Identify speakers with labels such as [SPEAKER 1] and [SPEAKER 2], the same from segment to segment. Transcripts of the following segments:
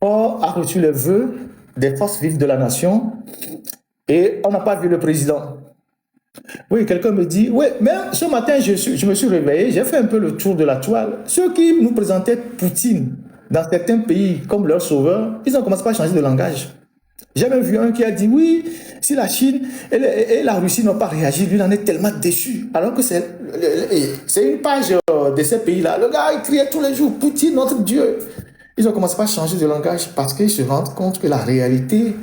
[SPEAKER 1] Or a reçu les vœux des forces vives de la nation et on n'a pas vu le président. Oui, quelqu'un me dit, oui, mais ce matin, je me suis réveillé, j'ai fait un peu le tour de la toile. Ceux qui nous présentaient Poutine dans certains pays comme leur sauveur, ils ont commencé par changer de langage. J'ai même vu un qui a dit, oui, si la Chine et la Russie n'ont pas réagi, lui, il en est tellement déçu. Alors que c'est une page de ces pays-là. Le gars, il criait tous les jours, Poutine, notre Dieu. Ils ont commencé par changer de langage parce qu'ils se rendent compte que la réalité,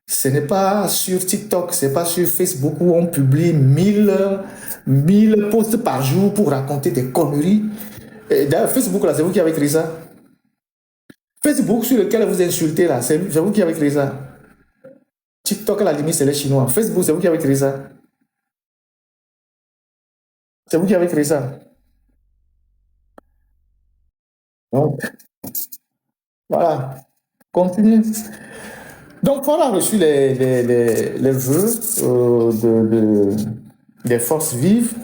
[SPEAKER 1] ce n'est pas sur TikTok, ce n'est pas sur Facebook où on publie 1000 posts par jour pour raconter des conneries. D'ailleurs, Facebook, là, c'est vous qui avez créé ça. Facebook sur lequel vous insultez, là, c'est vous qui avez créé ça. TikTok, à la limite, c'est les Chinois. Facebook, c'est vous qui avez créé ça. C'est vous qui avez créé ça. Donc, voilà. Continue. Donc, voilà, reçu les vœux des forces vives.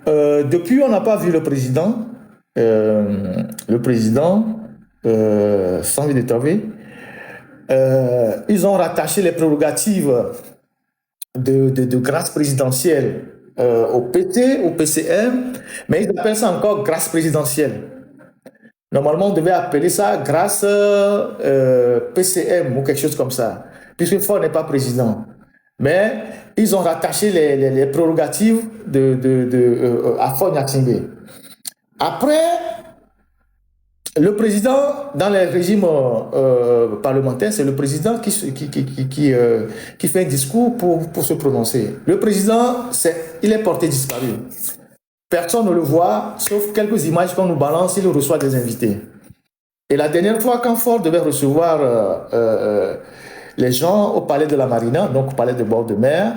[SPEAKER 1] Depuis, on n'a pas vu le président. Le président, sans envie de trouver. Ils ont rattaché les prérogatives de grâce présidentielle au PT, au PCM, mais ils appellent ça encore grâce présidentielle. Normalement, on devait appeler ça grâce PCM ou quelque chose comme ça, puisque Ford n'est pas président. Mais ils ont rattaché les prérogatives à Ford Gnassingbé. Après, le président, dans les régimes parlementaires, c'est le président qui fait un discours pour se prononcer. Le président, il est porté disparu. Personne ne le voit, sauf quelques images qu'on nous balance, il reçoit des invités. Et la dernière fois, quand Ford devait recevoir les gens au palais de la Marina, donc au palais de bord de mer,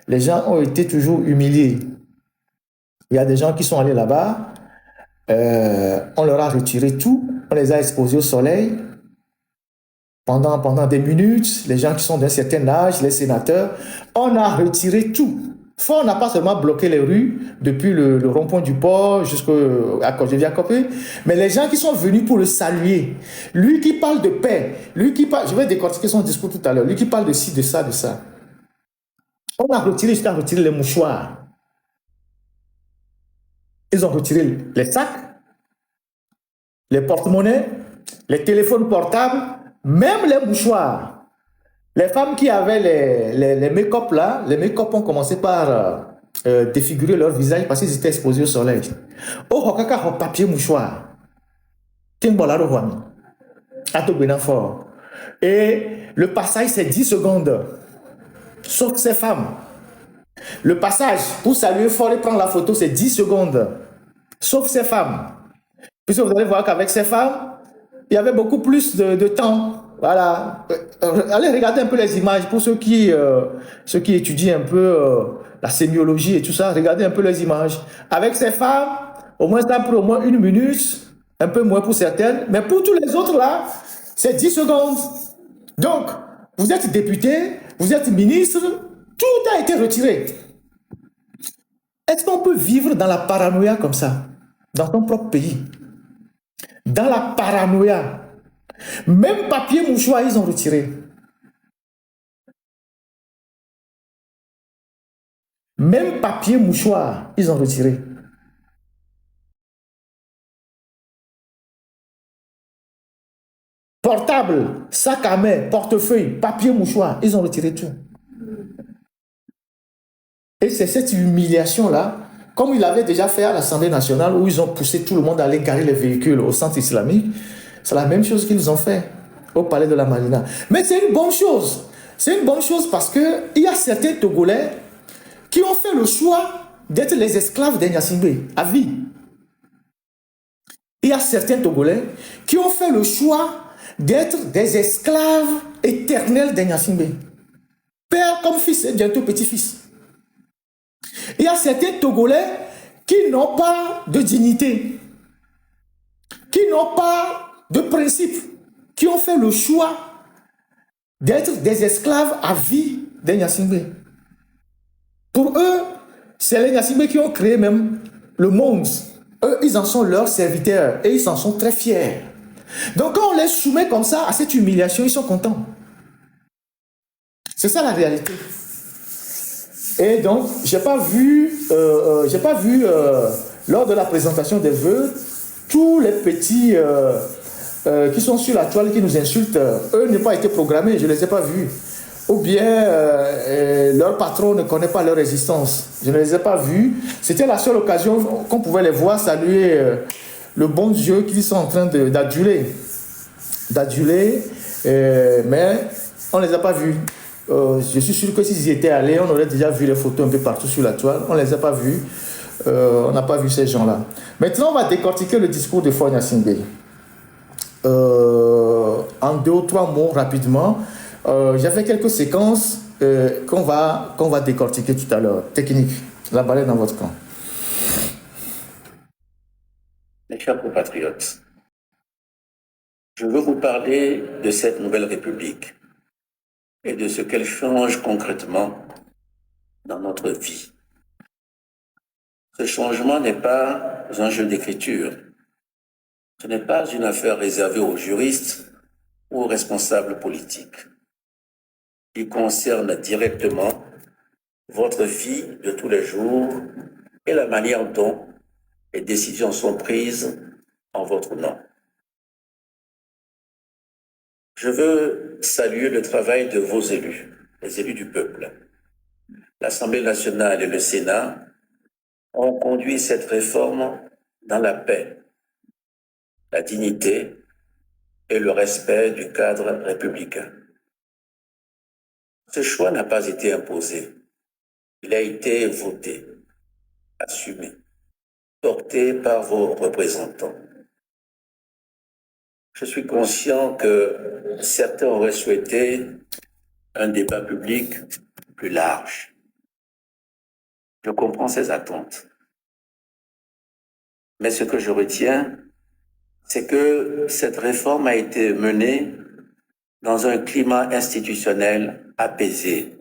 [SPEAKER 1] les gens ont été toujours humiliés. Il y a des gens qui sont allés là-bas, on leur a retiré tout, on les a exposés au soleil pendant des minutes. Les gens qui sont d'un certain âge, les sénateurs, on a retiré tout. Ford n'a pas seulement bloqué les rues depuis le rond-point du port jusqu'à Copé, mais les gens qui sont venus pour le saluer, lui qui parle de paix, lui qui parle, je vais décortiquer son discours tout à l'heure, lui qui parle de ci, de ça, de ça. On a retiré jusqu'à retirer les mouchoirs. Ils ont retiré les sacs, les porte-monnaies, les téléphones portables, même les mouchoirs. Les femmes qui avaient les make-up là, les make-up ont commencé par défigurer leur visage parce qu'ils étaient exposés au soleil. Oh, hokaka ho papier mouchoir. Timbolaro huami. Ato benafort. Et le passage, c'est 10 secondes. Sauf ces femmes. Le passage, pour saluer fort et prendre la photo, c'est 10 secondes. Sauf ces femmes. Puisque vous allez voir qu'avec ces femmes, il y avait beaucoup plus de temps. Voilà. Allez regarder un peu les images pour ceux qui étudient un peu la sémiologie et tout ça. Regardez un peu les images. Avec ces femmes, au moins ça pour au moins 1 minute, un peu moins pour certaines, mais pour tous les autres là, c'est 10 secondes. Donc, vous êtes député, vous êtes ministre, tout a été retiré. Est-ce qu'on peut vivre dans la paranoïa comme ça, dans ton propre pays? Dans la paranoïa. Même papier mouchoir, ils ont retiré. Même papier mouchoir, ils ont retiré. Portable, sac à main, portefeuille, papier mouchoir, ils ont retiré tout. Et c'est cette humiliation-là, comme ils l'avaient déjà fait à l'Assemblée nationale, où ils ont poussé tout le monde à aller garer les véhicules au centre islamique, c'est la même chose qu'ils ont fait au palais de la Marina. Mais c'est une bonne chose. C'est une bonne chose parce qu'il y a certains Togolais qui ont fait le choix d'être les esclaves des Gnassingbé à vie. Il y a certains Togolais qui ont fait le choix d'être des esclaves éternels des Gnassingbé. Père comme fils et bientôt petit-fils. Il y a certains Togolais qui n'ont pas de dignité, qui n'ont pas de principe, qui ont fait le choix d'être des esclaves à vie des Gnassingbé. Pour eux, c'est les Gnassingbé qui ont créé même le monde. Eux, ils en sont leurs serviteurs et ils en sont très fiers. Donc quand on les soumet comme ça à cette humiliation, ils sont contents. C'est ça la réalité. Et donc, j'ai pas vu lors de la présentation des vœux, tous les petits qui sont sur la toile, qui nous insultent, eux n'ont pas été programmés, je ne les ai pas vus. Ou bien leur patron ne connaît pas leur existence. Je ne les ai pas vus. C'était la seule occasion qu'on pouvait les voir saluer le bon Dieu qu'ils sont en train d'aduler. Mais on ne les a pas vus. Je suis sûr que s'ils y étaient allés, on aurait déjà vu les photos un peu partout sur la toile. On ne les a pas vus. On n'a pas vu ces gens-là. Maintenant, on va décortiquer le discours de Faure Gnassingbé. En 2 ou 3 mots rapidement. J'avais quelques séquences qu'on va décortiquer tout à l'heure. Technique. La balle est dans votre camp.
[SPEAKER 2] Mes chers compatriotes, je veux vous parler de cette nouvelle République et de ce qu'elle change concrètement dans notre vie. Ce changement n'est pas un jeu d'écriture. Ce n'est pas une affaire réservée aux juristes ou aux responsables politiques. Il concerne directement votre vie de tous les jours et la manière dont les décisions sont prises en votre nom. Je veux saluer le travail de vos élus, les élus du peuple. L'Assemblée nationale et le Sénat ont conduit cette réforme dans la paix, la dignité et le respect du cadre républicain. Ce choix n'a pas été imposé. Il a été voté, assumé, porté par vos représentants. Je suis conscient que certains auraient souhaité un débat public plus large. Je comprends ces attentes. Mais ce que je retiens, c'est que cette réforme a été menée dans un climat institutionnel apaisé,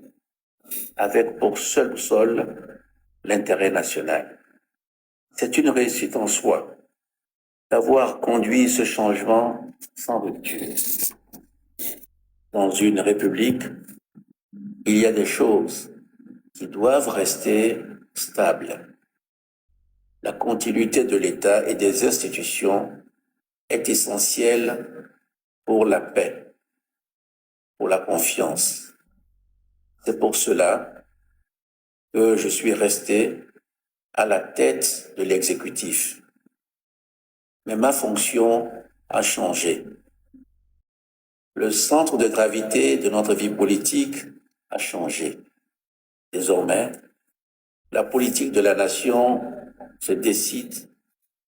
[SPEAKER 2] avec pour seul boussole l'intérêt national. C'est une réussite en soi d'avoir conduit ce changement sans rupture. Dans une république, il y a des choses qui doivent rester stables. La continuité de l'État et des institutions est essentielle pour la paix, pour la confiance. C'est pour cela que je suis resté à la tête de l'exécutif. Mais ma fonction a changé. Le centre de gravité de notre vie politique a changé. Désormais, la politique de la nation se décide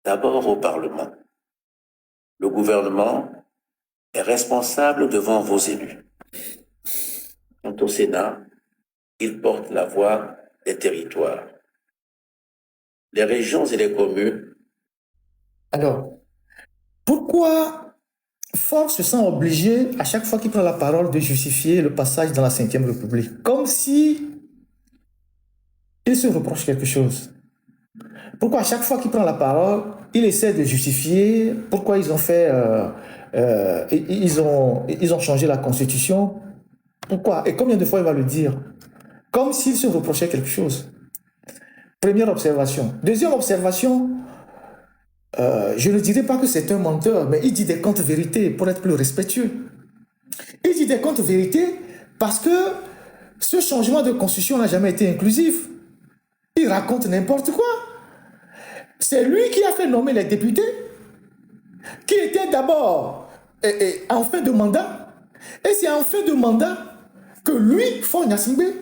[SPEAKER 2] d'abord au Parlement. Le gouvernement est responsable devant vos élus. Quant au Sénat, il porte la voix des territoires. Les régions et les communes.
[SPEAKER 1] Alors, pourquoi Faure se sent obligé, à chaque fois qu'il prend la parole, de justifier le passage dans la Ve République, comme si il se reproche quelque chose? Pourquoi à chaque fois qu'il prend la parole, il essaie de justifier pourquoi ils ont fait, ils ont changé la Constitution? Pourquoi? Et combien de fois il va le dire? Comme s'il se reprochait quelque chose. Première observation. Deuxième observation, je ne dirais pas que c'est un menteur, mais il dit des contre-vérités pour être plus respectueux. Il dit des contre-vérités parce que ce changement de constitution n'a jamais été inclusif. Il raconte n'importe quoi. C'est lui qui a fait nommer les députés, qui étaient d'abord en fin de mandat. Et c'est en fin de mandat que lui, Faure Gnassingbé,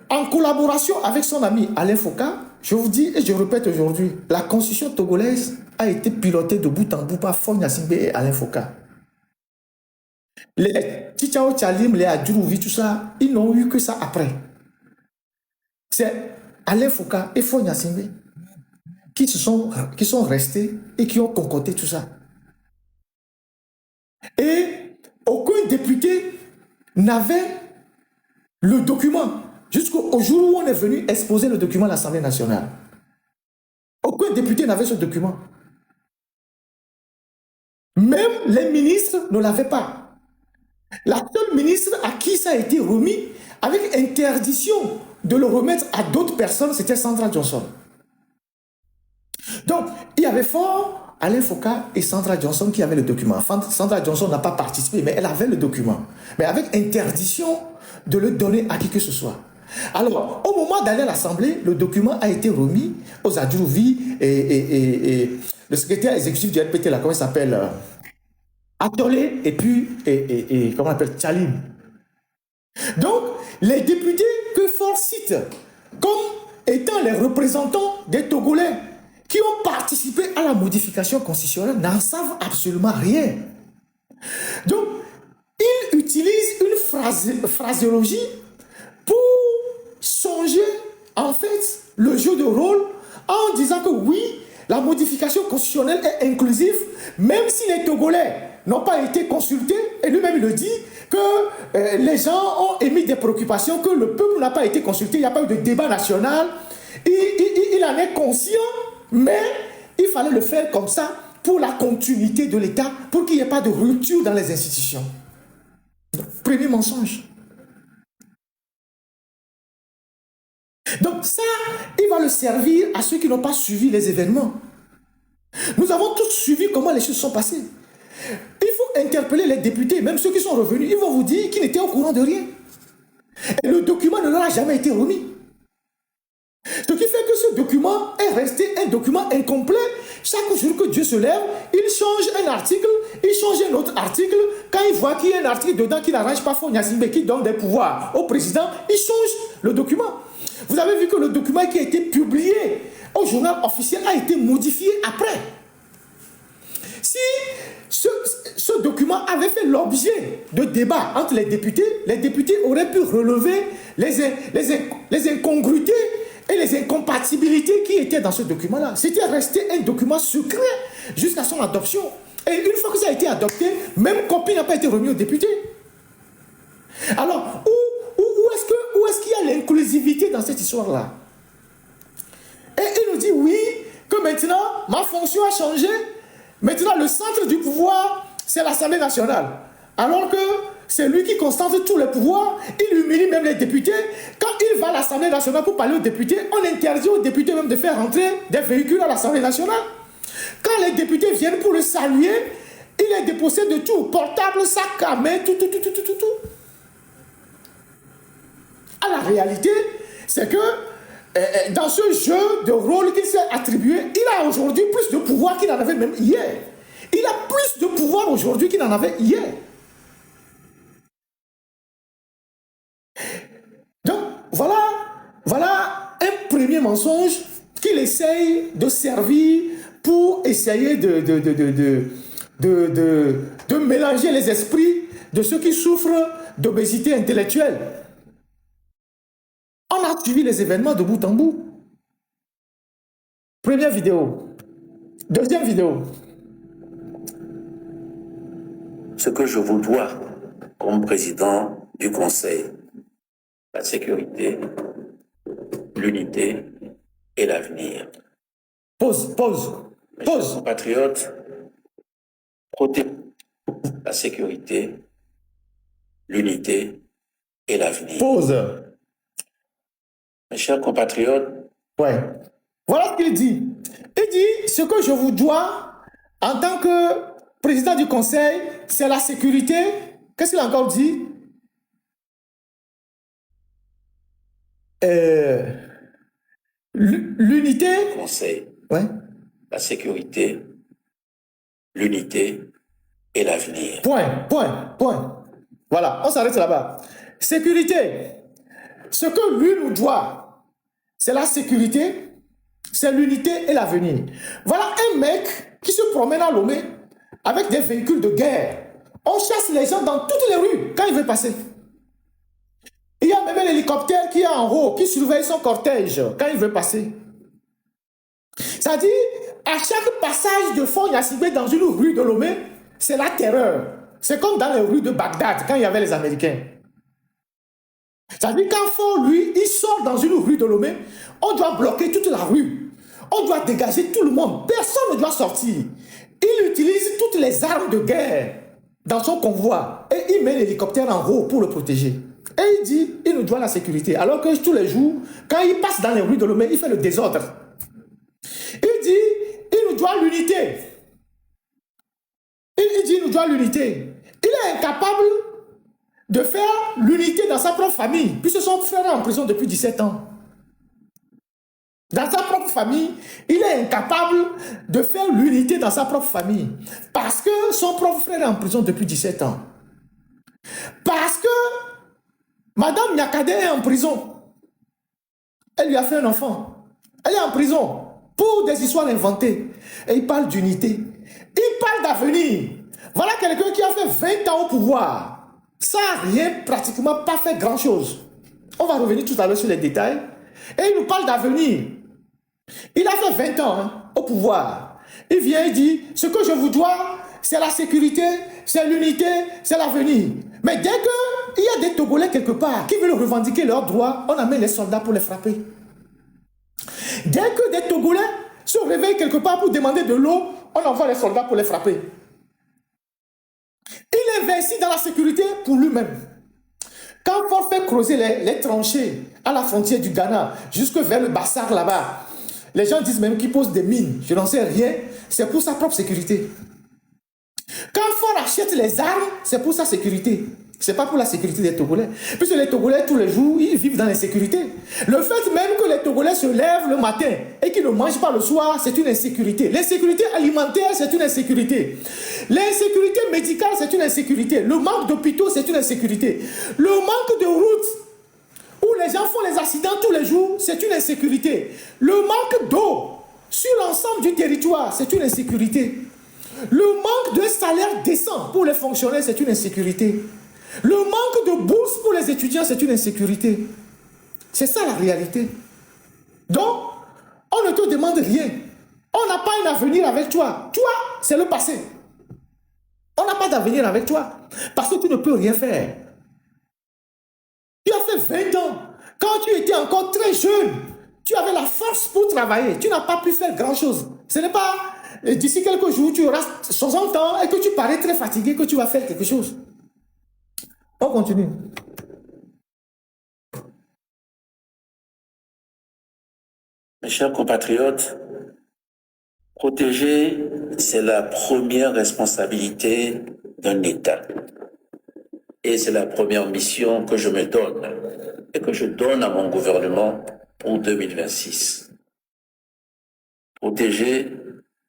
[SPEAKER 1] en collaboration avec son ami Alain Foucault, je vous dis et je répète aujourd'hui, la constitution togolaise a été pilotée de bout en bout par Faure Gnassingbé et Alain Foucault. Les Tchitchao Tchalim, les Adjurouvi, tout ça, ils n'ont eu que ça après. C'est Alain Foucault et Faure Gnassingbé qui sont restés et qui ont concocté tout ça. Et aucun député n'avait le document jusqu'au jour où on est venu exposer le document à l'Assemblée nationale. Aucun député n'avait ce document. Même les ministres ne l'avait pas. La seule ministre à qui ça a été remis, avec interdiction de le remettre à d'autres personnes, c'était Sandra Johnson. Donc, il y avait fort Alain Foucault et Sandra Johnson qui avaient le document. Sandra Johnson n'a pas participé, mais elle avait le document. Mais avec interdiction de le donner à qui que ce soit. Alors, au moment d'aller à l'Assemblée, le document a été remis aux Adjouvi et le secrétaire exécutif du NPT, là, comment il s'appelle Atolé, et puis, comment on appelle Tchalib. Donc, les députés que Ford cite comme étant les représentants des Togolais qui ont participé à la modification constitutionnelle n'en savent absolument rien. Donc, ils utilisent une phraséologie pour changer, en fait, le jeu de rôle en disant que oui, la modification constitutionnelle est inclusive, même si les Togolais n'ont pas été consultés, et lui-même le dit, que les gens ont émis des préoccupations, que le peuple n'a pas été consulté, il n'y a pas eu de débat national, il en est conscient, mais il fallait le faire comme ça pour la continuité de l'État, pour qu'il n'y ait pas de rupture dans les institutions. Premier mensonge. Donc ça, il va le servir à ceux qui n'ont pas suivi les événements. Nous avons tous suivi comment les choses sont passées. Il faut interpeller les députés, même ceux qui sont revenus, ils vont vous dire qu'ils n'étaient au courant de rien. Et le document ne leur a jamais été remis. Ce qui fait que ce document est resté un document incomplet. Chaque jour que Dieu se lève, il change un article, il change un autre article. Quand il voit qu'il y a un article dedans qui n'arrange pas Faure Gnassingbé, qui donne des pouvoirs au président, il change le document. Vous avez vu que le document qui a été publié au journal officiel a été modifié après. Si ce document avait fait l'objet de débats entre les députés auraient pu relever les incongruités et les incompatibilités qui étaient dans ce document-là. C'était resté un document secret jusqu'à son adoption. Et une fois que ça a été adopté, même copie n'a pas été remise aux députés. Alors, où est-ce qu'il y a l'inclusivité dans cette histoire-là? Et il nous dit, oui, que maintenant, ma fonction a changé. Maintenant, le centre du pouvoir, c'est l'Assemblée nationale. Alors que c'est lui qui concentre tous les pouvoirs, il humilie même les députés. Quand il va à l'Assemblée nationale pour parler aux députés, on interdit aux députés même de faire rentrer des véhicules à l'Assemblée nationale. Quand les députés viennent pour le saluer, il est déposé de tout, portable, sac à main, tout. À la réalité, c'est que dans ce jeu de rôle qu'il s'est attribué, il a aujourd'hui plus de pouvoir qu'il en avait même hier. Il a plus de pouvoir aujourd'hui qu'il en avait hier. Donc, voilà un premier mensonge qu'il essaye de servir pour essayer de mélanger les esprits de ceux qui souffrent d'obésité intellectuelle. On a suivi les événements de bout en bout. Première vidéo. Deuxième vidéo.
[SPEAKER 2] Ce que je vous dois comme président du Conseil, la sécurité, l'unité et l'avenir.
[SPEAKER 1] Pause.
[SPEAKER 2] Mes chers compatriotes, protégez la sécurité, l'unité et l'avenir.
[SPEAKER 1] Pause.
[SPEAKER 2] Mes chers compatriotes,
[SPEAKER 1] ouais. Voilà ce qu'il dit. Il dit, ce que je vous dois en tant que président du Conseil, c'est la sécurité. Qu'est-ce qu'il a encore dit? L'unité.
[SPEAKER 2] Conseil,
[SPEAKER 1] Ouais.
[SPEAKER 2] la sécurité, l'unité et l'avenir.
[SPEAKER 1] Point. Voilà, on s'arrête là-bas. Sécurité. Ce que lui nous doit, c'est la sécurité, c'est l'unité et l'avenir. Voilà un mec qui se promène à Lomé avec des véhicules de guerre. On chasse les gens dans toutes les rues quand il veut passer. Il y a même l'hélicoptère qui est en haut, qui surveille son cortège quand il veut passer. Ça dit, à chaque passage de Faure Gnassingbé dans une rue de Lomé, c'est la terreur. C'est comme dans les rues de Bagdad, quand il y avait les Américains. Ça dit, quand Faure, lui, il sort dans une rue de Lomé, on doit bloquer toute la rue. On doit dégager tout le monde. Personne ne doit sortir. Il utilise toutes les armes de guerre dans son convoi et il met l'hélicoptère en haut pour le protéger. Et il dit, il nous doit la sécurité. Alors que tous les jours, quand il passe dans les rues de Lomé, il fait le désordre. Il dit, il nous doit l'unité. Il dit, il nous doit l'unité. Il est incapable de faire l'unité dans sa propre famille, puisque son frère est en prison depuis 17 ans. Dans sa propre famille, il est incapable de faire l'unité dans sa propre famille. Parce que son propre frère est en prison depuis 17 ans. Parce que Madame Nyakade est en prison. Elle lui a fait un enfant. Elle est en prison pour des histoires inventées. Et il parle d'unité. Il parle d'avenir. Voilà quelqu'un qui a fait 20 ans au pouvoir. Ça n'a rien, pratiquement pas fait grand-chose. On va revenir tout à l'heure sur les détails. Et il nous parle d'avenir. Il a fait 20 ans au pouvoir. Il vient et dit, ce que je vous dois, c'est la sécurité, c'est l'unité, c'est l'avenir. Mais dès qu'il y a des Togolais quelque part qui veulent revendiquer leurs droits, on amène les soldats pour les frapper. Dès que des Togolais se réveillent quelque part pour demander de l'eau, on envoie les soldats pour les frapper. Il investit dans la sécurité pour lui-même. Quand on fait creuser les tranchées à la frontière du Ghana, jusque vers le Bassar là-bas, les gens disent même qu'il pose des mines. Je n'en sais rien. C'est pour sa propre sécurité. Quand Ford achète les armes, c'est pour sa sécurité. Ce n'est pas pour la sécurité des Togolais. Puisque les Togolais, tous les jours, ils vivent dans l'insécurité. Le fait même que les Togolais se lèvent le matin et qu'ils ne mangent pas le soir, c'est une insécurité. L'insécurité alimentaire, c'est une insécurité. L'insécurité médicale, c'est une insécurité. Le manque d'hôpitaux, c'est une insécurité. Le manque de routes, où les gens font les accidents tous les jours, c'est une insécurité. Le manque d'eau sur l'ensemble du territoire, c'est une insécurité. Le manque de salaire décent pour les fonctionnaires, c'est une insécurité. Le manque de bourse pour les étudiants, c'est une insécurité. C'est ça la réalité. Donc, on ne te demande rien. On n'a pas un avenir avec toi. Toi, c'est le passé. On n'a pas d'avenir avec toi. Parce que tu ne peux rien faire. Tu as fait 20 ans. Quand tu étais encore très jeune, tu avais la force pour travailler. Tu n'as pas pu faire grand-chose. Ce n'est pas d'ici quelques jours, tu auras 60 ans et que tu parais très fatigué que tu vas faire quelque chose. On continue.
[SPEAKER 2] Mes chers compatriotes, protéger, c'est la première responsabilité d'un État. Et c'est la première mission que je me donne et que je donne à mon gouvernement pour 2026. Protéger,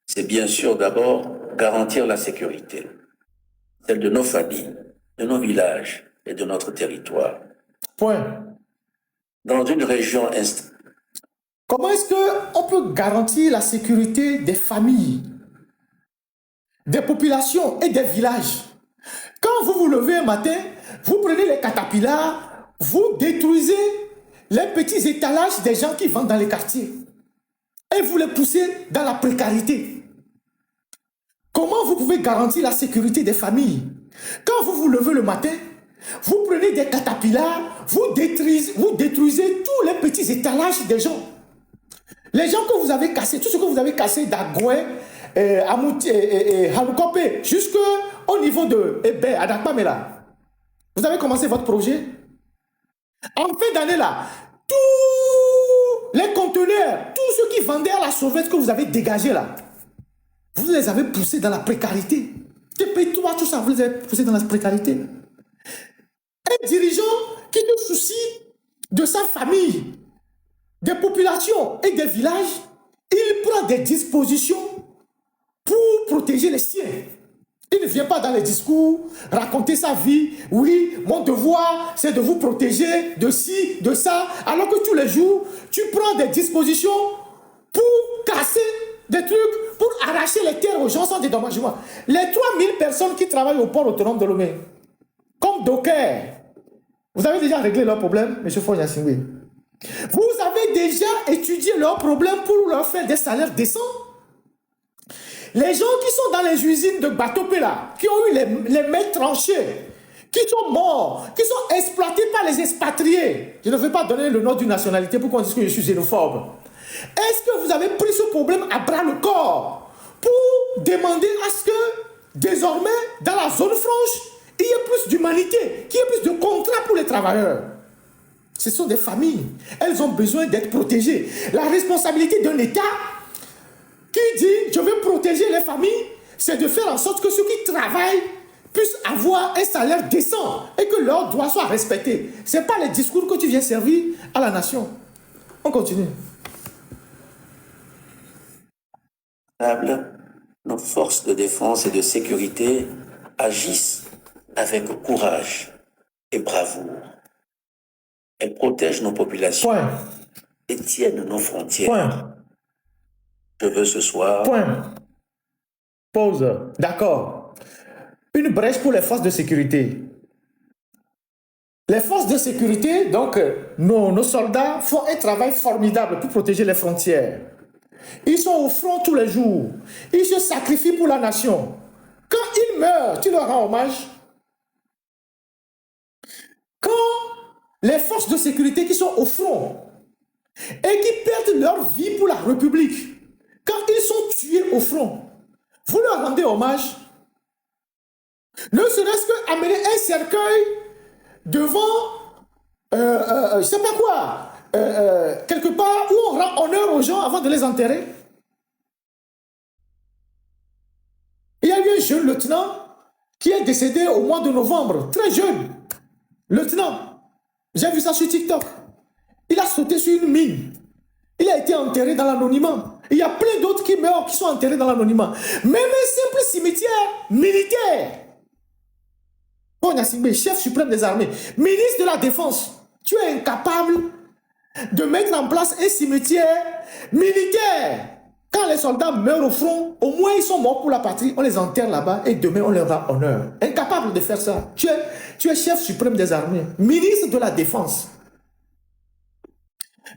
[SPEAKER 2] c'est bien sûr d'abord garantir la sécurité, celle de nos familles, de nos villages et de notre territoire.
[SPEAKER 1] Point.
[SPEAKER 2] Dans une région
[SPEAKER 1] Comment est-ce qu'on peut garantir la sécurité des familles, des populations et des villages? Quand vous vous levez un matin, vous prenez les catapillars, vous détruisez les petits étalages des gens qui vendent dans les quartiers et vous les poussez dans la précarité. Comment vous pouvez garantir la sécurité des familles? Quand vous vous levez le matin, vous prenez des catapillars, vous détruisez tous les petits étalages des gens. Les gens que vous avez cassés, tout ce que vous avez cassé d'Agoué, Haloukope, jusqu'au niveau de Ebe, Adakpamela. Vous avez commencé votre projet. En fin d'année là, tous les conteneurs, tous ceux qui vendaient à la sauvette que vous avez dégagés là, vous les avez poussés dans la précarité. TP3, tout ça, vous les avez poussés dans la précarité. Un dirigeant qui se soucie de sa famille, des populations et des villages, il prend des dispositions pour protéger les siens. Il ne vient pas dans les discours raconter sa vie. Oui, mon devoir, c'est de vous protéger de ci, de ça. Alors que tous les jours, tu prends des dispositions pour casser des trucs, pour arracher les terres aux gens sans dédommagement. Les 3000 personnes qui travaillent au port autonome de Lomé, comme docker, vous avez déjà réglé leurs problèmes, M. Fognassingwe? Vous avez déjà étudié leurs problèmes pour leur faire des salaires décents? Les gens qui sont dans les usines de Batopela, qui ont eu les mains tranchées, qui sont morts, qui sont exploités par les expatriés. Je ne veux pas donner le nom d'une nationalité pour qu'on dise que je suis xénophobe. Est-ce que vous avez pris ce problème à bras le corps pour demander à ce que désormais, dans la zone franche, il y a plus d'humanité, qu'il y ait plus de contrats pour les travailleurs. Ce sont des familles. Elles ont besoin d'être protégées. La responsabilité d'un État qui dit « je veux protéger les familles », c'est de faire en sorte que ceux qui travaillent puissent avoir un salaire décent et que leurs droits soient respectés. Ce n'est pas les discours que tu viens servir à la nation. On continue.
[SPEAKER 2] Nos forces de défense et de sécurité agissent avec courage et bravoure. Elles protègent nos populations et tiennent nos frontières. Je veux ce soir...
[SPEAKER 1] Pause. D'accord. Une brèche pour les forces de sécurité. Les forces de sécurité, donc, nos soldats font un travail formidable pour protéger les frontières. Ils sont au front tous les jours. Ils se sacrifient pour la nation. Quand ils meurent, tu leur rends hommage. Quand les forces de sécurité qui sont au front et qui perdent leur vie pour la République, quand ils sont tués au front, vous leur rendez hommage. Ne serait-ce qu'amener un cercueil devant, je ne sais pas quoi, quelque part où on rend honneur aux gens avant de les enterrer. Il y a eu un jeune lieutenant qui est décédé au mois de novembre, très jeune, lieutenant. J'ai vu ça sur TikTok. Il a sauté sur une mine. Il a été enterré dans l'anonymat. Il y a plein d'autres qui meurent, qui sont enterrés dans l'anonymat. Même un simple cimetière militaire. Chef suprême des armées, ministre de la Défense, tu es incapable de mettre en place un cimetière militaire. Quand les soldats meurent au front, au moins ils sont morts pour la patrie, on les enterre là-bas et demain on leur rend honneur. Incapable de faire ça. Tu es chef suprême des armées, ministre de la Défense.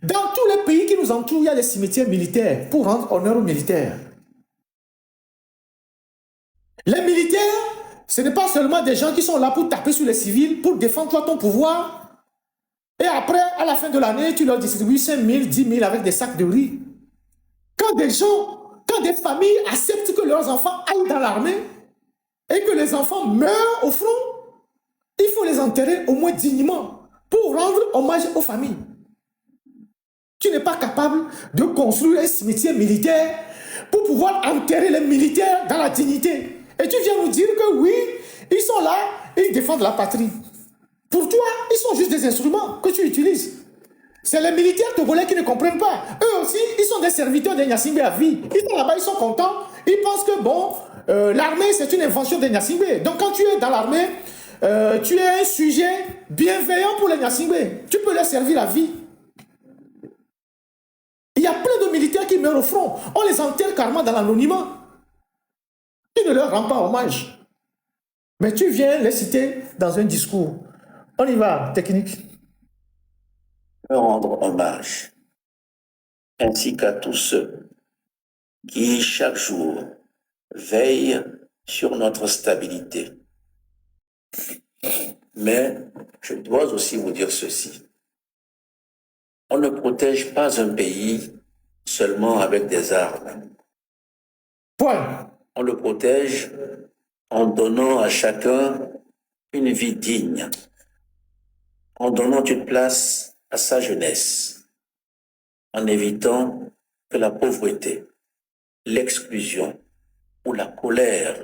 [SPEAKER 1] Dans tous les pays qui nous entourent, il y a des cimetières militaires pour rendre honneur aux militaires. Les militaires, ce n'est pas seulement des gens qui sont là pour taper sur les civils, pour défendre toi ton pouvoir. Et après, à la fin de l'année, tu leur distribues 5 000, 10 000 avec des sacs de riz. Quand des familles acceptent que leurs enfants aillent dans l'armée et que les enfants meurent au front, il faut les enterrer au moins dignement pour rendre hommage aux familles. Tu n'es pas capable de construire un cimetière militaire pour pouvoir enterrer les militaires dans la dignité. Et tu viens nous dire que oui, ils sont là, ils défendent la patrie. Pour toi, ils sont juste des instruments que tu utilises. C'est les militaires togolais qui ne comprennent pas. Eux aussi, ils sont des serviteurs de Gnassingbé à vie. Ils sont là-bas, ils sont contents. Ils pensent que bon, l'armée, c'est une invention de Gnassingbé. Donc quand tu es dans l'armée, tu es un sujet bienveillant pour les Gnassingbé. Tu peux leur servir à vie. Il y a plein de militaires qui meurent au front. On les enterre carrément dans l'anonymat. Tu ne leur rends pas hommage. Mais tu viens les citer dans un discours. On y va, technique.
[SPEAKER 2] Rendre hommage, ainsi qu'à tous ceux qui, chaque jour, veillent sur notre stabilité. Mais je dois aussi vous dire ceci. On ne protège pas un pays seulement avec des armes.
[SPEAKER 1] Point.
[SPEAKER 2] On le protège en donnant à chacun une vie digne, en donnant une place à sa jeunesse, en évitant que la pauvreté, l'exclusion ou la colère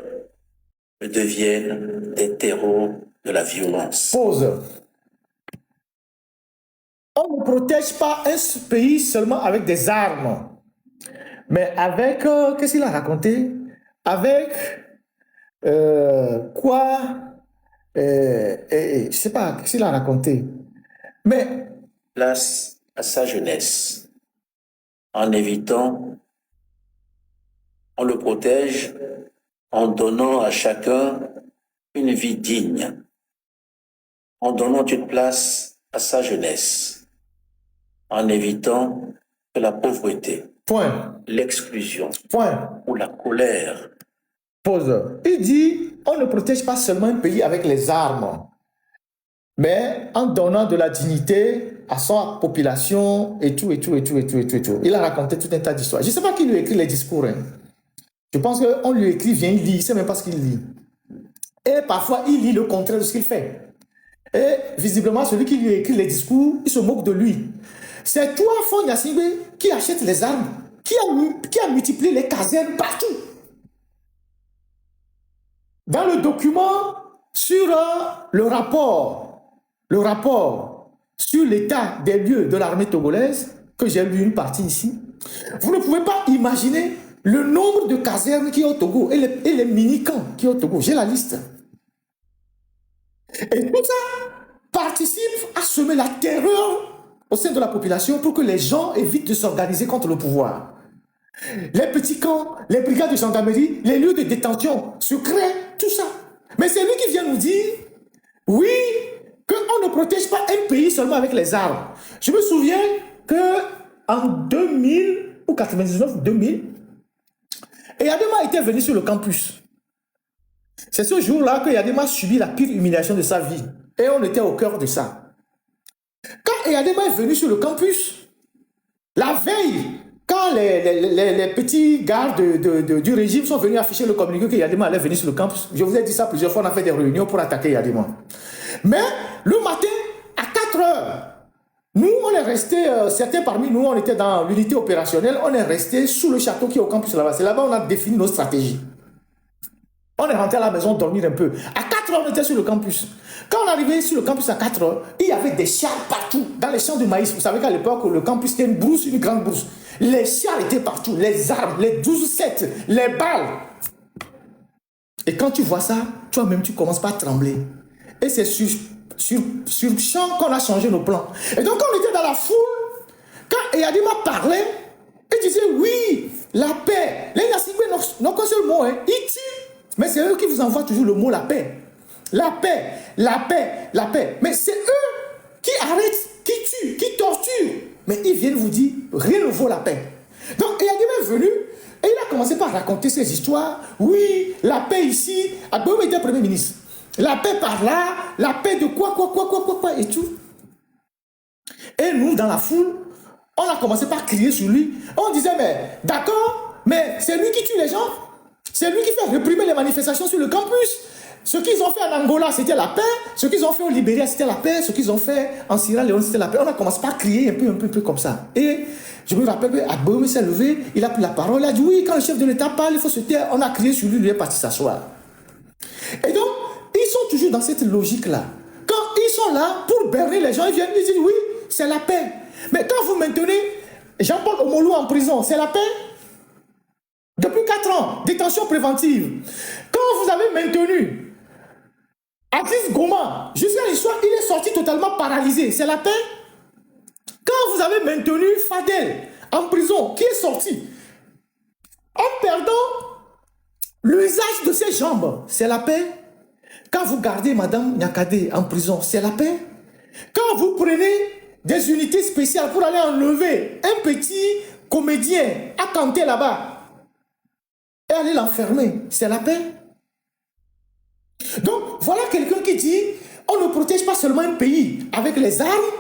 [SPEAKER 2] ne deviennent des terreaux de la violence.
[SPEAKER 1] Pause. On ne protège pas un pays seulement avec des armes, mais avec, qu'est-ce qu'il a raconté? Avec quoi? Je ne sais pas, qu'est-ce qu'il a raconté? Mais
[SPEAKER 2] place à sa jeunesse, en évitant, on le protège en donnant à chacun une vie digne, en donnant une place à sa jeunesse, en évitant que la pauvreté, l'exclusion ou la colère.
[SPEAKER 1] Pause. Il dit, on ne protège pas seulement un pays avec les armes, mais en donnant de la dignité à sa population et tout, et tout, et tout, et tout, et tout, et tout. Il a raconté tout un tas d'histoires. Je ne sais pas qui lui écrit les discours. Hein. Je pense qu'on lui écrit, viens, il lit, il ne sait même pas ce qu'il lit. Et parfois, il lit le contraire de ce qu'il fait. Et visiblement, celui qui lui écrit les discours, il se moque de lui. C'est toi, Faure Gnassingbé, qui achète les armes, qui a multiplié les casernes partout. Dans le document sur le rapport sur l'état des lieux de l'armée togolaise, que j'ai lu une partie ici, vous ne pouvez pas imaginer le nombre de casernes qui est au Togo et les mini-camps qui est au Togo. J'ai la liste. Et tout ça participe à semer la terreur au sein de la population pour que les gens évitent de s'organiser contre le pouvoir. Les petits camps, les brigades de gendarmerie, les lieux de détention secrets, tout ça. Mais c'est lui qui vient nous dire, oui, qu'on ne protège pas un pays seulement avec les armes. Je me souviens qu'en 2000 ou 99, 2000, Eyadema était venu sur le campus. C'est ce jour-là que Eyadema a subi la pire humiliation de sa vie. Et on était au cœur de ça. Quand Eyadema est venu sur le campus, la veille, quand les petits gardes du régime sont venus afficher le communiqué qu'Eyadema allait venir sur le campus, je vous ai dit ça plusieurs fois, on a fait des réunions pour attaquer Eyadema. Mais le matin, à 4 heures, nous, on est restés, certains parmi nous, on était dans l'unité opérationnelle, on est restés sous le château qui est au campus là-bas. C'est là-bas qu'on a défini nos stratégies. On est rentré à la maison dormir un peu. À 4 heures, on était sur le campus. Quand on est arrivé sur le campus à 4 heures, il y avait des chars partout, dans les champs de maïs. Vous savez qu'à l'époque, le campus c'était une brousse, une grande brousse. Les chars étaient partout, les armes, les 12-7, les balles. Et quand tu vois ça, toi-même, tu commences pas à trembler. Et c'est sur champ qu'on a changé nos plans. Et donc, quand on était dans la foule, quand Eyadema parlait, il disait oui, la paix. Les Gnassingbé n'ont qu'un seul mot, hein. Ils tuent. Mais c'est eux qui vous envoient toujours le mot la paix. La paix, la paix, la paix. Mais c'est eux qui arrêtent, qui tuent, qui torturent. Mais ils viennent vous dire, rien ne vaut la paix. Donc Eyadema est venu et il a commencé par raconter ces histoires. Oui, la paix ici. Agboum était Premier ministre. La paix par là, la paix de quoi, et tout. Et nous, dans la foule, on a commencé par crier sur lui. On disait, mais d'accord, mais c'est lui qui tue les gens. C'est lui qui fait réprimer les manifestations sur le campus. Ce qu'ils ont fait en Angola, c'était la paix. Ce qu'ils ont fait au Libéria, c'était la paix. Ce qu'ils ont fait en Sierra Leone, c'était la paix. On a commencé par crier un peu comme ça. Et je me rappelle qu'Agboum s'est levé, il a pris la parole, il a dit, oui, quand le chef de l'État parle, il faut se taire. On a crié sur lui, il est parti s'asseoir. Et donc, ils sont toujours dans cette logique-là. Quand ils sont là pour berner les gens, ils viennent, ils disent, oui, c'est la paix. Mais quand vous maintenez Jean-Paul Omolou en prison, c'est la paix? Depuis 4 ans, détention préventive. Quand vous avez maintenu Aziz Goma, jusqu'à l'histoire, il est sorti totalement paralysé, c'est la paix? Quand vous avez maintenu Fadel en prison, qui est sorti en perdant l'usage de ses jambes, c'est la paix? Quand vous gardez Madame Nyakade en prison, c'est la paix? Quand vous prenez des unités spéciales pour aller enlever un petit comédien à Kanté là-bas et aller l'enfermer, c'est la paix? Donc, voilà quelqu'un qui dit, on ne protège pas seulement un pays avec les armes,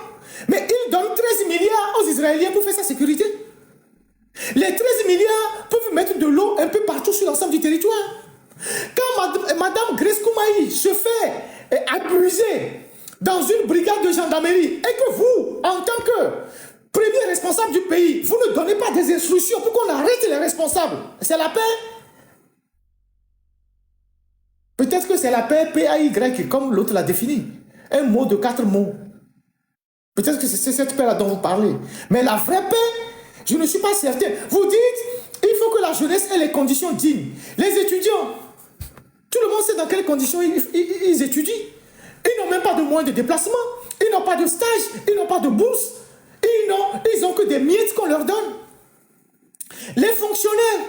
[SPEAKER 1] mais il donne 13 milliards aux Israéliens pour faire sa sécurité. Les 13 milliards peuvent mettre de l'eau un peu partout sur l'ensemble du territoire. Quand Madame Grace Koumaï se fait abuser dans une brigade de gendarmerie et que vous, en tant que premier responsable du pays, vous ne donnez pas des instructions pour qu'on arrête les responsables, c'est la paix? Peut-être que c'est la paix, P-A-Y, comme l'autre l'a défini. Un mot de 4 mots. Peut-être que c'est cette paix-là dont vous parlez. Mais la vraie paix, je ne suis pas certain. Vous dites, il faut que la jeunesse ait les conditions dignes. Les étudiants, tout le monde sait dans quelles conditions ils étudient. Ils n'ont même pas de moyens de déplacement. Ils n'ont pas de stage. Ils n'ont pas de bourse. Ils n'ont que des miettes qu'on leur donne. Les fonctionnaires,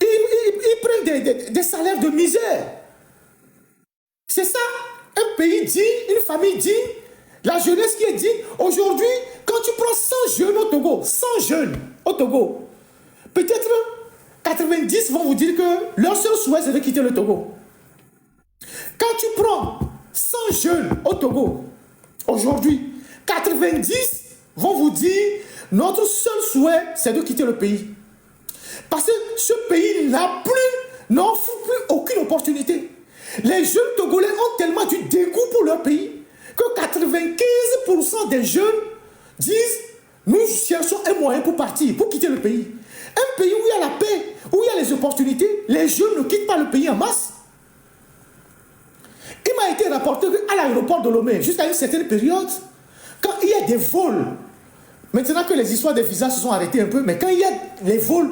[SPEAKER 1] ils prennent des salaires de misère. C'est ça, un pays digne, une famille digne, la jeunesse qui est digne. Aujourd'hui, quand tu prends 100 jeunes au Togo, 100 jeunes au Togo, peut-être 90 vont vous dire que leur seul souhait c'est de quitter le Togo. Quand tu prends 100 jeunes au Togo, aujourd'hui, 90 vont vous dire notre seul souhait c'est de quitter le pays. Parce que ce pays n'a plus n'offre plus aucune opportunité. Les jeunes Togolais ont tellement du dégoût pour leur pays que 95% des jeunes disent nous cherchons un moyen pour partir, pour quitter le pays. Un pays où il y a la paix, où il y a les opportunités, les jeunes ne quittent pas le pays en masse. Il m'a été rapporté qu'à l'aéroport de Lomé, jusqu'à une certaine période, quand il y a des vols, maintenant que les histoires des visas se sont arrêtées un peu, mais quand il y a les vols,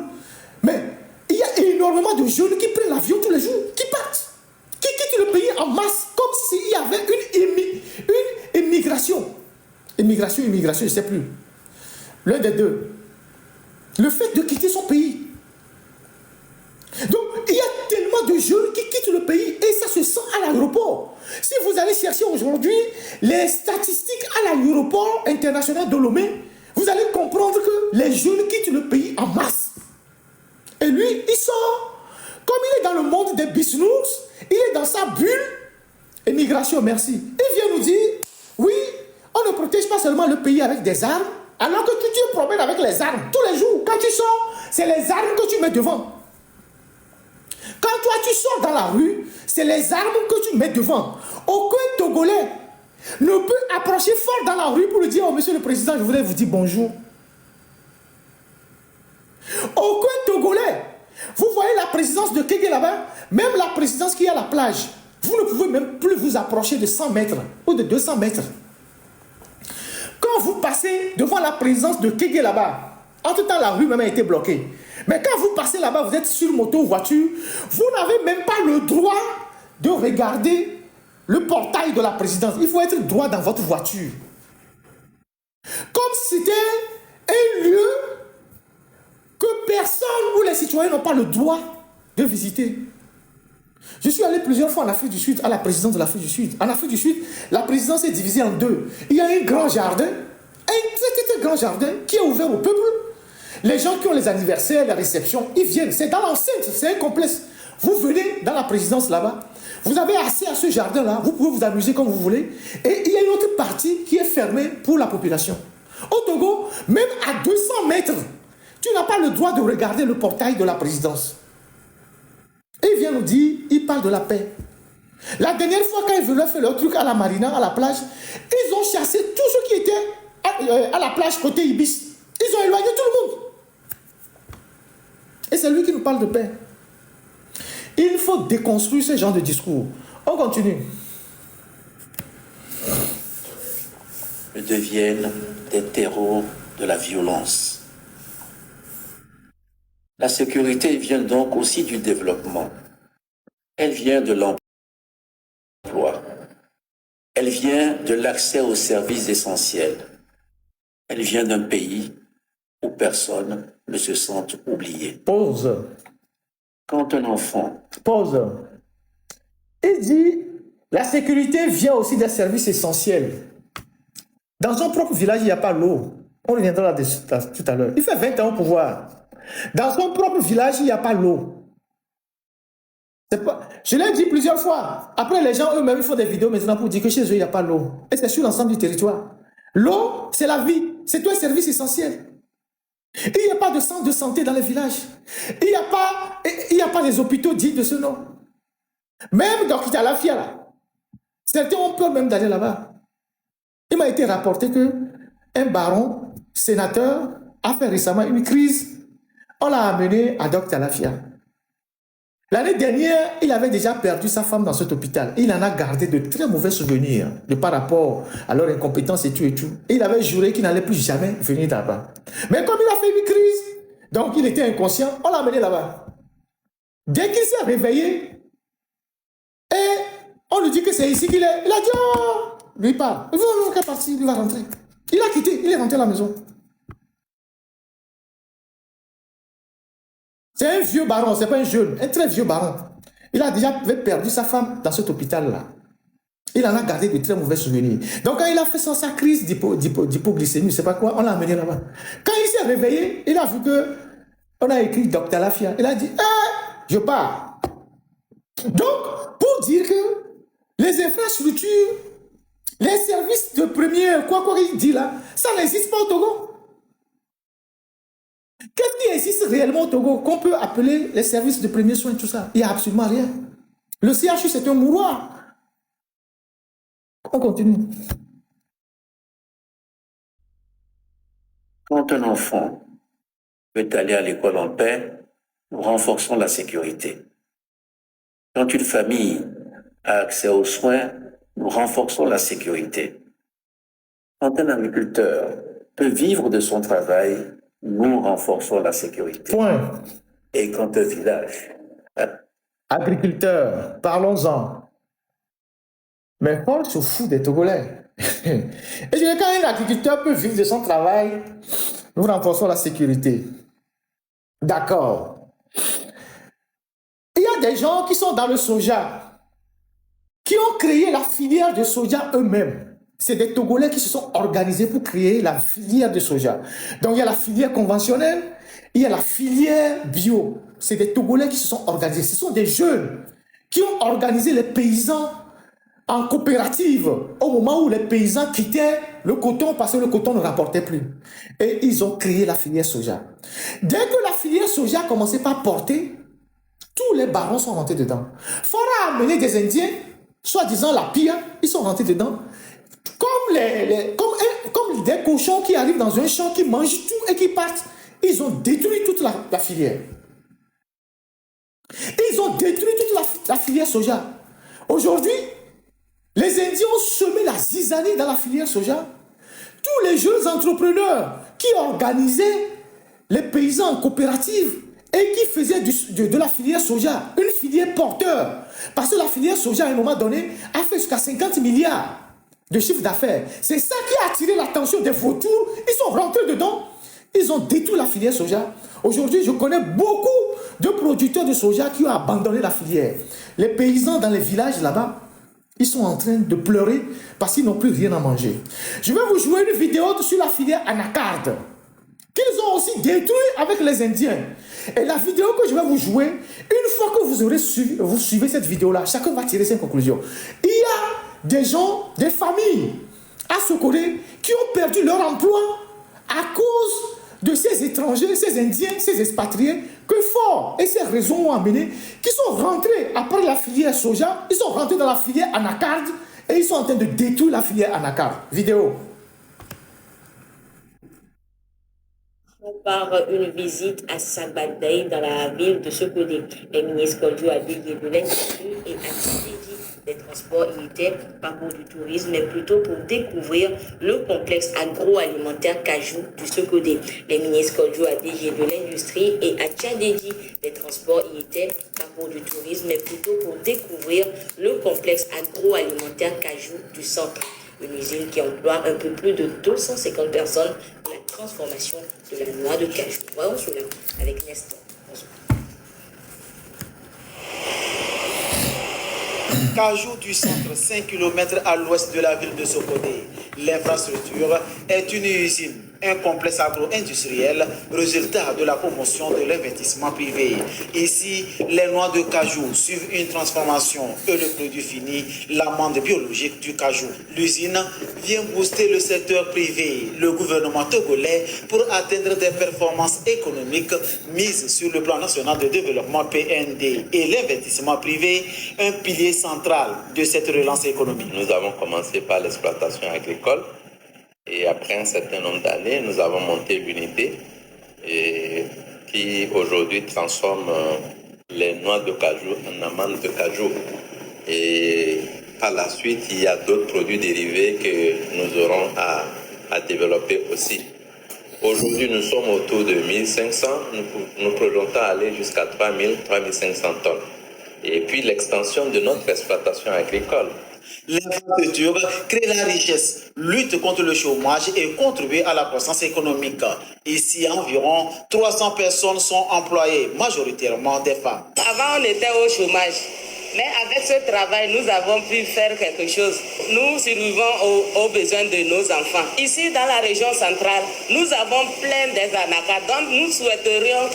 [SPEAKER 1] mais il y a énormément de jeunes qui prennent l'avion tous les jours, qui partent, qui quittent le pays en masse, comme s'il y avait une immigration. Immigration, je ne sais plus. L'un des deux. Le fait de quitter son pays. Donc, il y a tellement de jeunes qui quittent le pays et ça se sent à l'aéroport. Si vous allez chercher aujourd'hui les statistiques à l'aéroport international de Lomé, vous allez comprendre que les jeunes quittent le pays en masse. Et lui, il sort. Comme il est dans le monde des bisounours, il est dans sa bulle. Immigration, merci. Il vient nous dire, oui, on ne protège pas seulement le pays avec des armes, alors que tu te promènes avec les armes tous les jours. Quand tu sors, c'est les armes que tu mets devant. Quand toi tu sors dans la rue, c'est les armes que tu mets devant. Aucun Togolais ne peut approcher fort dans la rue pour lui dire, oh monsieur le président, je voudrais vous dire bonjour. Aucun Togolais. Vous voyez la présidence de Kégué là-bas, même la présidence qui est à la plage, vous ne pouvez même plus vous approcher de 100 mètres ou de 200 mètres. Quand vous passez devant la présidence de Kégué là-bas, entre-temps la rue même a été bloquée. Mais quand vous passez là-bas, vous êtes sur moto ou voiture, vous n'avez même pas le droit de regarder le portail de la présidence. Il faut être droit dans votre voiture. Comme si c'était un lieu que personne ou les citoyens n'ont pas le droit de visiter. Je suis allé plusieurs fois en Afrique du Sud, à la présidence de l'Afrique du Sud. En Afrique du Sud, la présidence est divisée en deux. Il y a un grand jardin, un très grand jardin qui est ouvert au peuple. Les gens qui ont les anniversaires, les réceptions, ils viennent. C'est dans l'enceinte, c'est un complexe. Vous venez dans la présidence là-bas. Vous avez accès à ce jardin-là. Vous pouvez vous amuser comme vous voulez. Et il y a une autre partie qui est fermée pour la population. Au Togo, même à 200 mètres, tu n'as pas le droit de regarder le portail de la présidence. Et il vient nous dire, il parle de la paix. La dernière fois, quand ils voulaient faire leur truc à la marina, à la plage, ils ont chassé tous ceux qui étaient à la plage côté Ibis. Ils ont éloigné tout le monde. Et c'est lui qui nous parle de paix. Il faut déconstruire ce genre de discours. On continue.
[SPEAKER 2] Ils deviennent des terreaux de la violence. La sécurité vient donc aussi du développement. Elle vient de l'emploi. Elle vient de l'accès aux services essentiels. Elle vient d'un pays où personne ne se sent oublié.
[SPEAKER 1] Pause.
[SPEAKER 2] Quand un enfant...
[SPEAKER 1] Pause. Il dit, la sécurité vient aussi des services essentiels. Dans son propre village, il n'y a pas l'eau. On reviendra là-dessus tout à l'heure. Il fait 20 ans au pouvoir. Dans son propre village, il n'y a pas l'eau. Je l'ai dit plusieurs fois. Après, les gens eux-mêmes font des vidéos maintenant pour dire que chez eux, il n'y a pas l'eau. Et c'est sur l'ensemble du territoire. L'eau, c'est la vie. C'est un service essentiel. Il n'y a pas de centre de santé dans les villages. Il n'y a pas des hôpitaux dignes de ce nom. Même dans Kitalafia, là, certains ont peur même d'aller là-bas. Il m'a été rapporté qu'un baron, sénateur, a fait récemment une crise. On l'a amené à Dr Talafia. L'année dernière, il avait déjà perdu sa femme dans cet hôpital. Il en a gardé de très mauvais souvenirs par rapport à leur incompétence et tout et tout. Et il avait juré qu'il n'allait plus jamais venir là-bas. Mais comme il a fait une crise, donc il était inconscient, on l'a amené là-bas. Dès qu'il s'est réveillé, et on lui dit que c'est ici qu'il est, il a dit, oh, lui part. Il va partir, il va rentrer. Il a quitté, il est rentré à la maison. C'est un vieux baron, c'est pas un jeune, un très vieux baron. Il a déjà perdu sa femme dans cet hôpital-là. Il en a gardé de très mauvais souvenirs. Donc quand il a fait sa crise d'hypoglycémie, je ne sais pas quoi, on l'a amené là-bas. Quand il s'est réveillé, il a vu que on a écrit Dr Talafia. Il a dit, je pars. Donc, pour dire que les infrastructures, les services de quoi il dit là, ça n'existe pas au Togo. Qu'est-ce qui existe réellement au Togo qu'on peut appeler les services de premiers soins, tout ça? Il n'y a absolument rien. Le CHU, c'est un mouroir. On continue.
[SPEAKER 2] Quand un enfant peut aller à l'école en paix, nous renforçons la sécurité. Quand une famille a accès aux soins, nous renforçons la sécurité. Quand un agriculteur peut vivre de son travail, nous renforçons la sécurité.
[SPEAKER 1] Point.
[SPEAKER 2] Et quand un village...
[SPEAKER 1] Agriculteurs, parlons-en. Mais Paul se fout des Togolais. Et je dis, quand un agriculteur peut vivre de son travail, nous renforçons la sécurité. D'accord. Il y a des gens qui sont dans le soja, qui ont créé la filière de soja eux-mêmes. C'est des Togolais qui se sont organisés pour créer la filière de soja. Donc il y a la filière conventionnelle, il y a la filière bio. C'est des Togolais qui se sont organisés. Ce sont des jeunes qui ont organisé les paysans en coopérative au moment où les paysans quittaient le coton parce que le coton ne rapportait plus. Et ils ont créé la filière soja. Dès que la filière soja a commencé par porter, tous les barons sont rentrés dedans. Fora a amené des Indiens, soi-disant la pire, ils sont rentrés dedans. Comme des cochons qui arrivent dans un champ, qui mangent tout et qui partent. Ils ont détruit toute la filière. Ils ont détruit toute la filière soja. Aujourd'hui, les Indiens ont semé la zizanie dans la filière soja. Tous les jeunes entrepreneurs qui organisaient les paysans en coopérative et qui faisaient de la filière soja une filière porteur. Parce que la filière soja, à un moment donné, a fait jusqu'à 50 milliards de chiffre d'affaires. C'est ça qui a attiré l'attention des vautours. Ils sont rentrés dedans. Ils ont détruit la filière soja. Aujourd'hui, je connais beaucoup de producteurs de soja qui ont abandonné la filière. Les paysans dans les villages là-bas, ils sont en train de pleurer parce qu'ils n'ont plus rien à manger. Je vais vous jouer une vidéo sur la filière anacarde qu'ils ont aussi détruit avec les Indiens. Et la vidéo que je vais vous jouer, une fois que vous suivez cette vidéo-là, chacun va tirer ses conclusions. Il y a des gens, des familles à Sokodé qui ont perdu leur emploi à cause de ces étrangers, ces Indiens, ces expatriés que fort et ces raisons ont amené, qui sont rentrés après la filière soja, ils sont rentrés dans la filière anacarde et ils sont en train de détruire la filière anacarde. Vidéo.
[SPEAKER 3] Par une visite à Sabadei dans la ville de Sokodé. Les ministres Koldio Abégué de l'Industrie et Atidédi des Transports y étaient parcours du tourisme, mais plutôt pour découvrir le complexe agroalimentaire Cajou du Sokodé. Les ministres Koldio Abégué de l'Industrie et Atidédi des Transports y étaient parcours du tourisme, mais plutôt pour découvrir le complexe agroalimentaire Cajou du centre. Une usine qui emploie un peu plus de 250 personnes pour la transformation de la noix de cajou. Voyons cela avec Nestor.
[SPEAKER 4] Cajou du centre, 5 km à l'ouest de la ville de Sokodé. L'infrastructure est une usine, un complexe agro-industriel, résultat de la promotion de l'investissement privé. Ici, les noix de cajou suivent une transformation et le produit fini, l'amande biologique du cajou. L'usine vient booster le secteur privé, le gouvernement togolais, pour atteindre des performances économiques mises sur le plan national de développement PND et l'investissement privé, un pilier central de cette relance économique.
[SPEAKER 5] Nous avons commencé par l'exploitation agricole. Et après un certain nombre d'années, nous avons monté l'unité qui aujourd'hui transforme les noix de cajou en amandes de cajou. Et par la suite, il y a d'autres produits dérivés que nous aurons à développer aussi. Aujourd'hui, nous sommes autour de 1500. Nous projetons aller jusqu'à 3000, 3500 tonnes. Et puis l'extension de notre exploitation agricole.
[SPEAKER 4] L'infrastructure crée la richesse, lutte contre le chômage et contribue à la croissance économique. Ici, environ 300 personnes sont employées, majoritairement des femmes.
[SPEAKER 3] Avant, on était au chômage. Mais avec ce travail, nous avons pu faire quelque chose. Nous survivons aux besoins de nos enfants. Ici, dans la région centrale, nous avons plein des anacardes. Donc, nous souhaiterions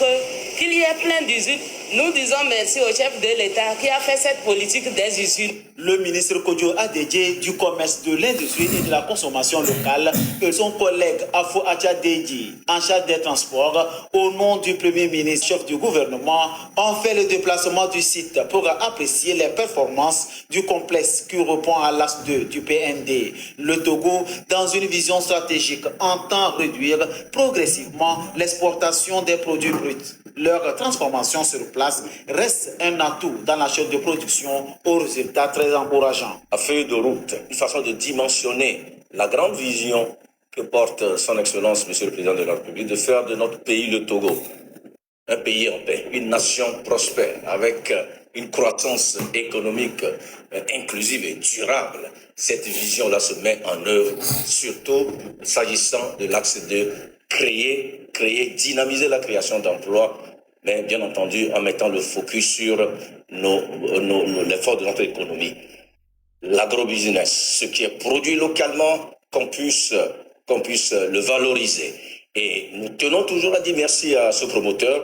[SPEAKER 3] qu'il y ait plein d'usines. Nous disons merci au chef de l'État qui a fait cette politique des usines.
[SPEAKER 4] Le ministre Kodjo Adedje du commerce, de l'industrie et de la consommation locale et son collègue Afo Adjadedji, en charge des transports, au nom du premier ministre, chef du gouvernement, ont fait le déplacement du site pour apprécier les performances du complexe qui répond à l'axe 2 du PND. Le Togo, dans une vision stratégique, entend réduire progressivement l'exportation des produits bruts. Leur transformation sur place reste un atout dans la chaîne de production aux résultats très encourageants.
[SPEAKER 6] La feuille de route, une façon de dimensionner la grande vision que porte son Excellence, Monsieur le Président de la République, de faire de notre pays, le Togo, un pays en paix, une nation prospère, avec une croissance économique inclusive et durable. Cette vision-là se met en œuvre, surtout s'agissant de l'axe de créer, dynamiser la création d'emplois, mais bien entendu en mettant le focus sur l'effort de notre économie. L'agrobusiness, ce qui est produit localement, qu'on puisse le valoriser. Et nous tenons toujours à dire merci à ce promoteur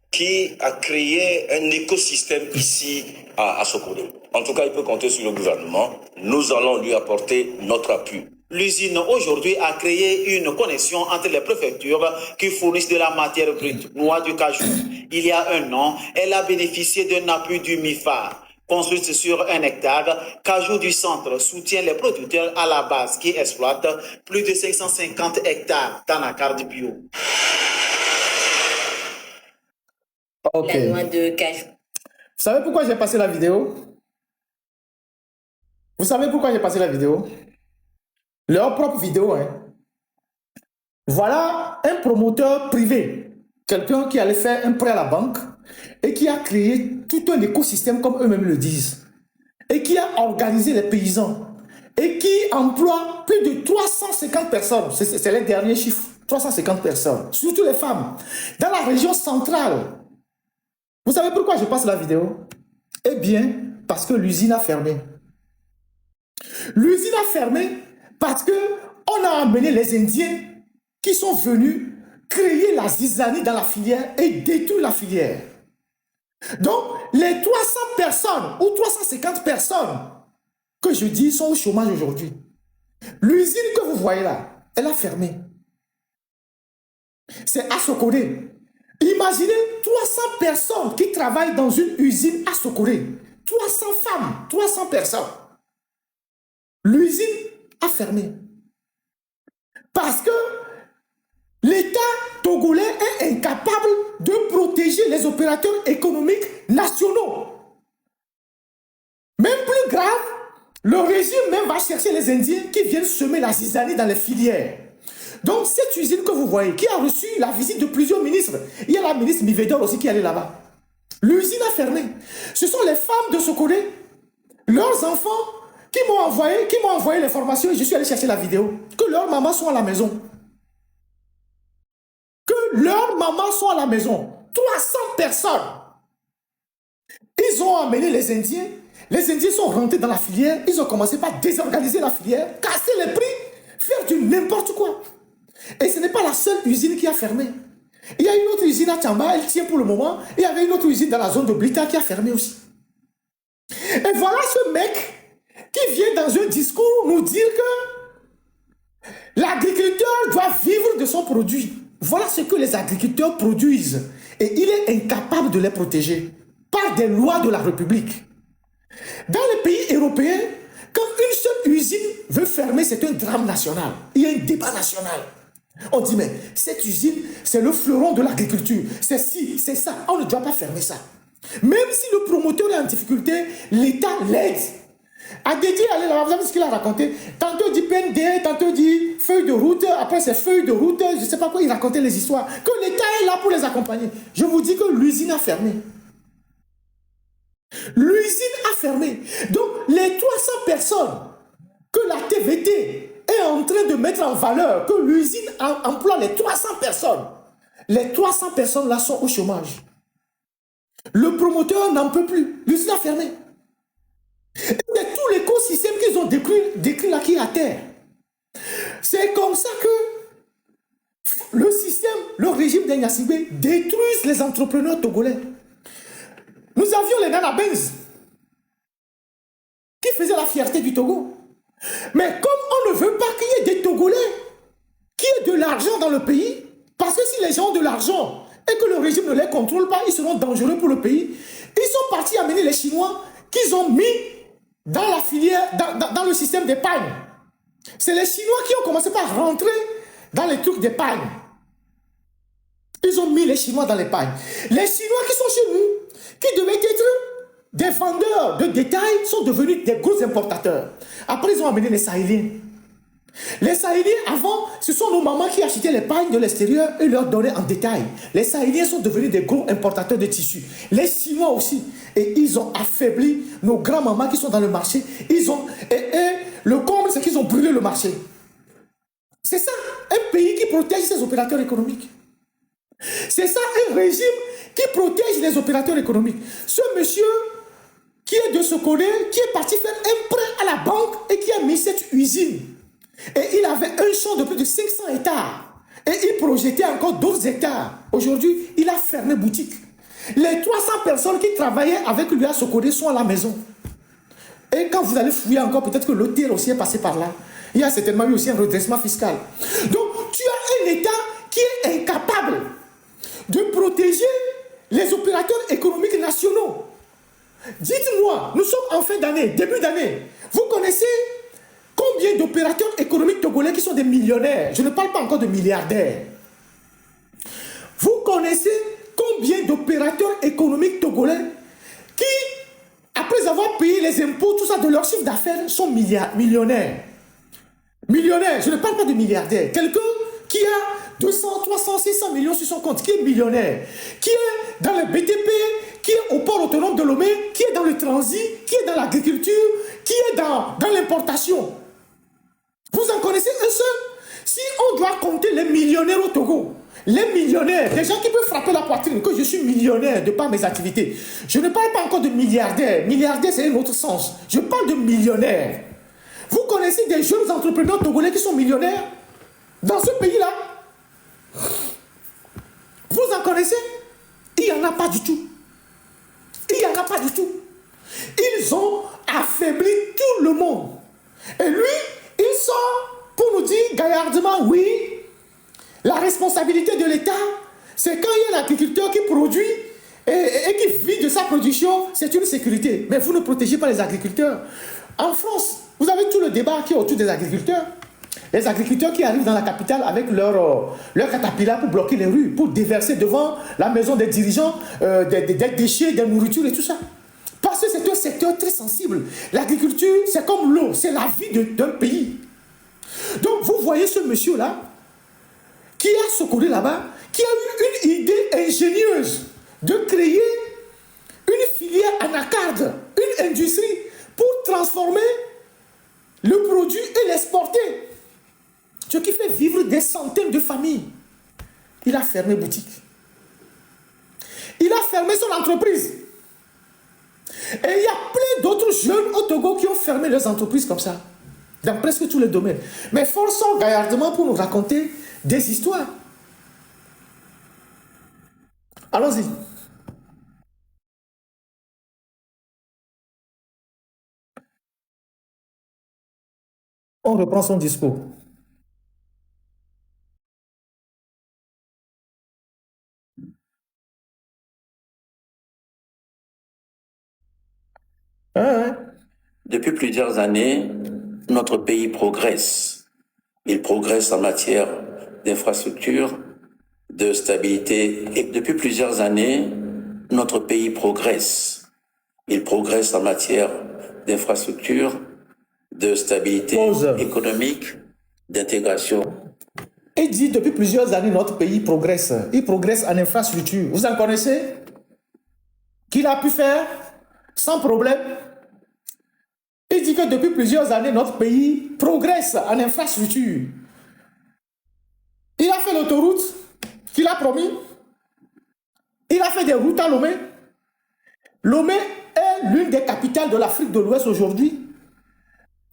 [SPEAKER 6] qui a créé un écosystème ici à Sokone. En tout cas, il peut compter sur le gouvernement. Nous allons lui apporter notre appui.
[SPEAKER 4] L'usine aujourd'hui a créé une connexion entre les préfectures qui fournissent de la matière brute, noix du cajou. Il y a un an, elle a bénéficié d'un appui du MIFA. Construite sur 1 hectare, Cajou du Centre soutient les producteurs à la base qui exploitent plus de 550 hectares d'anacarde bio.
[SPEAKER 1] Ok.
[SPEAKER 3] La noix de cajou.
[SPEAKER 1] Vous savez pourquoi j'ai passé la vidéo? Vous savez pourquoi j'ai passé la vidéo? Leur propre vidéo, hein. Voilà un promoteur privé, quelqu'un qui allait faire un prêt à la banque et qui a créé tout un écosystème, comme eux-mêmes le disent, et qui a organisé les paysans et qui emploie plus de 350 personnes, c'est les derniers chiffres, 350 personnes, surtout les femmes, dans la région centrale. Vous savez pourquoi je passe la vidéo? Eh bien, parce que l'usine a fermé. L'usine a fermé parce qu'on a amené les Indiens qui sont venus créer la zizanie dans la filière et détruire la filière. Donc, les 300 personnes ou 350 personnes que je dis sont au chômage aujourd'hui. L'usine que vous voyez là, elle a fermé. C'est à Sokone. Imaginez 300 personnes qui travaillent dans une usine à Sokone. 300 femmes, 300 personnes. L'usine a fermé. Parce que l'État togolais est incapable de protéger les opérateurs économiques nationaux. Même plus grave, le régime même va chercher les Indiens qui viennent semer la zizanie dans les filières. Donc cette usine que vous voyez, qui a reçu la visite de plusieurs ministres, il y a la ministre Mivedor aussi qui est allée là-bas. L'usine a fermé. Ce sont les femmes de Sokone, leurs enfants, qui m'ont envoyé l'information et je suis allé chercher la vidéo, que leurs mamans sont à la maison. Que leurs mamans sont à la maison. 300 personnes. Ils ont amené les Indiens. Les Indiens sont rentrés dans la filière. Ils ont commencé par désorganiser la filière, casser les prix, faire du n'importe quoi. Et ce n'est pas la seule usine qui a fermé. Il y a une autre usine à Tchamba, elle tient pour le moment. Il y avait une autre usine dans la zone de Blita qui a fermé aussi. Et voilà ce mec qui vient dans un discours nous dire que l'agriculteur doit vivre de son produit. Voilà ce que les agriculteurs produisent. Et il est incapable de les protéger par des lois de la République. Dans les pays européens, quand une seule usine veut fermer, c'est un drame national. Il y a un débat national. On dit, mais cette usine, c'est le fleuron de l'agriculture. C'est ci, c'est ça. On ne doit pas fermer ça. Même si le promoteur est en difficulté, l'État l'aide. Adedji, allez là, vous savez ce qu'il a raconté. Tantôt il dit PND, tantôt il dit feuille de route, après c'est feuille de route, je ne sais pas quoi, il racontait les histoires. Que l'État est là pour les accompagner. Je vous dis que l'usine a fermé. L'usine a fermé. Donc les 300 personnes que la TVT est en train de mettre en valeur, que l'usine emploie les 300 personnes, les 300 personnes là sont au chômage. Le promoteur n'en peut plus. L'usine a fermé. C'est tout l'écosystème qu'ils ont décrit là qui est à terre. C'est comme ça que le système, le régime d'Ignacibé détruise les entrepreneurs togolais. Nous avions les Nana Benz qui faisaient fierté du Togo. Mais comme on ne veut pas qu'il y ait des Togolais qui aient de l'argent dans le pays, parce que si les gens ont de l'argent et que le régime ne les contrôle pas, ils seront dangereux pour le pays. Ils sont partis amener les Chinois qu'ils ont mis dans la filière, dans le système d'épargne. C'est les Chinois qui ont commencé par rentrer dans les trucs d'épargne. Ils ont mis les Chinois dans l'épargne. Les Chinois qui sont chez nous, qui devaient être des vendeurs de détail, sont devenus des gros importateurs. Après, ils ont amené les Sahéliens. Les Sahéliens, avant, ce sont nos mamans qui achetaient l'épargne de l'extérieur et leur donnaient en détail. Les Sahéliens sont devenus des gros importateurs de tissus. Les Chinois aussi. Et ils ont affaibli nos grands-mamans qui sont dans le marché. Ils ont, et le comble, c'est qu'ils ont brûlé le marché. C'est ça, un pays qui protège ses opérateurs économiques. C'est ça, un régime qui protège les opérateurs économiques. Ce monsieur qui est de Sokodé, qui est parti faire un prêt à la banque et qui a mis cette usine. Et il avait un champ de plus de 500 hectares. Et il projetait encore d'autres hectares. Aujourd'hui, il a fermé boutique. Les 300 personnes qui travaillaient avec lui à Sokodé sont à la maison. Et quand vous allez fouiller encore, peut-être que l'hôtel aussi est passé par là. Il y a certainement eu aussi un redressement fiscal. Donc, tu as un État qui est incapable de protéger les opérateurs économiques nationaux. Dites-moi, nous sommes en fin d'année, début d'année. Vous connaissez combien d'opérateurs économiques togolais qui sont des millionnaires? Je ne parle pas encore de milliardaires. Vous connaissez combien d'opérateurs économiques togolais qui, après avoir payé les impôts, tout ça de leur chiffre d'affaires, sont millionnaires? Millionnaires, je ne parle pas de milliardaires. Quelqu'un qui a 200, 300, 600 millions sur son compte, qui est millionnaire, qui est dans le BTP, qui est au port autonome de Lomé, qui est dans le transit, qui est dans l'agriculture, qui est dans l'importation. Vous en connaissez un seul? Si on doit compter les millionnaires au Togo, les millionnaires, des gens qui peuvent frapper la poitrine, que je suis millionnaire de par mes activités. Je ne parle pas encore de milliardaires. Milliardaire, c'est un autre sens. Je parle de millionnaires. Vous connaissez des jeunes entrepreneurs togolais qui sont millionnaires dans ce pays-là? Vous en connaissez? Il n'y en a pas du tout. Il n'y en a pas du tout. Ils ont affaibli tout le monde. Et lui, il sort pour nous dire gaillardement, oui, la responsabilité de l'État, c'est quand il y a un agriculteur qui produit et qui vit de sa production, c'est une sécurité. Mais vous ne protégez pas les agriculteurs. En France, vous avez tout le débat qui est autour des agriculteurs. Les agriculteurs qui arrivent dans la capitale avec leur caterpillar pour bloquer les rues, pour déverser devant la maison des dirigeants des déchets, des nourritures et tout ça. Parce que c'est un secteur très sensible. L'agriculture, c'est comme l'eau, c'est la vie d'un pays. Donc vous voyez ce monsieur-là, qui a Sokodé là-bas, qui a eu une idée ingénieuse de créer une filière anacarde, une industrie pour transformer le produit et l'exporter. Ce qui fait vivre des centaines de familles. Il a fermé boutique. Il a fermé son entreprise. Et il y a plein d'autres jeunes au Togo qui ont fermé leurs entreprises comme ça. Dans presque tous les domaines. Mais forçons gaillardement pour nous raconter des histoires. Allons-y. On reprend son discours.
[SPEAKER 2] Depuis plusieurs années, notre pays progresse. Il progresse en matière d'infrastructure, de stabilité. Et depuis plusieurs années, notre pays progresse. Il progresse en matière d'infrastructure, de stabilité économique, d'intégration.
[SPEAKER 1] Il dit depuis plusieurs années, notre pays progresse. Il progresse en infrastructure. Vous en connaissez? Qu'il a pu faire sans problème. Il dit que depuis plusieurs années, notre pays progresse en infrastructure. Il a fait l'autoroute qu'il a promis. Il a fait des routes à Lomé. Lomé est l'une des capitales de l'Afrique de l'Ouest aujourd'hui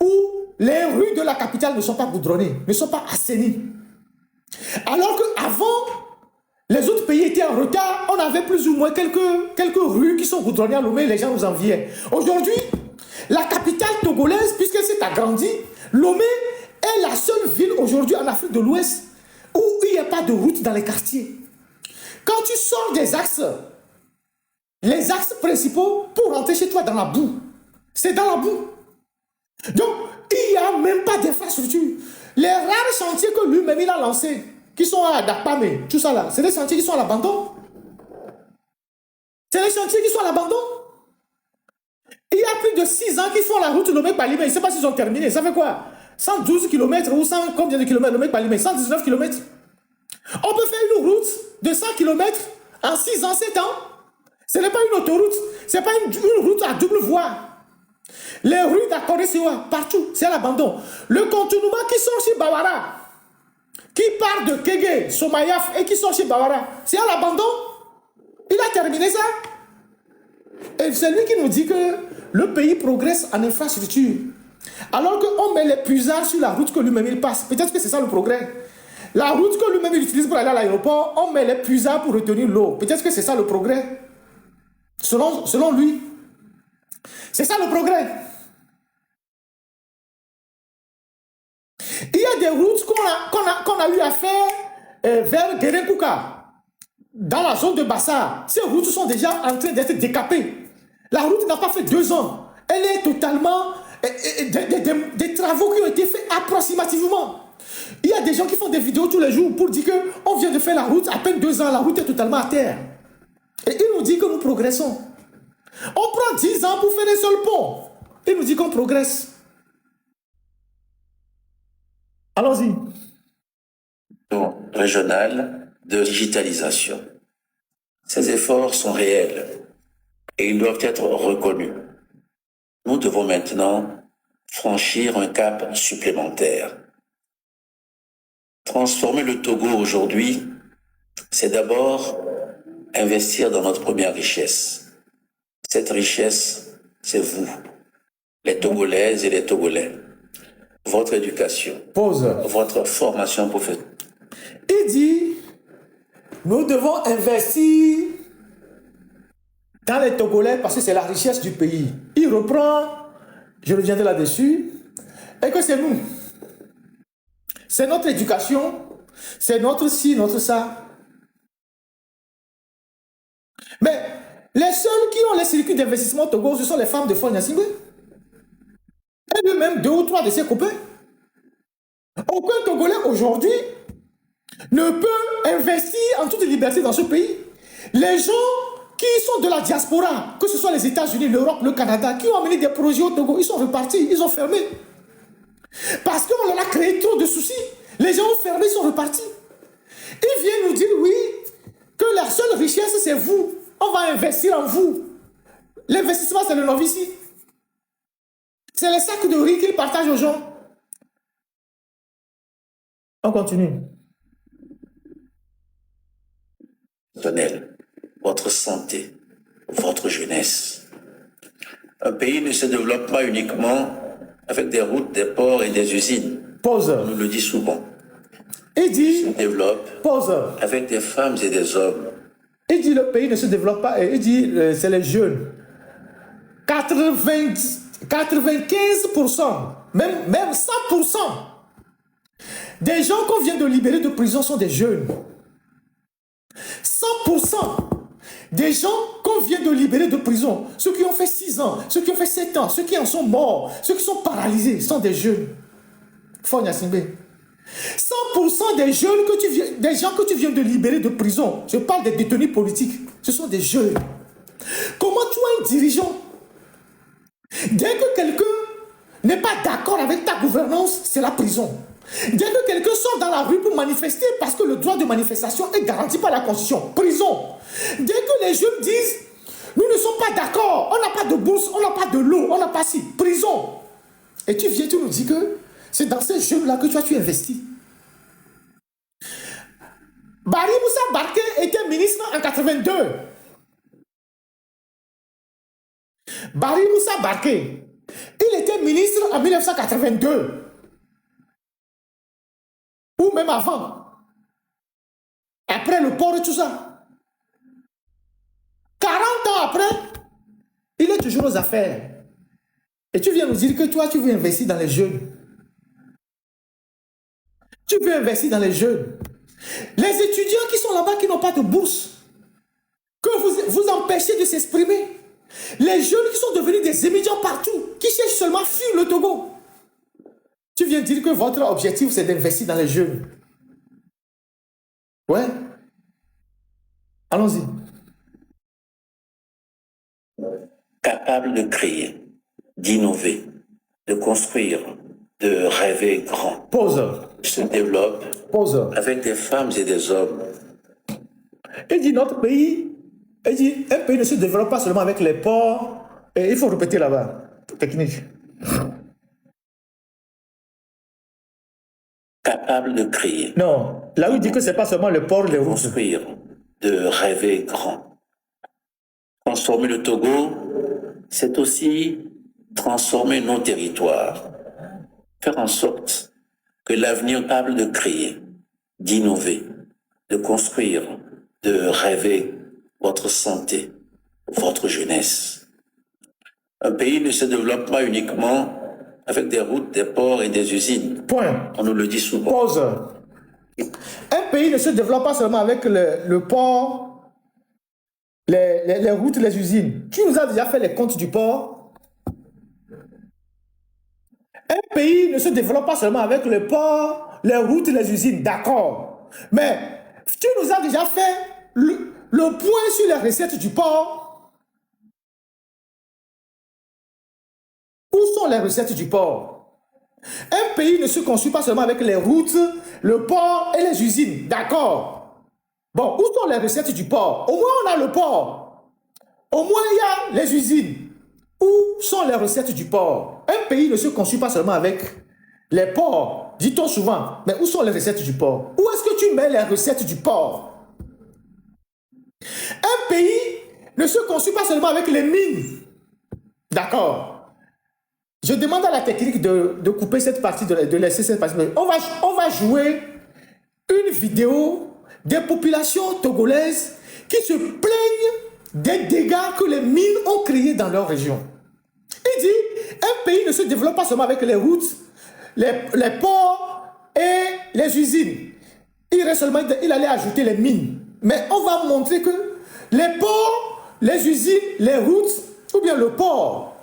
[SPEAKER 1] où les rues de la capitale ne sont pas goudronnées, ne sont pas assainies. Alors qu'avant, les autres pays étaient en retard, on avait plus ou moins quelques rues qui sont goudronnées à Lomé, les gens nous enviaient. Aujourd'hui, la capitale togolaise togolaise, puisqu'elle s'est agrandie, Lomé est la seule ville aujourd'hui en Afrique de l'Ouest où il n'y a pas de route dans les quartiers. Quand tu sors des axes, les axes principaux pour rentrer chez toi dans la boue, c'est dans la boue. Donc, il n'y a même pas d'infrastructure. Les rares chantiers que lui-même il a lancés, qui sont à Dakpame, tout ça là, c'est des chantiers qui sont à l'abandon. C'est des chantiers qui sont à l'abandon. Il y a plus de 6 ans qu'ils font la route Lomé-Palimé. Je ne sais pas s'ils ont terminé. Ça fait quoi? 112 km ou 100, combien de kilomètres Lomé-Palimé? 119 km. On peut faire une route de 100 km en 6 ans, 7 ans. Ce n'est pas une autoroute. Ce n'est pas une route à double voie. Les rues d'Akoresewa, partout, c'est à l'abandon. Le contournement qui sort chez Bawara, qui part de Kege, Somayaf et qui sort chez Bawara, c'est à l'abandon. Il a terminé ça. Et c'est lui qui nous dit que le pays progresse en infrastructure. Alors qu'on met les puisards sur la route que lui-même il passe. Peut-être que c'est ça le progrès. La route que lui-même il utilise pour aller à l'aéroport, on met les puisards pour retenir l'eau. Peut-être que c'est ça le progrès. Selon lui. C'est ça le progrès. Il y a des routes qu'on a eu à faire vers Guérékouka. Dans la zone de Bassar, ces routes sont déjà en train d'être décapées. La route n'a pas fait 2 ans. Elle est totalement... des travaux qui ont été faits approximativement. Il y a des gens qui font des vidéos tous les jours pour dire qu'on vient de faire la route, à peine 2 ans, la route est totalement à terre. Et il nous dit que nous progressons. On prend 10 ans pour faire un seul pont. Il nous dit qu'on progresse. Allons-y.
[SPEAKER 2] Régional de digitalisation. Ces efforts sont réels et ils doivent être reconnus. Nous devons maintenant franchir un cap supplémentaire. Transformer le Togo aujourd'hui, c'est d'abord investir dans notre première richesse. Cette richesse, c'est vous, les Togolaises et les Togolais. Votre éducation,
[SPEAKER 1] Pause.
[SPEAKER 2] votre formation professionnelle.
[SPEAKER 1] Il dit, nous devons investir dans les Togolais parce que c'est la richesse du pays. Il reprend, je reviendrai là-dessus, et que c'est nous. C'est notre éducation, c'est notre ci, notre ça. Mais les seuls qui ont les circuits d'investissement au Togo, ce sont les femmes de Fonya Singwe. Et lui-même 2 ou 3 de ses copains. Aucun Togolais aujourd'hui ne peut investir en toute liberté dans ce pays. Les gens qui sont de la diaspora, que ce soit les États-Unis, l'Europe, le Canada, qui ont amené des projets au Togo, ils sont repartis, ils ont fermé. Parce qu'on leur a créé trop de soucis. Les gens ont fermé, ils sont repartis. Ils viennent nous dire, oui, que la seule richesse, c'est vous. On va investir en vous. L'investissement, c'est le novice. C'est les sacs de riz qu'ils partagent aux gens. On continue.
[SPEAKER 2] Votre santé, votre jeunesse. Un pays ne se développe pas uniquement avec des routes, des ports et des usines.
[SPEAKER 1] Pause.
[SPEAKER 2] On nous le dit souvent.
[SPEAKER 1] Il dit,
[SPEAKER 2] Il se développe
[SPEAKER 1] pause.
[SPEAKER 2] avec des femmes et des hommes.
[SPEAKER 1] Il dit le pays ne se développe pas. Il dit c'est les jeunes. 95%, même 100% des gens qu'on vient de libérer de prison sont des jeunes. 100% des gens qu'on vient de libérer de prison, ceux qui ont fait 6 ans, ceux qui ont fait 7 ans, ceux qui en sont morts, ceux qui sont paralysés, sont des jeunes. Fonya Singbe. 100% des jeunes des gens que tu viens de libérer de prison, je parle des détenus politiques, ce sont des jeunes. Comment tu as un dirigeant? Dès que quelqu'un n'est pas d'accord avec ta gouvernance, c'est la prison. Dès que quelqu'un sort dans la rue pour manifester, parce que le droit de manifestation est garanti par la Constitution, prison. Dès que les jeunes disent, nous ne sommes pas d'accord, on n'a pas de bourse, on n'a pas de l'eau, on n'a pas ci, prison. Et tu viens, tu nous dis que c'est dans ces jeunes-là que tu investis. Barry Moussa Barké était ministre en 82. Barry Moussa Barké, il était ministre en 1982. Ou même avant. Après le port et tout ça. 40 ans après, il est toujours aux affaires. Et tu viens nous dire que toi, tu veux investir dans les jeunes. Tu veux investir dans les jeunes. Les étudiants qui sont là-bas, qui n'ont pas de bourse, que vous empêchez de s'exprimer. Les jeunes qui sont devenus des émigrants partout, qui cherchent seulement à fuir le Togo. Tu viens dire que votre objectif, c'est d'investir dans les jeunes. Ouais. Allons-y.
[SPEAKER 2] Capable de créer, d'innover, de construire, de rêver grand.
[SPEAKER 1] Pause.
[SPEAKER 2] Se développe
[SPEAKER 1] Pause.
[SPEAKER 2] avec des femmes et des hommes.
[SPEAKER 1] Il dit notre pays, il dit un pays ne se développe pas seulement avec les ports. Et il faut répéter là-bas. Technique.
[SPEAKER 2] Capable de créer.
[SPEAKER 1] Non. Là où il dit que ce n'est pas seulement le port, les routes.
[SPEAKER 2] Construire, de rêver grand. Transformer le Togo, c'est aussi transformer nos territoires. Faire en sorte que l'avenir capable de créer, d'innover, de construire, de rêver votre santé, votre jeunesse. Un pays ne se développe pas uniquement avec des routes, des ports et des usines.
[SPEAKER 1] Point.
[SPEAKER 2] On nous le dit souvent.
[SPEAKER 1] Pause. Un pays ne se développe pas seulement avec le port, les routes, les usines. Tu nous as déjà fait les comptes du port. Un pays ne se développe pas seulement avec le port, les routes, les usines. D'accord. Mais tu nous as déjà fait le point sur les recettes du port. Où sont les recettes du port? Un pays ne se construit pas seulement avec les routes, le port et les usines. D'accord. Bon, où sont les recettes du port? Au moins, on a le port. Au moins, il y a les usines. Où sont les recettes du port? Un pays ne se construit pas seulement avec les ports, dit-on souvent. Mais où sont les recettes du port? Où est-ce que tu mets les recettes du port? Un pays ne se construit pas seulement avec les mines. D'accord. Je demande à la technique de couper cette partie, de laisser cette partie. On va jouer une vidéo des populations togolaises qui se plaignent des dégâts que les mines ont créés dans leur région. Il dit, un pays ne se développe pas seulement avec les routes, les ports et les usines. Il allait ajouter les mines. Mais on va montrer que les ports, les usines, les routes, ou bien le port,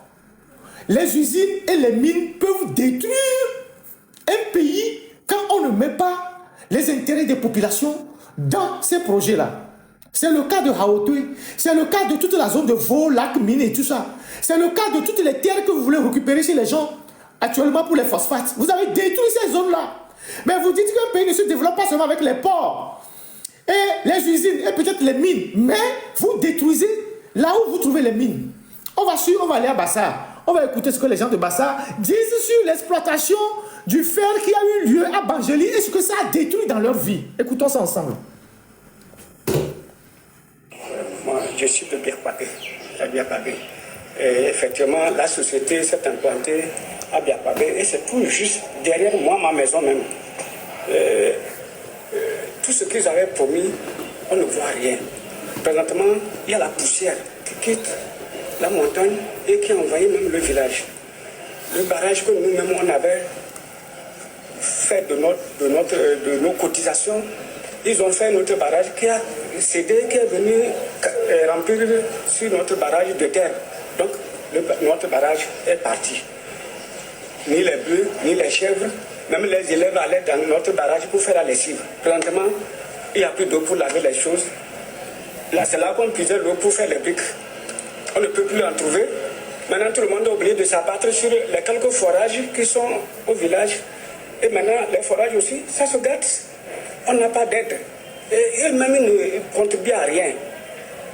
[SPEAKER 1] les usines et les mines peuvent détruire un pays quand on ne met pas les intérêts des populations dans ces projets-là. C'est le cas de Haotui, c'est le cas de toute la zone de Vaux, Lac, Mine et tout ça. C'est le cas de toutes les terres que vous voulez récupérer chez les gens actuellement pour les phosphates. Vous avez détruit ces zones-là. Mais vous dites qu'un pays ne se développe pas seulement avec les ports et les usines et peut-être les mines, mais vous détruisez là où vous trouvez les mines. On va aller à Bassar. On va écouter ce que les gens de Bassar disent sur l'exploitation du fer qui a eu lieu à Bangeli et ce que ça a détruit dans leur vie. Écoutons ça ensemble.
[SPEAKER 7] Moi, je suis de Biapabé. Effectivement, la société s'est implantée à Biapabé et c'est tout juste derrière moi, ma maison même. Tout ce qu'ils avaient promis, on ne voit rien. Présentement, il y a la poussière qui quitte la montagne et qui a envahi même le village. Le barrage que nous-mêmes on avait fait de nos cotisations, ils ont fait notre barrage qui a cédé, qui est venu remplir sur notre barrage de terre. Donc notre barrage est parti. Ni les bœufs, ni les chèvres, même les élèves allaient dans notre barrage pour faire la lessive. Présentement, il n'y a plus d'eau pour laver les choses. Là, c'est là qu'on puisait l'eau pour faire les briques. On ne peut plus en trouver. Maintenant, tout le monde a oublié de s'abattre sur les quelques forages qui sont au village. Et maintenant, les forages aussi, ça se gâte. On n'a pas d'aide. Et eux-mêmes, ils ne contribuent à rien.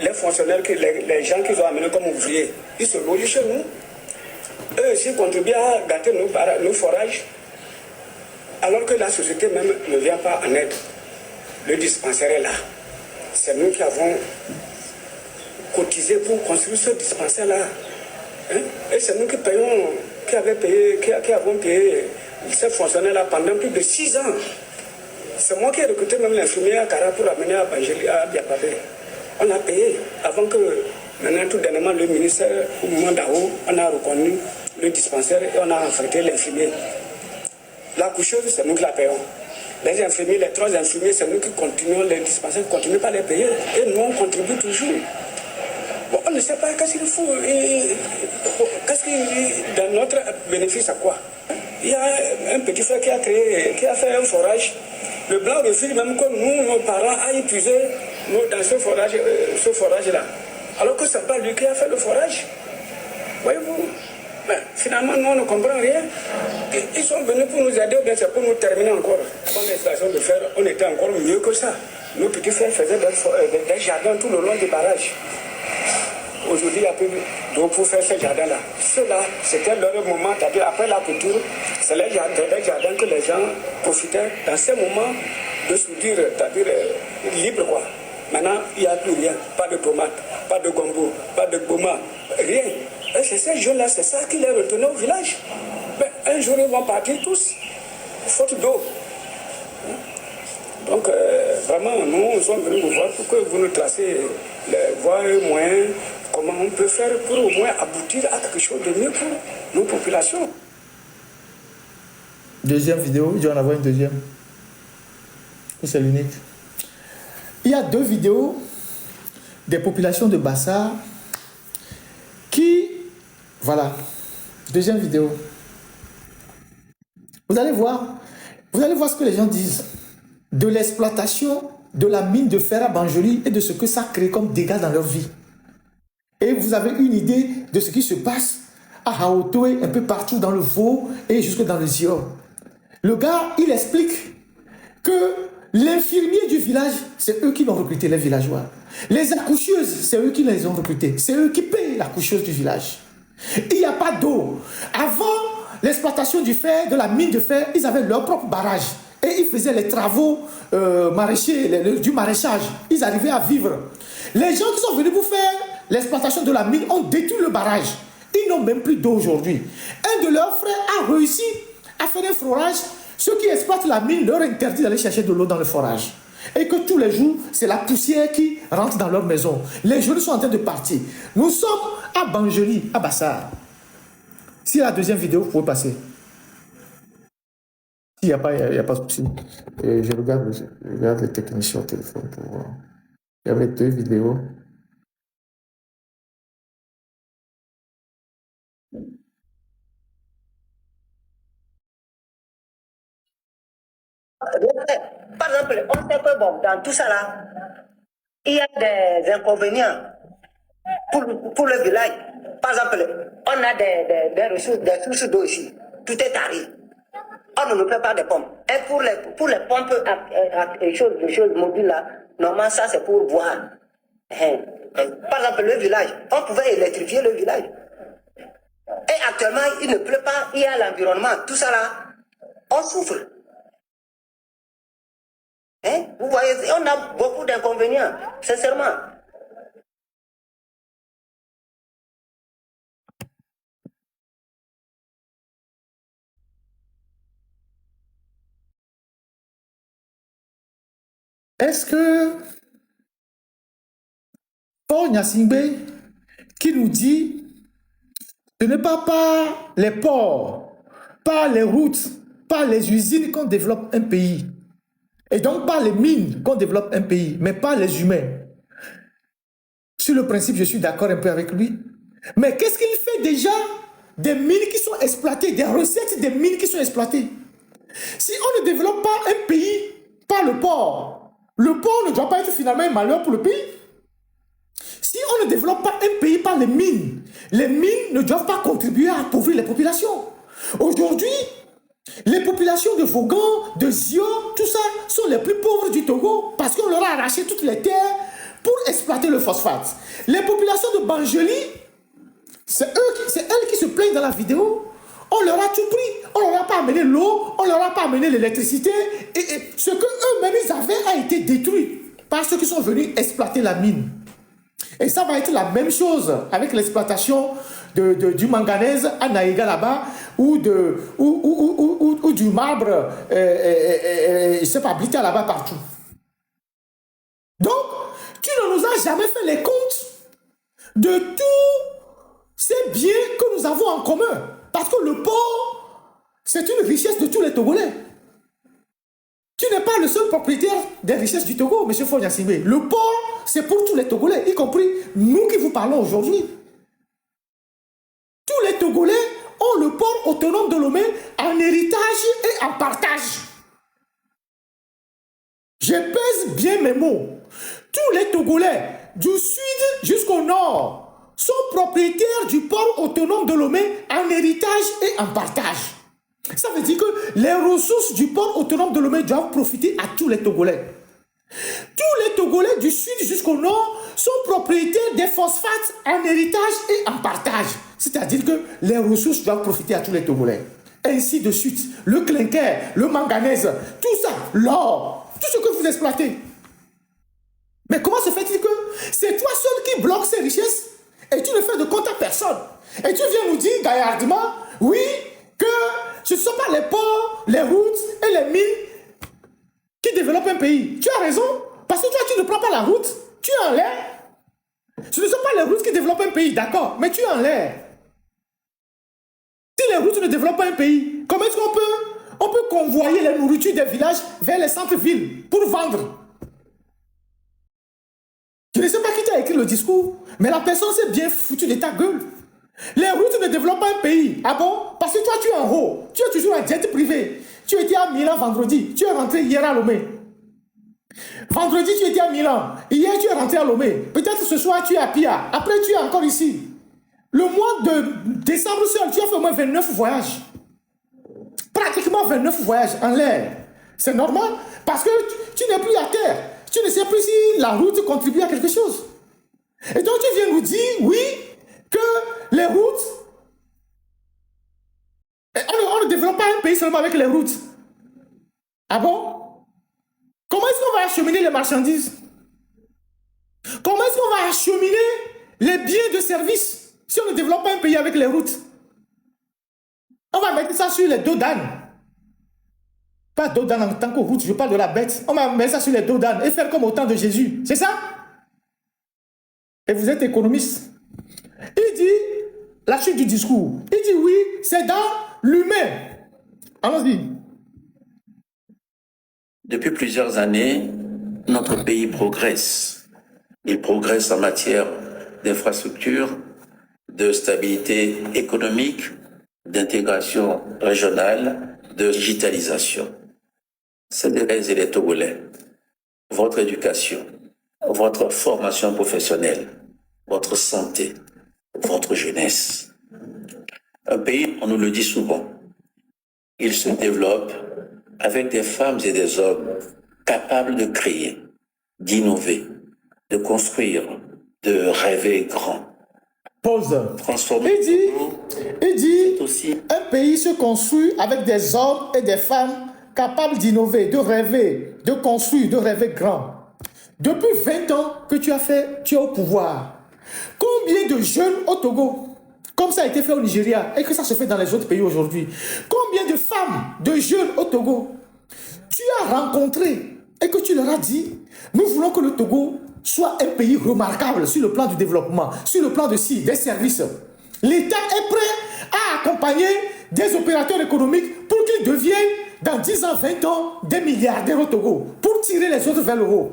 [SPEAKER 7] Les fonctionnaires, les gens qu'ils ont amenés comme ouvriers, ils se logent chez nous. Eux aussi contribuent à gâter nos forages. Alors que la société même ne vient pas en aide. Le dispensaire est là. C'est nous qui avons cotisé pour construire ce dispensaire-là. Hein? Et c'est nous qui payons, qui avons payé ces fonctionnaires-là pendant plus de 6 ans. C'est moi qui ai recruté même l'infirmière à Kara pour amener à Bangeli, à Biapabé. On a payé avant que, maintenant tout dernièrement, le ministère, au moment d'Ao, on a reconnu le dispensaire et on a affrété l'infirmier. La coucheuse, c'est nous qui la payons. Les infirmiers, les 3 infirmiers, c'est nous qui continuons, les dispensaires ne continuent pas à les payer. Et nous, on contribue toujours. Bon, on ne sait pas qu'est-ce qu'il faut. Qu'est-ce qui, dans notre bénéfice, à quoi? Il y a un petit frère qui a fait un forage. Le blanc refuse même que nous, nos parents, aillent puiser dans ce forage-là. Alors que ce n'est pas lui qui a fait le forage. Voyez-vous? Mais finalement, nous, on ne comprend rien. Ils sont venus pour nous aider, bien c'est pour nous terminer encore. Avant l'installation de fer, on était encore mieux que ça. Nos petits frères faisaient des jardins tout le long du barrage. Aujourd'hui, il n'y a plus d'eau pour faire ces jardins-là. Ceux-là, c'était leur moment, c'est-à-dire après la culture, c'est les jardins que les gens profitaient dans ces moments de soudure, c'est-à-dire libre, quoi. Maintenant, il n'y a plus rien. Pas de tomates, pas de gombo, pas de goma, rien. Et c'est ces jeunes-là, c'est ça qui les retenait au village. Mais un jour, ils vont partir tous, faute d'eau. Donc, vraiment, nous sommes venus vous voir pour que vous nous tracez les voies et moyens, comment on peut faire pour au moins aboutir à quelque chose de mieux pour nos populations.
[SPEAKER 1] Deuxième vidéo, il doit en avoir une deuxième. C'est l'unique. Il y a 2 vidéos des populations de Bassar qui... Voilà. Deuxième vidéo. Vous allez voir ce que les gens disent de l'exploitation de la mine de fer à Banjoli et de ce que ça crée comme dégâts dans leur vie. Et vous avez une idée de ce qui se passe à Haotoé, un peu partout dans le Vaud et jusque dans le Zior. Le gars, il explique que l'infirmier du village, c'est eux qui l'ont recruté, les villageois. Les accoucheuses, c'est eux qui les ont recrutés. C'est eux qui payent l'accoucheuse du village. Il n'y a pas d'eau. Avant l'exploitation du fer, de la mine de fer, ils avaient leur propre barrage. Et ils faisaient les travaux maraîchers, du maraîchage. Ils arrivaient à vivre. Les gens qui sont venus pour faire l'exploitation de la mine ont détruit le barrage. Ils n'ont même plus d'eau aujourd'hui. Un de leurs frères a réussi à faire un forage. Ceux qui exploitent la mine leur interdit d'aller chercher de l'eau dans le forage. Et que tous les jours, c'est la poussière qui rentre dans leur maison. Les jeunes sont en train de partir. Nous sommes à Banjoli, à Bassar. Si la deuxième vidéo, vous pouvez passer. Il n'y a pas de souci. Je regarde les techniciens au téléphone pour voir. Il y avait 2 vidéos.
[SPEAKER 8] Par exemple, on sait que bon, dans tout ça là, il y a des inconvénients pour le village. Par exemple, on a des ressources d'eau ici. Tout est taré. On ne peut pas de pompes. Et pour les pompes, les choses mobiles là, normalement ça c'est pour boire. Par exemple, le village, on pouvait électrifier le village. Et actuellement, il ne pleut pas, il y a l'environnement, tout ça là, on souffre. Vous voyez, on a beaucoup d'inconvénients, sincèrement.
[SPEAKER 1] Est-ce que Paul Gnassingbé qui nous dit ce n'est pas par les ports, par les routes, par les usines qu'on développe un pays, et donc par les mines qu'on développe un pays, mais pas les humains. Sur le principe, je suis d'accord un peu avec lui. Mais qu'est-ce qu'il fait déjà des mines qui sont exploitées, des recettes des mines qui sont exploitées? Si on ne développe pas un pays par le port ne doit pas être finalement un malheur pour le pays. Si on ne développe pas un pays par les mines ne doivent pas contribuer à appauvrir les populations. Aujourd'hui, les populations de Vaughan, de Zio, tout ça, sont les plus pauvres du Togo parce qu'on leur a arraché toutes les terres pour exploiter le phosphate. Les populations de Banjoli, c'est elles qui se plaignent dans la vidéo. On leur a tout pris. On leur a pas amené l'eau, on leur a pas amené l'électricité. Et ce que eux-mêmes ils avaient a été détruit par ceux qui sont venus exploiter la mine. Et ça va être la même chose avec l'exploitation du manganèse à Naïga là-bas ou du marbre, je ne sais pas, Blita là-bas partout. Donc, tu ne nous as jamais fait les comptes de tous ces biens que nous avons en commun. Parce que le port, c'est une richesse de tous les Togolais. Tu n'es pas le seul propriétaire des richesses du Togo, M. Fognassime. Le port, c'est pour tous les Togolais, y compris nous qui vous parlons aujourd'hui. Tous les Togolais ont le port autonome de Lomé en héritage et en partage. Je pèse bien mes mots. Tous les Togolais, du sud jusqu'au nord, sont propriétaires du port autonome de Lomé en héritage et en partage. Ça veut dire que les ressources du port autonome de Lomé doivent profiter à tous les Togolais. Tous les Togolais du sud jusqu'au nord sont propriétaires des phosphates en héritage et en partage. C'est-à-dire que les ressources doivent profiter à tous les Togolais. Ainsi de suite. Le clinker, le manganèse, tout ça, l'or, tout ce que vous exploitez. Mais comment se fait-il que c'est toi seul qui bloque ces richesses et tu ne fais de compte à personne? Et tu viens nous dire gaillardement, oui, que ce ne sont pas les ports, les routes et les mines qui développent un pays. Tu as raison, parce que toi, tu ne prends pas la route, tu es en l'air. Ce ne sont pas les routes qui développent un pays, d'accord, mais tu es en l'air. Si les routes ne développent pas un pays, comment est-ce qu'on peut convoyer les nourritures des villages vers les centres-villes pour vendre? Je ne sais pas qui t'a écrit le discours, mais la personne s'est bien foutue de ta gueule. Les routes ne développent pas un pays. Ah bon? Parce que toi, tu es en haut. Tu es toujours en jet privé. Tu étais à Milan vendredi. Tu es rentré hier à Lomé. Vendredi, tu étais à Milan. Hier, tu es rentré à Lomé. Peut-être ce soir, tu es à Pia. Après, tu es encore ici. Le mois de décembre seul, tu as fait au moins 29 voyages. Pratiquement 29 voyages en l'air. C'est normal parce que tu n'es plus à terre. Tu ne sais plus si la route contribue à quelque chose. Et donc, tu viens nous dire, oui, que les routes, on ne développe pas un pays seulement avec les routes. Ah bon? Comment est-ce qu'on va acheminer les marchandises? Comment est-ce qu'on va acheminer les biens de service si on ne développe pas un pays avec les routes? On va mettre ça sur les dos d'âne. Pas dos d'âne en tant que route, je parle de la bête. On va mettre ça sur les dos d'âne et faire comme au temps de Jésus. C'est ça? Et vous êtes économiste. Il dit, la chute du discours, il dit oui, c'est dans l'humain. Allons-y.
[SPEAKER 2] Depuis plusieurs années, notre pays progresse. Il progresse en matière d'infrastructure, de stabilité économique, d'intégration régionale, de digitalisation. C'est les Togolais. Votre éducation, votre formation professionnelle, votre santé, votre jeunesse. Un pays, on nous le dit souvent, il se développe avec des femmes et des hommes capables de créer, d'innover, de construire, de rêver grand.
[SPEAKER 1] Pause.
[SPEAKER 2] Transformer.
[SPEAKER 1] Il dit,
[SPEAKER 2] aussi
[SPEAKER 1] un pays se construit avec des hommes et des femmes capables d'innover, de rêver, de construire, de rêver grand. Depuis 20 ans que tu es au pouvoir, combien de jeunes au Togo, comme ça a été fait au Nigeria et que ça se fait dans les autres pays aujourd'hui, combien de femmes, de jeunes au Togo, tu as rencontré et que tu leur as dit, nous voulons que le Togo soit un pays remarquable sur le plan du développement, sur le plan des services. L'État est prêt à accompagner des opérateurs économiques pour qu'ils deviennent, dans 10 ans, 20 ans, des milliardaires au Togo, pour tirer les autres vers le haut.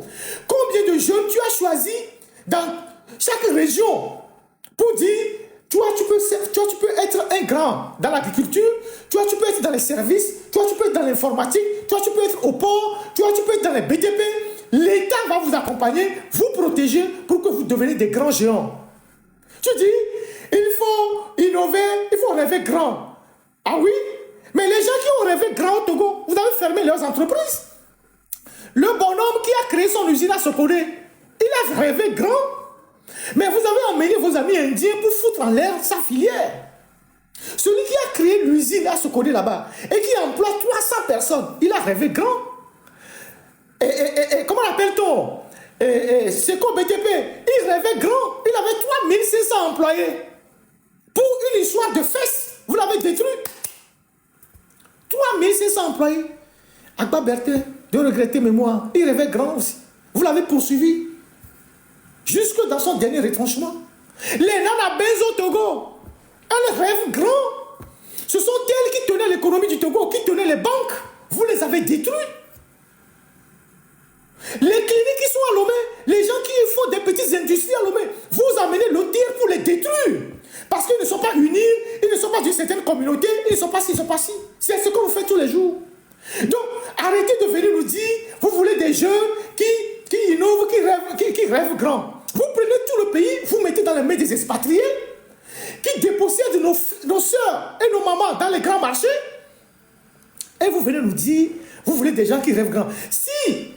[SPEAKER 1] Combien de jeunes tu as choisi dans chaque région pour dire, toi, tu peux être un grand dans l'agriculture, toi, tu peux être dans les services, toi, tu peux être dans l'informatique, toi, tu peux être au port, toi, tu peux être dans les BTP. L'État va vous accompagner, vous protéger pour que vous deveniez des grands géants. Tu dis, il faut innover, il faut rêver grand. Ah oui? Mais les gens qui ont rêvé grand au Togo, vous avez fermé leurs entreprises. Le bonhomme qui a créé son usine à Sokone, il a rêvé grand. Mais vous avez emmené vos amis indiens pour foutre en l'air sa filière. Celui qui a créé l'usine à Sokone là-bas et qui emploie 300 personnes, il a rêvé grand. Et comment l'appelle-t-on? Seko BTP, il rêvait grand. Il avait 3500 employés. Pour une histoire de fesses, vous l'avez détruit. 3500 employés. Agba Bertin, de regretter mémoire, il rêvait grand aussi. Vous l'avez poursuivi. Jusque dans son dernier retranchement. Les Nana Benzo Togo, elle rêve grand. Ce sont elles qui tenaient l'économie du Togo, qui tenaient les banques. Vous les avez détruits. Les cliniques qui sont à Lomé, les gens qui font des petites industries à Lomé, vous amenez le tir pour les détruire. Parce qu'ils ne sont pas unis, ils ne sont pas d'une certaine communauté, ils ne sont pas ci, ils ne sont pas ci. C'est ce que vous faites tous les jours. Donc, arrêtez de venir nous dire, vous voulez des jeunes qui innovent, qui rêvent grand. Vous prenez tout le pays, vous mettez dans les mains des expatriés, qui dépossèdent nos soeurs et nos mamans dans les grands marchés, et vous venez nous dire, vous voulez des gens qui rêvent grand. Si,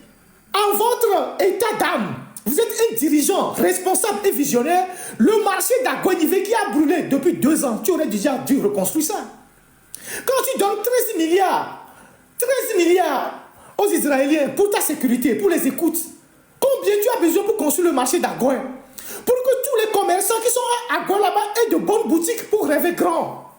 [SPEAKER 1] en votre état d'âme, vous êtes un dirigeant responsable et visionnaire, le marché d'Aguanivé qui a brûlé depuis 2 ans, tu aurais déjà dû reconstruire ça. Quand tu donnes 13 milliards aux Israéliens pour ta sécurité, pour les écoutes, combien tu as besoin pour construire le marché d'Agoin? Pour que tous les commerçants qui sont à Agoin là-bas aient de bonnes boutiques pour rêver grand.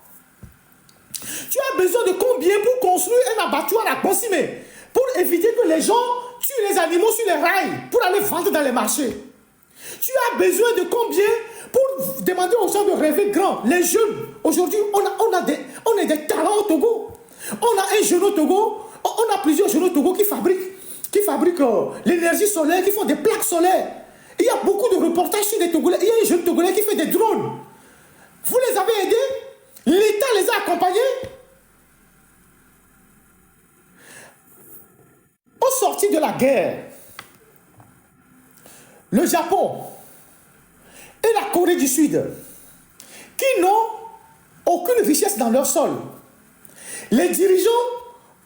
[SPEAKER 1] Tu as besoin de combien pour construire un abattoir à Consimé? Pour éviter que les gens tuent les animaux sur les rails pour aller vendre dans les marchés. Tu as besoin de combien pour demander aux gens de rêver grand? Les jeunes, aujourd'hui, on a des talents au Togo. On a un jeune au Togo, on a plusieurs jeunes au Togo qui fabriquent l'énergie solaire, qui font des plaques solaires. Il y a beaucoup de reportages sur des Togolais. Il y a un jeune Togolais qui fait des drones. Vous les avez aidés? L'État les a accompagnés? Au sorti de la guerre, le Japon et la Corée du Sud, qui n'ont aucune richesse dans leur sol, les dirigeants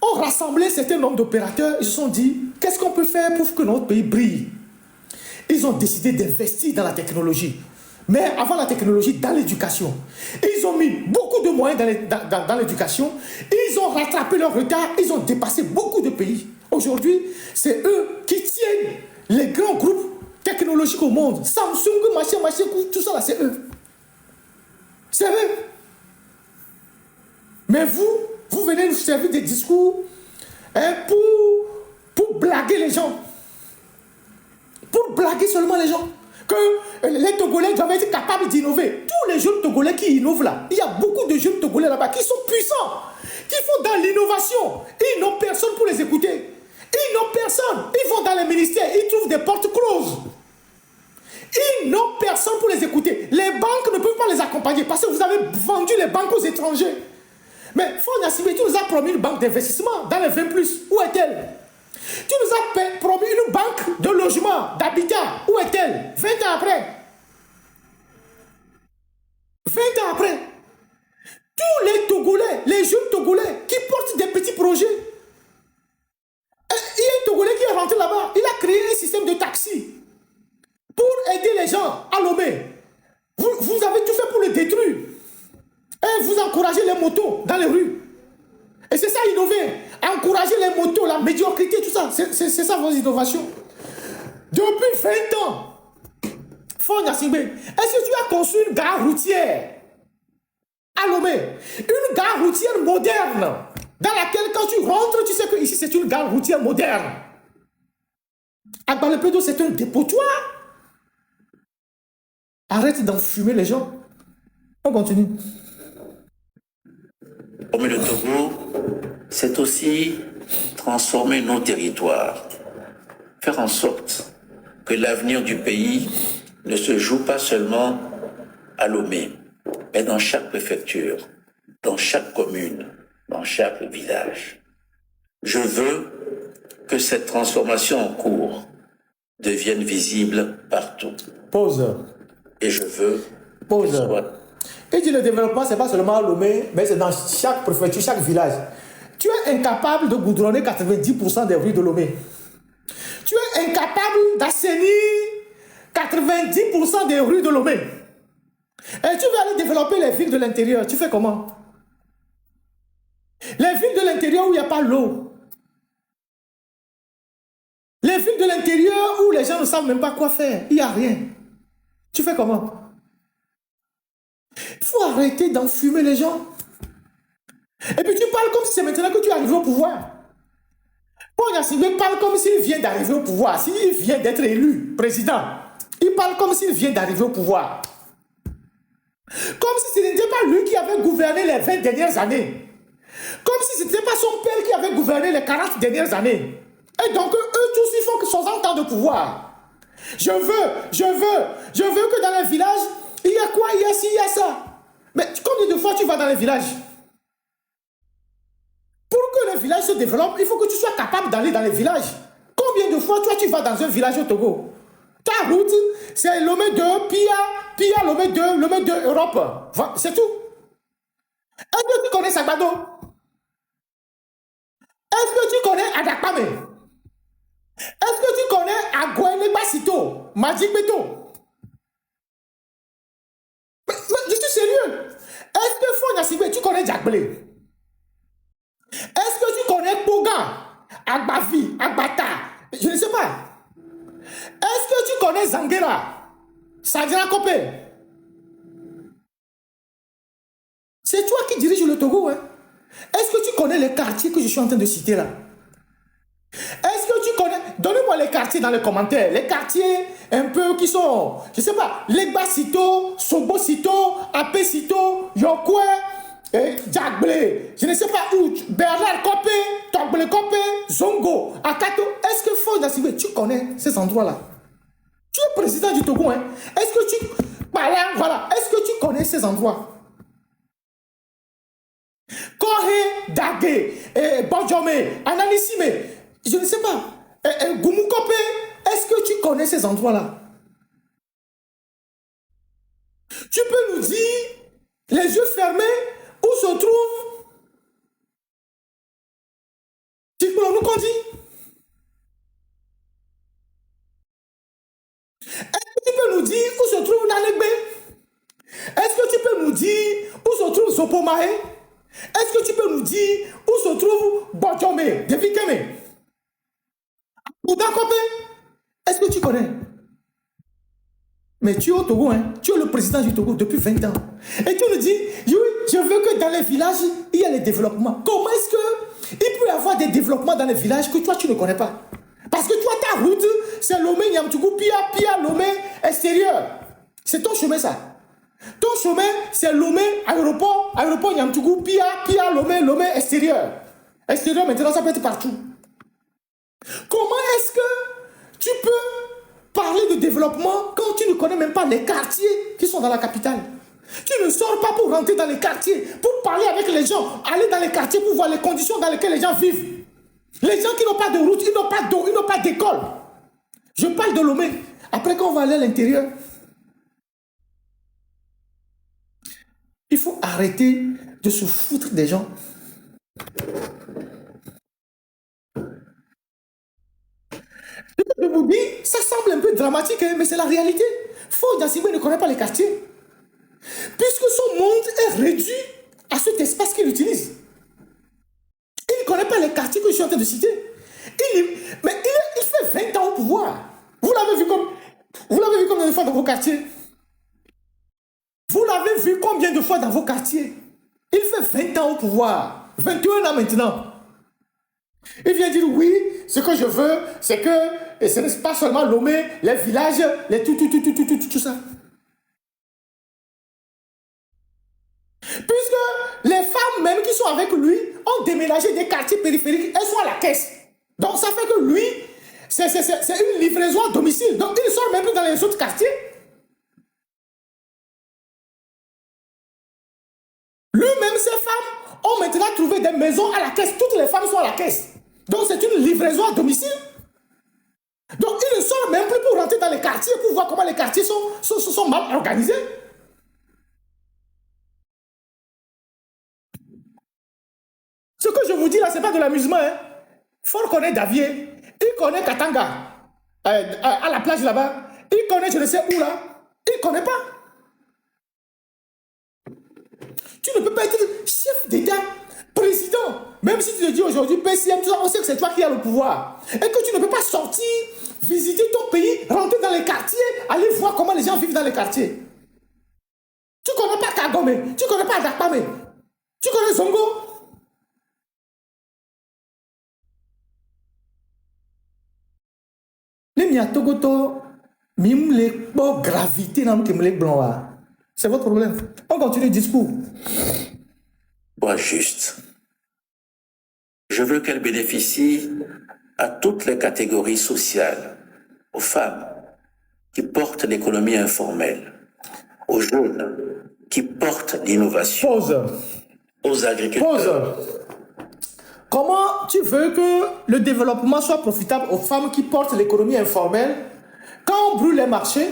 [SPEAKER 1] ont rassemblé un certain nombre d'opérateurs. Ils se sont dit, qu'est-ce qu'on peut faire pour que notre pays brille? Ils ont décidé d'investir dans la technologie. Mais avant la technologie, dans l'éducation. Ils ont mis beaucoup de moyens dans l'éducation. Ils ont rattrapé leur retard. Ils ont dépassé beaucoup de pays. Aujourd'hui, c'est eux qui tiennent les grands groupes technologiques au monde. Samsung, machin, tout ça là, c'est eux. C'est eux. Mais vous venez nous servir des discours pour blaguer les gens. Pour blaguer seulement les gens. Que les Togolais doivent être capables d'innover. Tous les jeunes Togolais qui innovent là, il y a beaucoup de jeunes Togolais là-bas qui sont puissants, qui font dans l'innovation. Ils n'ont personne pour les écouter. Ils n'ont personne. Ils vont dans les ministères, ils trouvent des portes closes. Ils n'ont personne pour les écouter. Les banques ne peuvent pas les accompagner parce que vous avez vendu les banques aux étrangers. Mais Fonia Sibé, tu nous as promis une banque d'investissement dans les 20+. Où est-elle? Tu nous as promis une banque de logement, d'habitat. Où est-elle? 20 ans après. 20 ans après. Tous les Togolais, les jeunes Togolais qui portent des petits projets. Il y a un Togolais qui est rentré là-bas. Il a créé un système de taxi pour aider les gens à Lomé. Vous avez tout fait pour le détruire. Et vous encouragez les motos dans les rues. Et c'est ça innover. Encourager les motos, la médiocrité, tout ça. C'est ça vos innovations. Depuis 20 ans, Fonia Sibé, est-ce que tu as construit une gare routière à Lomé? Une gare routière moderne, dans laquelle quand tu rentres, tu sais que ici c'est une gare routière moderne. À Balepédo, c'est un dépotoir. Arrête d'enfumer les gens. On continue.
[SPEAKER 2] Comme le Togo, c'est aussi transformer nos territoires, faire en sorte que l'avenir du pays ne se joue pas seulement à Lomé, mais dans chaque préfecture, dans chaque commune, dans chaque village. Je veux que cette transformation en cours devienne visible partout.
[SPEAKER 1] Pause.
[SPEAKER 2] Et je veux
[SPEAKER 1] Pause.
[SPEAKER 2] qu'elle soit...
[SPEAKER 1] Et dit le développement, ce n'est pas seulement à Lomé, mais c'est dans chaque préfecture, chaque village. Tu es incapable de goudronner 90% des rues de Lomé. Tu es incapable d'assainir 90% des rues de Lomé. Et tu veux aller développer les villes de l'intérieur. Tu fais comment? Les villes de l'intérieur où il n'y a pas l'eau. Les villes de l'intérieur où les gens ne savent même pas quoi faire. Il n'y a rien. Tu fais comment? Il faut arrêter d'enfumer les gens. Et puis tu parles comme si c'est maintenant que tu es arrivé au pouvoir. Fonia Sibé parle comme s'il vient d'arriver au pouvoir. S'il vient d'être élu président, il parle comme s'il vient d'arriver au pouvoir. Comme si ce n'était pas lui qui avait gouverné les 20 dernières années. Comme si ce n'était pas son père qui avait gouverné les 40 dernières années. Et donc, eux tous, ils font que 60 ans de pouvoir. Je veux que dans les villages, il y a quoi, il y a ci, il y a ça. Mais combien de fois tu vas dans les villages? Pour que le village se développe, il faut que tu sois capable d'aller dans les villages. Combien de fois toi tu vas dans un village au Togo? Ta route, c'est Lomé 2, Pia, Lomé 2, Lomé 2, Europe. C'est tout. Est-ce que tu connais Sagbado? Est-ce que tu connais Adakpame? Est-ce que tu connais Agouene Basito, Magic Beto? Je suis sérieux. Est-ce que Fonyasigbe, tu connais Jack Blé? Est-ce que tu connais Poga, Agbavi, Agbata? Je ne sais pas. Est-ce que tu connais Zangera, Sadira Kopé? C'est toi qui dirige le Togo, hein? Est-ce que tu connais les quartiers que je suis en train de citer là? Est-ce que tu connais? Donnez-moi les quartiers dans les commentaires. Les quartiers un peu qui sont, je ne sais pas, Legba Sito, Sobo Sito, Apé Sito, Yokwe, Djagblé, je ne sais pas où, Bernard Kopé, Togblé Kopé, Zongo, Akato. Est-ce que Fonyasigbe, tu connais ces endroits-là? Tu es président du Togo, hein? Est-ce que tu... Voilà. Est-ce que tu connais ces endroits? Coré, Dagé, Bodjome, Ananissime, je ne sais pas. Goumoukope, est-ce que tu connais ces endroits-là? Tu peux nous dire, les yeux fermés, où se trouve? Tu peux nous dire? Est-ce que tu peux nous dire où se trouve Nanegbe? Est-ce que tu peux nous dire où se trouve Zopomae? Est-ce que tu peux nous dire où se trouve Bodjome, Devikeme? Oudakope? Est-ce que tu connais? Mais tu es au Togo, hein? Tu es le président du Togo depuis 20 ans. Et tu nous dis, oui, je veux que dans les villages, il y ait les développements. Comment est-ce qu'il peut y avoir des développements dans les villages que toi, tu ne connais pas? Parce que toi, ta route, c'est Lomé, Nyamtougou, Pia, Lomé, extérieur. C'est ton chemin, ça. Ton chemin, c'est Lomé, aéroport, Nyamtougou, Pia, Lomé, extérieur. Extérieur, maintenant, ça peut être partout. Comment est-ce que tu peux parler de développement quand tu ne connais même pas les quartiers qui sont dans la capitale? Tu ne sors pas pour rentrer dans les quartiers, pour parler avec les gens, aller dans les quartiers pour voir les conditions dans lesquelles les gens vivent. Les gens qui n'ont pas de route, ils n'ont pas d'eau, ils n'ont pas d'école. Je parle de Lomé. Après, quand on va aller à l'intérieur, il faut arrêter de se foutre des gens. Je vous dis, ça semble un peu dramatique, hein, mais c'est la réalité. Fonyasigbe ne connaît pas les quartiers. Puisque son monde est réduit à cet espace qu'il utilise. Il ne connaît pas les quartiers que je suis en train de citer. Mais il fait 20 ans au pouvoir. Vous l'avez vu combien de fois dans vos quartiers? Vous l'avez vu combien de fois dans vos quartiers? Il fait 20 ans au pouvoir. 21 ans maintenant. Il vient dire oui, ce que je veux, c'est que, et ce n'est pas seulement Lomé, les villages, les tout ça. Puisque les femmes même qui sont avec lui ont déménagé des quartiers périphériques, elles sont à la caisse. Donc ça fait que lui, c'est une livraison à domicile. Donc il ne sort même plus dans les autres quartiers. Lui-même, ses femmes ont maintenant trouvé des maisons à la caisse. Toutes les femmes sont à la caisse. Donc c'est une livraison à domicile. Donc il ne sort même plus pour rentrer dans les quartiers pour voir comment les quartiers sont mal organisés. Ce que je vous dis là, ce n'est pas de l'amusement. Hein. Faut connaître Davier, il connaît Katanga, à la plage là-bas, il connaît je ne sais où là, il ne connaît pas. Tu ne peux pas être chef d'État, président, même si tu te dis aujourd'hui PCM, on sait que c'est toi qui as le pouvoir, et que tu ne peux pas sortir, visiter ton pays, rentrer dans les quartiers, aller voir comment les gens vivent dans les quartiers. Tu ne connais pas Kagome, tu ne connais pas Adakpame, tu connais Zongo. Les miatogoto, mim les gravité dans le blanc. C'est votre problème. On continue le discours.
[SPEAKER 2] Soit juste. Je veux qu'elle bénéficie à toutes les catégories sociales, aux femmes qui portent l'économie informelle, aux jeunes qui portent l'innovation,
[SPEAKER 1] Pause.
[SPEAKER 2] aux agriculteurs.
[SPEAKER 1] Pause. Comment tu veux que le développement soit profitable aux femmes qui portent l'économie informelle quand on brûle les marchés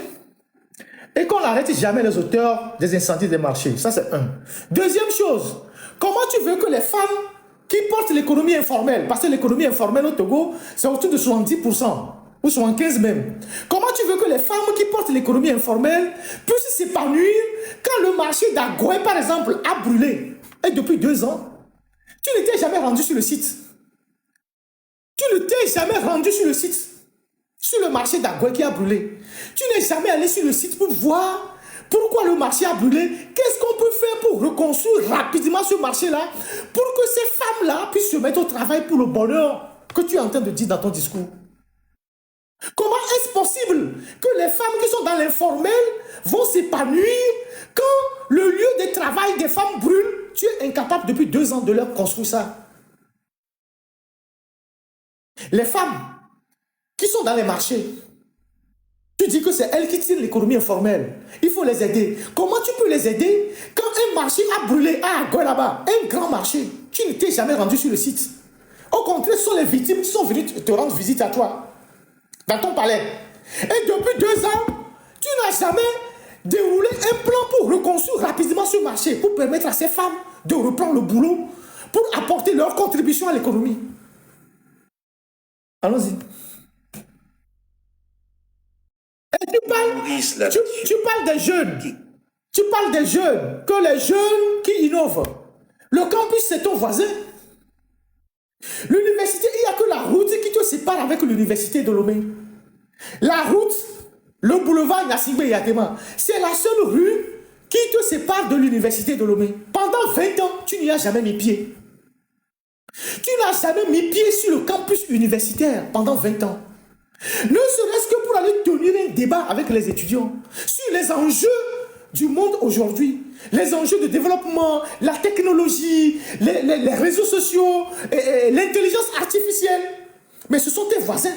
[SPEAKER 1] et qu'on n'arrête jamais les auteurs des incendies des marchés? Ça, c'est un. Deuxième chose, comment tu veux que les femmes qui portent l'économie informelle, parce que l'économie informelle au Togo, c'est autour de 70%, ou 75% même. Comment tu veux que les femmes qui portent l'économie informelle puissent s'épanouir quand le marché d'Agoué, par exemple, a brûlé? Et depuis 2 ans, tu ne t'es jamais rendu sur le site. Tu ne t'es jamais rendu sur le site, sur le marché d'Agoué qui a brûlé. Tu n'es jamais allé sur le site pour voir pourquoi le marché a brûlé. Qu'est-ce qu'on peut faire pour reconstruire rapidement ce marché-là, pour que ces femmes-là puissent se mettre au travail pour le bonheur que tu es en train de dire dans ton discours? Comment est-ce possible que les femmes qui sont dans l'informel vont s'épanouir quand le lieu de travail des femmes brûle? Tu es incapable depuis 2 ans de leur construire ça. Les femmes qui sont dans les marchés, tu dis que c'est elles qui tirent l'économie informelle. Il faut les aider. Comment tu peux les aider quand un marché a brûlé à Agoué là-bas, un grand marché? Tu ne t'es jamais rendu sur le site. Au contraire, ce sont les victimes qui sont venues te rendre visite à toi, dans ton palais. Et depuis 2 ans, tu n'as jamais déroulé un plan pour reconstruire rapidement ce marché, pour permettre à ces femmes de reprendre le boulot, pour apporter leur contribution à l'économie. Allons-y. Et tu parles des jeunes. Tu parles des jeunes, que les jeunes qui innovent. Le campus, c'est ton voisin. L'université, il n'y a que la route qui te sépare avec l'université de Lomé. La route, le boulevard Nassimbe Yatema, c'est la seule rue qui te sépare de l'université de Lomé. Pendant 20 ans, tu n'y as jamais mis pied. Tu n'as jamais mis pied sur le campus universitaire pendant 20 ans. Ne serait-ce que pour aller tenir un débat avec les étudiants sur les enjeux du monde aujourd'hui, les enjeux de développement, la technologie, les réseaux sociaux, l'intelligence artificielle. Mais ce sont tes voisins.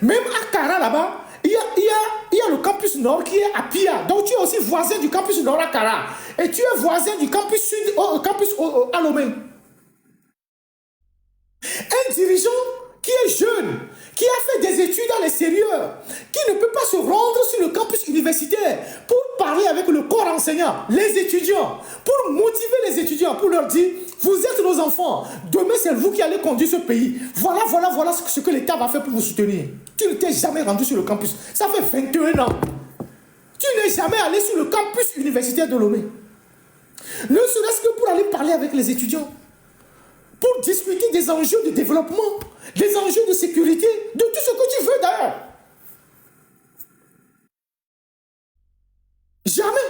[SPEAKER 1] Même à Kara là-bas, il y a le campus nord qui est à Pia. Donc tu es aussi voisin du campus nord à Kara. Et tu es voisin du campus sud, à Lomé. Un dirigeant qui est jeune, qui a fait des études dans l'extérieur, qui ne peut pas se rendre sur le campus universitaire pour parler avec le corps enseignant, les étudiants, pour motiver les étudiants, pour leur dire, vous êtes nos enfants, demain c'est vous qui allez conduire ce pays, voilà ce que l'État va faire pour vous soutenir. Tu ne t'es jamais rendu sur le campus, ça fait 21 ans. Tu n'es jamais allé sur le campus universitaire de Lomé. Ne serait-ce que pour aller parler avec les étudiants, pour discuter des enjeux de développement, des enjeux de sécurité, de tout ce que tu veux d'ailleurs. Jamais.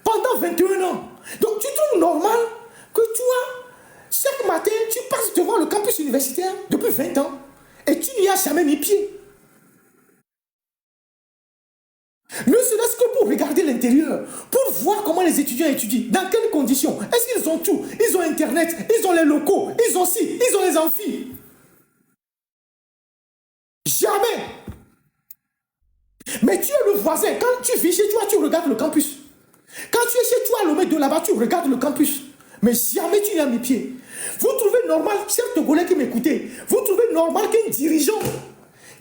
[SPEAKER 1] Pendant 21 ans. Donc tu trouves normal que toi, chaque matin, tu passes devant le campus universitaire depuis 20 ans et tu n'y as jamais mis pied. Ne serait-ce que pour regarder l'intérieur, pour voir comment les étudiants étudient, dans quelles conditions. Est-ce qu'ils ont tout? Ils ont Internet, ils ont les locaux, ils ont ci, ils ont les amphis. Jamais. Mais tu es le voisin. Quand tu vis chez toi, tu regardes le campus. Quand tu es chez toi, à Lomé de là-bas, tu regardes le campus. Mais jamais tu n'y as mis pied. Vous trouvez normal, chers Togolais qui m'écoutez, vous trouvez normal qu'un dirigeant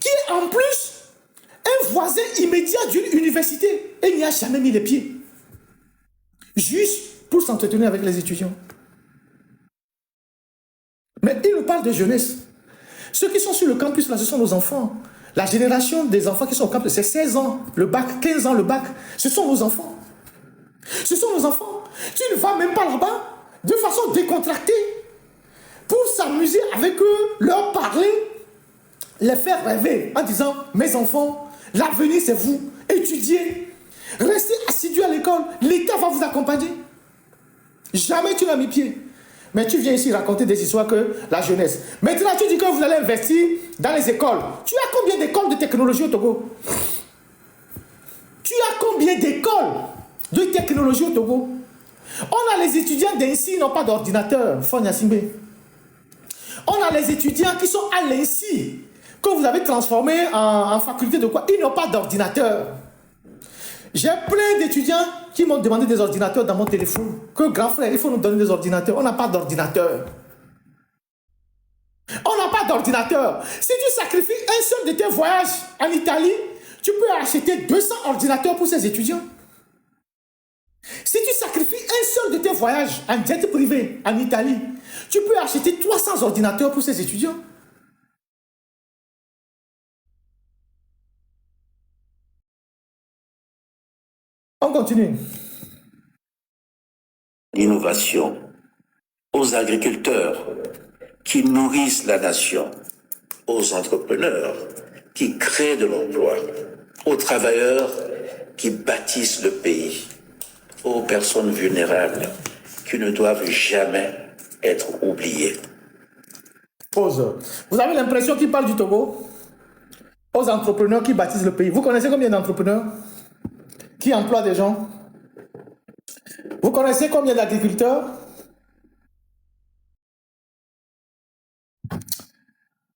[SPEAKER 1] qui est en plus un voisin immédiat d'une université et n'y a jamais mis les pieds. Juste pour s'entretenir avec les étudiants. Mais il nous parle de jeunesse. Ceux qui sont sur le campus, là, ce sont nos enfants. La génération des enfants qui sont au campus, c'est 16 ans, le bac, 15 ans, le bac. Ce sont nos enfants. Ce sont nos enfants. Tu ne vas même pas là-bas de façon décontractée pour s'amuser avec eux, leur parler, les faire rêver en disant, mes enfants, l'avenir c'est vous, étudiez, restez assidus à l'école, l'État va vous accompagner. Jamais tu n'as mis pied. Mais tu viens ici raconter des histoires que la jeunesse. Maintenant tu dis que vous allez investir dans les écoles. Tu as combien d'écoles de technologie au Togo? Tu as combien d'écoles de technologie au Togo. On a les étudiants d'Insi, ils n'ont pas d'ordinateur, Fonya Simbe. On a les étudiants qui sont à l'Insi, que vous avez transformé en faculté de quoi? Ils n'ont pas d'ordinateur. J'ai plein d'étudiants qui m'ont demandé des ordinateurs dans mon téléphone. Que grand frère, il faut nous donner des ordinateurs. On n'a pas d'ordinateur. On n'a pas d'ordinateur. Si tu sacrifies un seul de tes voyages en Italie, tu peux acheter 200 ordinateurs pour ces étudiants. Si tu sacrifies un seul de tes voyages en jet privé en Italie, tu peux acheter 300 ordinateurs pour ces étudiants. On continue.
[SPEAKER 2] L'innovation aux agriculteurs qui nourrissent la nation, aux entrepreneurs qui créent de l'emploi, aux travailleurs qui bâtissent le pays, aux personnes vulnérables qui ne doivent jamais être oubliées.
[SPEAKER 1] Pause. Vous avez l'impression qu'il parle du Togo? Aux entrepreneurs qui bâtissent le pays. Vous connaissez combien d'entrepreneurs qui emploient des gens? Vous connaissez combien d'agriculteurs?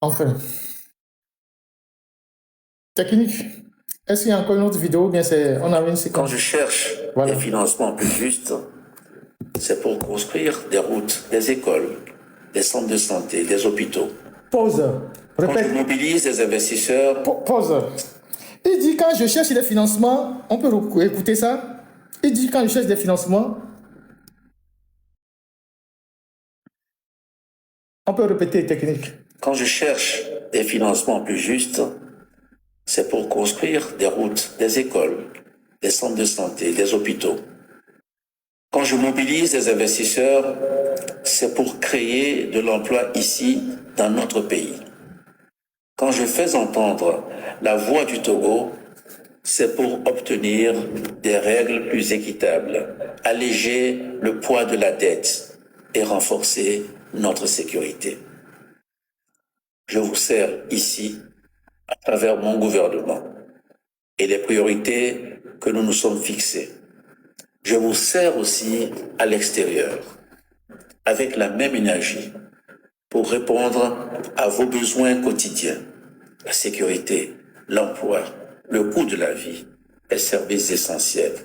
[SPEAKER 1] Enfin. Technique. Est-ce qu'il y a encore une autre vidéo? Bien, on a une séquence.
[SPEAKER 2] Quand je cherche des financements plus justes, c'est pour construire des routes, des écoles, des centres de santé, des hôpitaux.
[SPEAKER 1] Pause. Répète.
[SPEAKER 2] Quand je mobilise des investisseurs...
[SPEAKER 1] Pause. Il dit quand je cherche des financements, on peut écouter ça. Il dit quand je cherche des financements, on peut répéter technique.
[SPEAKER 2] Quand je cherche des financements plus justes, c'est pour construire des routes, des écoles, des centres de santé, des hôpitaux. Quand je mobilise des investisseurs, c'est pour créer de l'emploi ici, dans notre pays. Quand je fais entendre la voix du Togo, c'est pour obtenir des règles plus équitables, alléger le poids de la dette et renforcer notre sécurité. Je vous sers ici, à travers mon gouvernement et les priorités que nous nous sommes fixées. Je vous sers aussi à l'extérieur, avec la même énergie, pour répondre à vos besoins quotidiens, la sécurité, l'emploi, le coût de la vie, les services essentiels.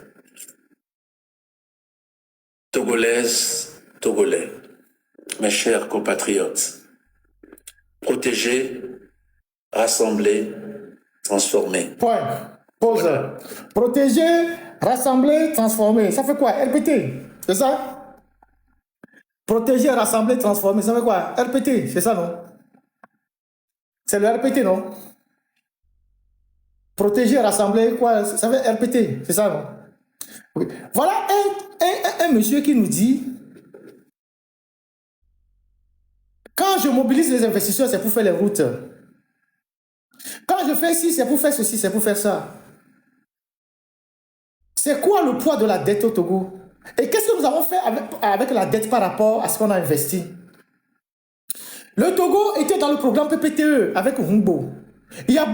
[SPEAKER 2] Togolaises, Togolais, mes chers compatriotes, protéger, rassembler, transformer.
[SPEAKER 1] Point. Pause. Voilà. Protéger, rassembler, transformer. Ça fait quoi? RPT. C'est ça? Protéger, rassembler, transformer. Ça fait quoi? RPT. C'est ça, non? C'est le RPT, non? Protéger, rassembler, quoi? Ça fait RPT. C'est ça, non? Oui. Voilà un monsieur qui nous dit: quand je mobilise les investisseurs, c'est pour faire les routes. Quand je fais ci, c'est pour faire ceci, c'est pour faire ça. C'est quoi le poids de la dette au Togo? Et qu'est-ce que nous avons fait avec la dette par rapport à ce qu'on a investi? Le Togo était dans le programme PPTE avec Humbo. Il y a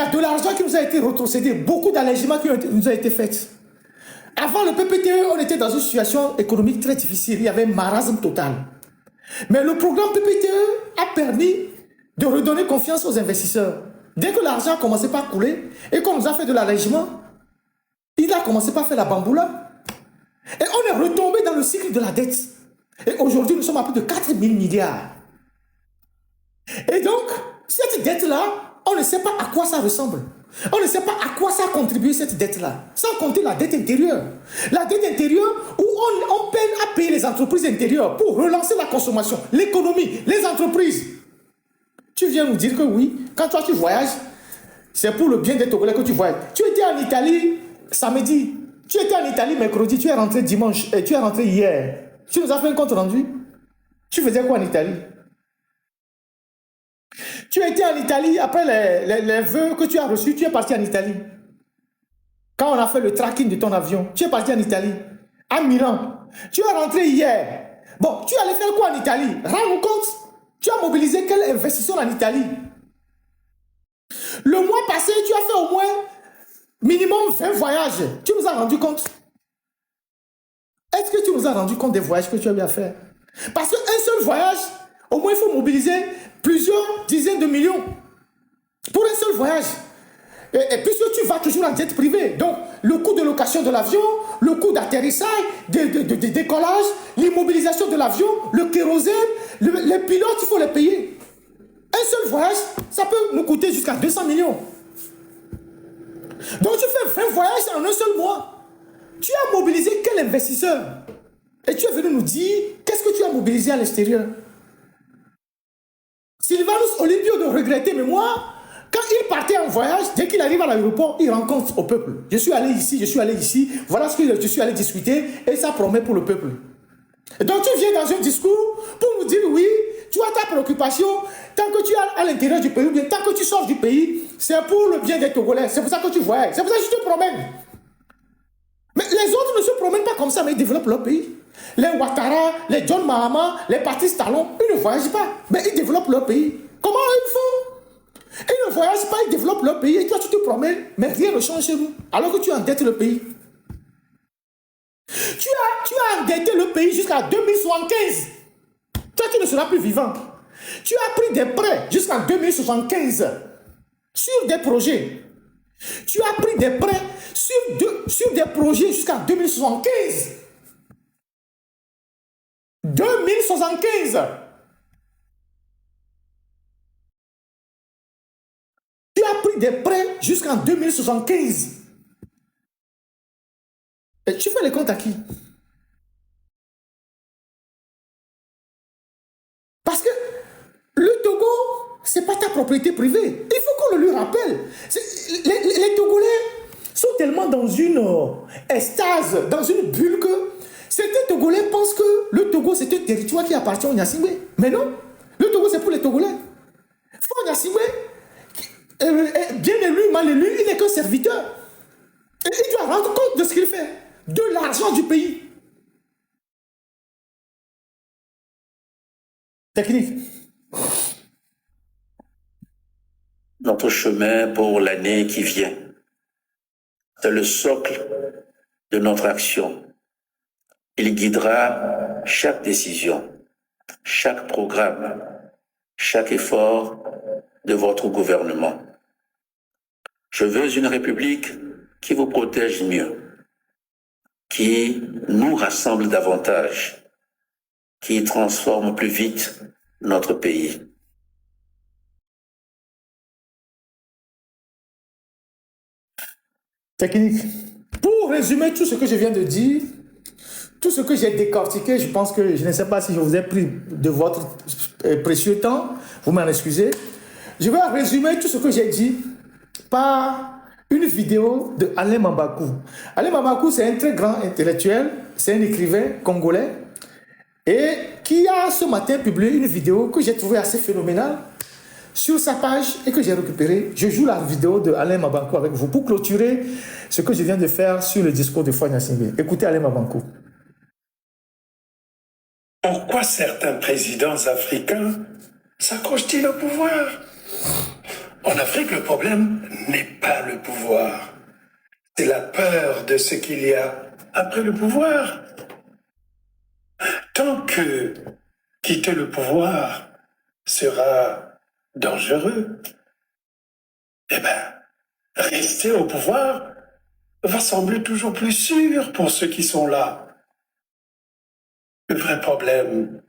[SPEAKER 1] de l'argent qui nous a été retrocédé, beaucoup d'allégements qui nous ont été faits. Avant le PPTE, on était dans une situation économique très difficile. Il y avait un marasme total. Mais le programme PPTE a permis de redonner confiance aux investisseurs. Dès que l'argent commençait pas à couler et qu'on nous a fait de l'allègement, il a commencé par faire la bamboula. Et on est retombé dans le cycle de la dette. Et aujourd'hui, nous sommes à plus de 4 000 milliards. Et donc, cette dette-là, on ne sait pas à quoi ça ressemble. On ne sait pas à quoi ça a contribué, cette dette-là. Sans compter la dette intérieure. La dette intérieure où on peine à payer les entreprises intérieures pour relancer la consommation, l'économie, les entreprises. Tu viens nous dire que oui, quand toi tu voyages, c'est pour le bien des Togolais que tu voyages. Tu étais en Italie samedi, tu étais en Italie mercredi, tu es rentré dimanche et tu es rentré hier. Tu nous as fait un compte rendu. Tu faisais quoi en Italie? Tu étais en Italie, après les vœux que tu as reçus, tu es parti en Italie. Quand on a fait le tracking de ton avion, tu es parti en Italie, à Milan. Tu es rentré hier. Bon, tu allais faire quoi en Italie? Rends-nous compte. Tu as mobilisé quel investisseur en Italie? Le mois passé, tu as fait au moins Minimum 20 voyages. Tu nous as rendu compte? Est-ce que tu nous as rendu compte des voyages que tu as eu à faire? Parce qu'un seul voyage, au moins il faut mobiliser plusieurs dizaines de millions pour un seul voyage. Et puisque tu vas toujours en jet privé, donc le coût de location de l'avion, le coût d'atterrissage, de décollage, l'immobilisation de l'avion, le kérosène, les pilotes, il faut les payer. Un seul voyage, ça peut nous coûter jusqu'à 200 millions. Donc tu fais 20 voyages en un seul mois. Tu as mobilisé quel investisseur? Et tu es venu nous dire, qu'est-ce que tu as mobilisé à l'extérieur? Sylvanus Olympio de regretter, mais moi, quand il partait en voyage, dès qu'il arrive à l'aéroport, il rencontre au peuple. Je suis allé ici, voilà ce que je suis allé discuter, et ça promet pour le peuple. Et donc tu viens dans un discours pour nous dire, oui, tu as ta préoccupation, tant que tu es à l'intérieur du pays, ou bien tant que tu sors du pays, c'est pour le bien des Togolais, c'est pour ça que tu voyages, c'est pour ça que je te promène. Mais les autres ne se promènent pas comme ça, mais ils développent leur pays. Les Ouattara, les John Mahama, les Patrice Talon, ils ne voyagent pas, mais ils développent leur pays. Comment ils font? Ils ne voyagent pas, ils développent leur pays, et toi tu te promènes, mais rien ne change chez nous, alors que tu endettes le pays. Tu as endetté le pays jusqu'à 2075. Toi tu ne seras plus vivant. Tu as pris des prêts jusqu'en 2075 sur des projets. Tu as pris des prêts sur des projets jusqu'en 2075. 2075. Tu as pris des prêts jusqu'en 2075. Et tu fais les comptes à qui? Parce que le Togo, ce n'est pas ta propriété privée. Il faut qu'on le lui rappelle. Les Togolais sont tellement dans une extase, dans une bulle que certains Togolais pensent que le Togo, c'est un territoire qui appartient au Gnassingbé. Mais non, le Togo, c'est pour les Togolais. Faut Gnassingbé, bien élu, mal élu, il n'est qu'un serviteur. Et il doit rendre compte de ce qu'il fait, de l'argent du pays. Technique.
[SPEAKER 2] Notre chemin pour l'année qui vient, c'est le socle de notre action. Il guidera chaque décision, chaque programme, chaque effort de votre gouvernement. Je veux une République qui vous protège mieux, qui nous rassemble davantage, qui transforme plus vite notre pays.
[SPEAKER 1] Technique. Pour résumer tout ce que je viens de dire, tout ce que j'ai décortiqué, je pense que je ne sais pas si je vous ai pris de votre précieux temps, vous m'en excusez. Je vais résumer tout ce que j'ai dit par une vidéo de Alain Mambakou. Alain Mambakou, c'est un très grand intellectuel, c'est un écrivain congolais, et qui a ce matin publié une vidéo que j'ai trouvée assez phénoménale sur sa page et que j'ai récupérée. Je joue la vidéo de Alain Mambakou avec vous pour clôturer ce que je viens de faire sur le discours de Faure Gnassingbé. Écoutez Alain Mambakou.
[SPEAKER 7] Pourquoi certains présidents africains s'accrochent-ils au pouvoir? En Afrique, le problème n'est pas le pouvoir. C'est la peur de ce qu'il y a après le pouvoir. Tant que quitter le pouvoir sera dangereux, eh bien, rester au pouvoir va sembler toujours plus sûr pour ceux qui sont là. Le vrai problème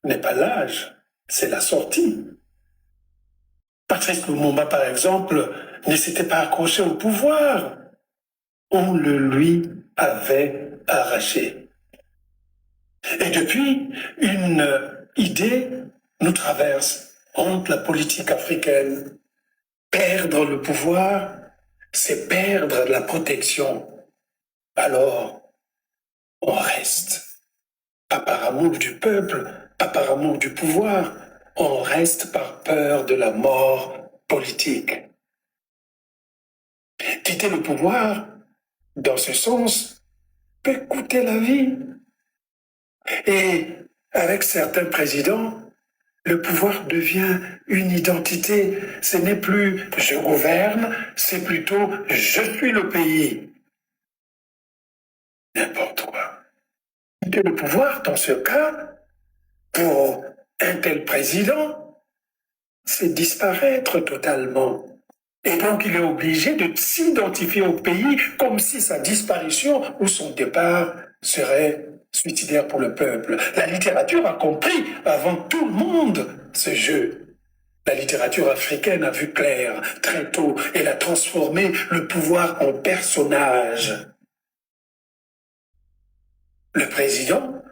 [SPEAKER 7] n'est pas l'âge, c'est la sortie. Patrice Lumumba, par exemple, ne s'était pas accroché au pouvoir. On le lui avait arraché. Et depuis, une idée nous traverse entre la politique africaine. Perdre le pouvoir, c'est perdre la protection. Alors, on reste. Pas par amour du peuple, pas par amour du pouvoir, on reste par peur de la mort politique. Quitter le pouvoir, dans ce sens, peut coûter la vie. Et avec certains présidents, Le pouvoir devient une identité. Ce n'est plus je gouverne, c'est plutôt je suis le pays. N'importe quoi. Que le pouvoir, dans ce cas, pour un tel président, c'est disparaître totalement. Et donc, il est obligé de s'identifier au pays comme si sa disparition ou son départ serait suicidaire pour le peuple. La littérature a compris avant tout le monde ce jeu. La littérature africaine a vu clair très tôt. Elle a transformé le pouvoir en personnage. Le président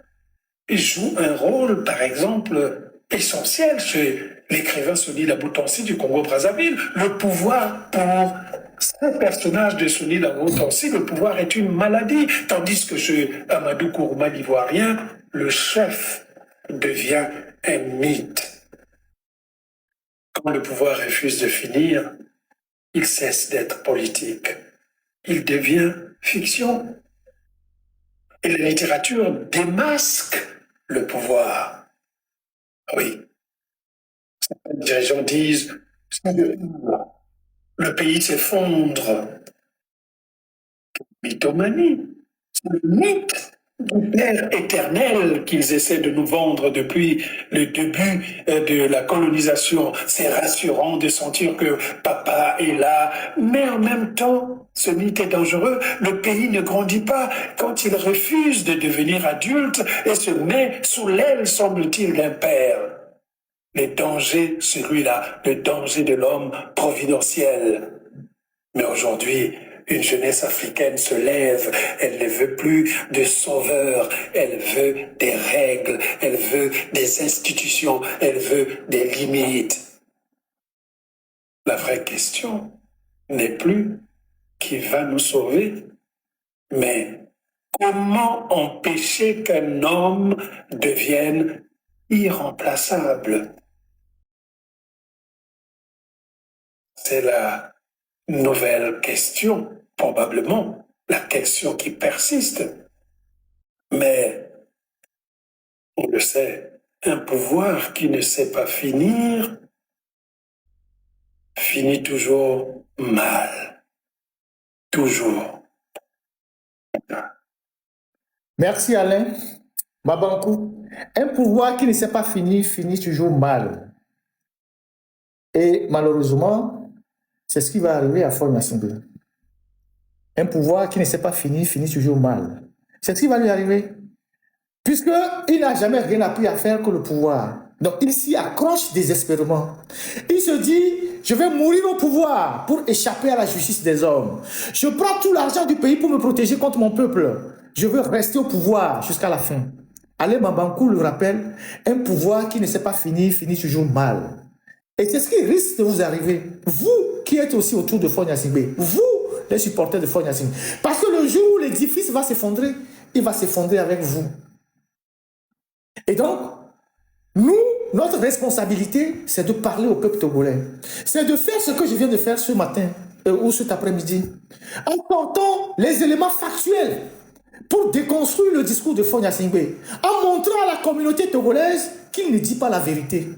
[SPEAKER 7] joue un rôle, par exemple, essentiel chez l'écrivain Soni Laboutansi du Congo-Brazzaville. Le pouvoir, pour ce personnage de Soni Laboutansi, le pouvoir est une maladie, tandis que chez Amadou Kourouma l'Ivoirien, le chef devient un mythe. Quand le pouvoir refuse de finir, il cesse d'être politique. Il devient fiction. Et la littérature démasque le pouvoir. Oui. Certains dirigeants disent le pays s'effondre. Mythomanie. C'est le mythe du Père éternel qu'ils essaient de nous vendre depuis le début de la colonisation. C'est rassurant de sentir que papa est là, mais en même temps, ce mythe est dangereux. Le pays ne grandit pas quand il refuse de devenir adulte et se met sous l'aile, semble-t-il, d'un père. Le danger, celui-là, le danger de l'homme providentiel. Mais aujourd'hui, une jeunesse africaine se lève, elle ne veut plus de sauveurs, elle veut des règles, elle veut des institutions, elle veut des limites. La vraie question n'est plus qui va nous sauver, mais comment empêcher qu'un homme devienne irremplaçable? C'est la nouvelle question, probablement la question qui persiste. Mais, on le sait, un pouvoir qui ne sait pas finir finit toujours mal. Toujours.
[SPEAKER 1] Merci Alain. Mabankou, un pouvoir qui ne sait pas finir, finit toujours mal. Et malheureusement, c'est ce qui va arriver à Faure Gnassingbé. Un pouvoir qui ne sait pas finir, finit toujours mal. C'est ce qui va lui arriver. Puisqu'il n'a jamais rien appris à faire que le pouvoir. Donc il s'y accroche désespérément. Il se dit, je vais mourir au pouvoir pour échapper à la justice des hommes. Je prends tout l'argent du pays pour me protéger contre mon peuple. Je veux rester au pouvoir jusqu'à la fin. Alain Mabankou le rappelle, un pouvoir qui ne sait pas finir, finit toujours mal. Et c'est ce qui risque de vous arriver. Vous qui êtes aussi autour de Faure Gnassingbé, vous, les supporters de Faure Gnassingbé. Parce que le jour où l'édifice va s'effondrer, il va s'effondrer avec vous. Et donc, nous, notre responsabilité, c'est de parler au peuple togolais. C'est de faire ce que je viens de faire ce matin ou cet après-midi. En portant les éléments factuels pour déconstruire le discours de Faure Gnassingbé. En montrant à la communauté togolaise qu'il ne dit pas la vérité.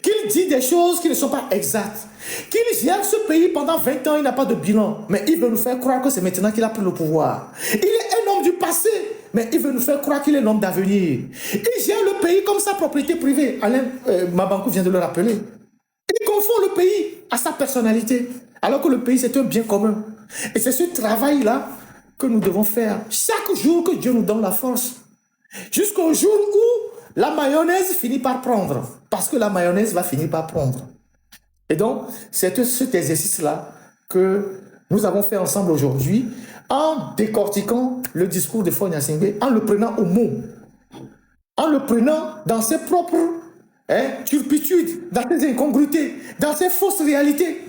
[SPEAKER 1] Qu'il dit des choses qui ne sont pas exactes. Qu'il gère ce pays pendant 20 ans, il n'a pas de bilan. Mais il veut nous faire croire que c'est maintenant qu'il a pris le pouvoir. Il est un homme du passé, mais il veut nous faire croire qu'il est l'homme d'avenir. Il gère le pays comme sa propriété privée. Alain Mabankou vient de le rappeler. Il confond le pays à sa personnalité, alors que le pays c'est un bien commun. Et c'est ce travail-là que nous devons faire chaque jour que Dieu nous donne la force. Jusqu'au jour où la mayonnaise finit par prendre. Parce que la mayonnaise va finir par prendre. Et donc, c'est cet exercice-là que nous avons fait ensemble aujourd'hui en décortiquant le discours de Faure Gnassingbé, en le prenant au mot, en le prenant dans ses propres turpitudes, dans ses incongruités, dans ses fausses réalités.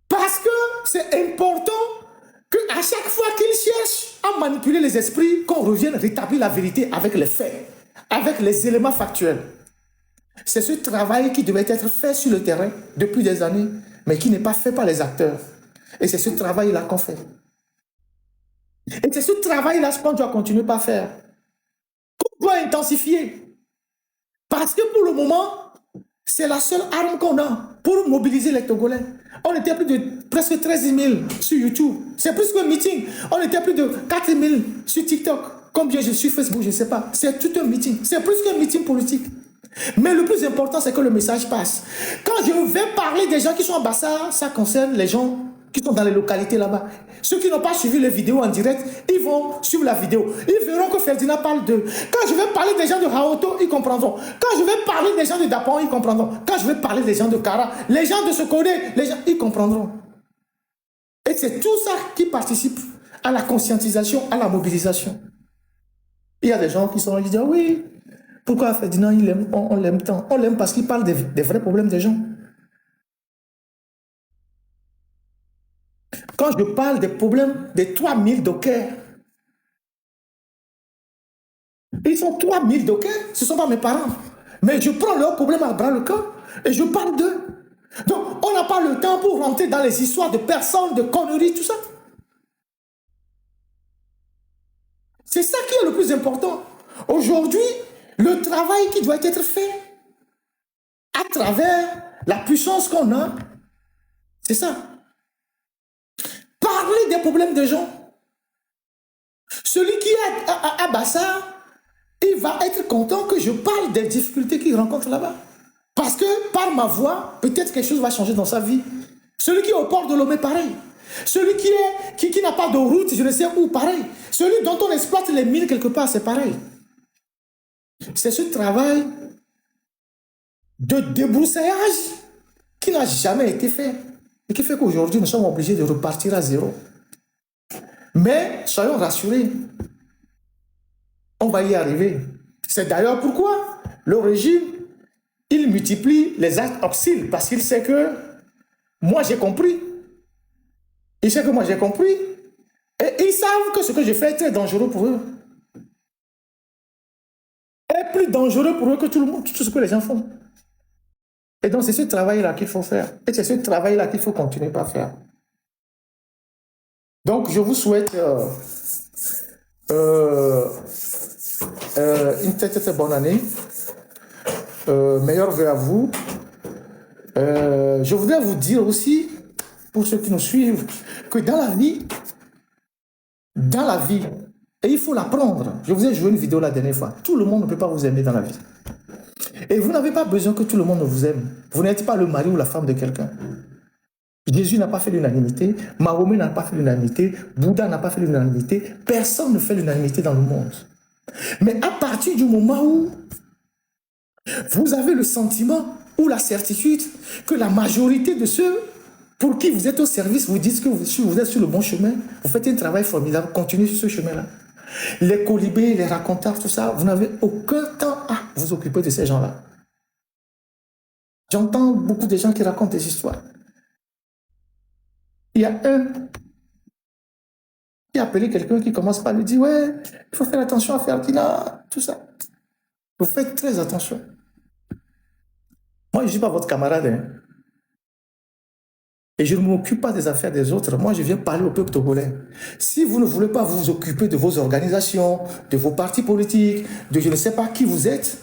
[SPEAKER 1] Parce que c'est important qu'à chaque fois qu'il cherche à manipuler les esprits, qu'on revienne rétablir la vérité avec les faits, avec les éléments factuels. C'est ce travail qui devait être fait sur le terrain depuis des années, mais qui n'est pas fait par les acteurs. Et c'est ce travail-là qu'on fait. Et c'est ce travail-là qu'on doit continuer par faire, qu'on doit intensifier. Parce Parce que pour le moment, c'est la seule arme qu'on a pour mobiliser les Togolais. On était plus de presque 13 000 sur YouTube. C'est plus qu'un meeting. On était plus de 4 000 sur TikTok. Combien je suis Facebook, je ne sais pas. C'est tout un meeting. C'est plus qu'un meeting politique. Mais le plus important, c'est que le message passe. Quand je vais parler des gens qui sont en Bassa, ça concerne les gens qui sont dans les localités là-bas. Ceux qui n'ont pas suivi les vidéos en direct, ils vont suivre la vidéo. Ils verront que Ferdinand parle d'eux. Quand je vais parler des gens de Haoto, ils comprendront. Quand je vais parler des gens de Dapon, ils comprendront. Quand je vais parler des gens de Kara, les gens de Sokone, les gens, ils comprendront. Et c'est tout ça qui participe à la conscientisation, à la mobilisation. Il y a des gens qui sont là, qui disent, oui, pourquoi Ferdinand, on l'aime tant? On l'aime parce qu'il parle des vrais problèmes des gens. Quand je parle des problèmes des 3000 dockers, ils sont 3000 dockers, ce ne sont pas mes parents. Mais je prends leurs problèmes à bras le corps et je parle d'eux. Donc, on n'a pas le temps pour rentrer dans les histoires de personnes, de conneries, tout ça. C'est ça qui est le plus important. Aujourd'hui, le travail qui doit être fait à travers la puissance qu'on a, c'est ça. Parler des problèmes des gens. Celui qui est à Bassa, il va être content que je parle des difficultés qu'il rencontre là-bas. Parce que par ma voix, peut-être quelque chose va changer dans sa vie. Celui qui est au port de Lomé, pareil. Celui qui n'a pas de route, je ne sais où, pareil. Celui dont on exploite les mines quelque part, c'est pareil. C'est ce travail de débroussaillage qui n'a jamais été fait. Et qui fait qu'aujourd'hui, nous sommes obligés de repartir à zéro. Mais soyons rassurés, on va y arriver. C'est d'ailleurs pourquoi le régime, il multiplie les actes hostiles, parce qu'il sait que moi j'ai compris. Il sait que moi j'ai compris. Et ils savent que ce que je fais est très dangereux pour eux. Est plus dangereux pour eux que tout ce que les gens font. Et donc, c'est ce travail-là qu'il faut faire. Et c'est ce travail-là qu'il faut continuer par faire. Donc, je vous souhaite une très, très bonne année. Meilleurs vœux à vous. Je voudrais vous dire aussi, pour ceux qui nous suivent, que dans la vie, et il faut l'apprendre. Je vous ai joué une vidéo la dernière fois. Tout le monde ne peut pas vous aimer dans la vie. Et vous n'avez pas besoin que tout le monde vous aime. Vous n'êtes pas le mari ou la femme de quelqu'un. Jésus n'a pas fait l'unanimité, Mahomet n'a pas fait l'unanimité, Bouddha n'a pas fait l'unanimité, personne ne fait l'unanimité dans le monde. Mais à partir du moment où vous avez le sentiment ou la certitude que la majorité de ceux pour qui vous êtes au service vous disent que vous êtes sur le bon chemin, vous faites un travail formidable, continuez sur ce chemin-là. Les colibés, les racontars, tout ça, vous n'avez aucun temps à vous occuper de ces gens-là. J'entends beaucoup de gens qui racontent des histoires. Il y a un qui a appelé quelqu'un qui commence par lui dire, ouais, il faut faire attention à Ferdinand, tout ça. Vous faites très attention. Moi, je ne suis pas votre camarade, hein. Et je ne m'occupe pas des affaires des autres. Moi, je viens parler au peuple togolais. Si vous ne voulez pas vous occuper de vos organisations, de vos partis politiques, de je ne sais pas qui vous êtes,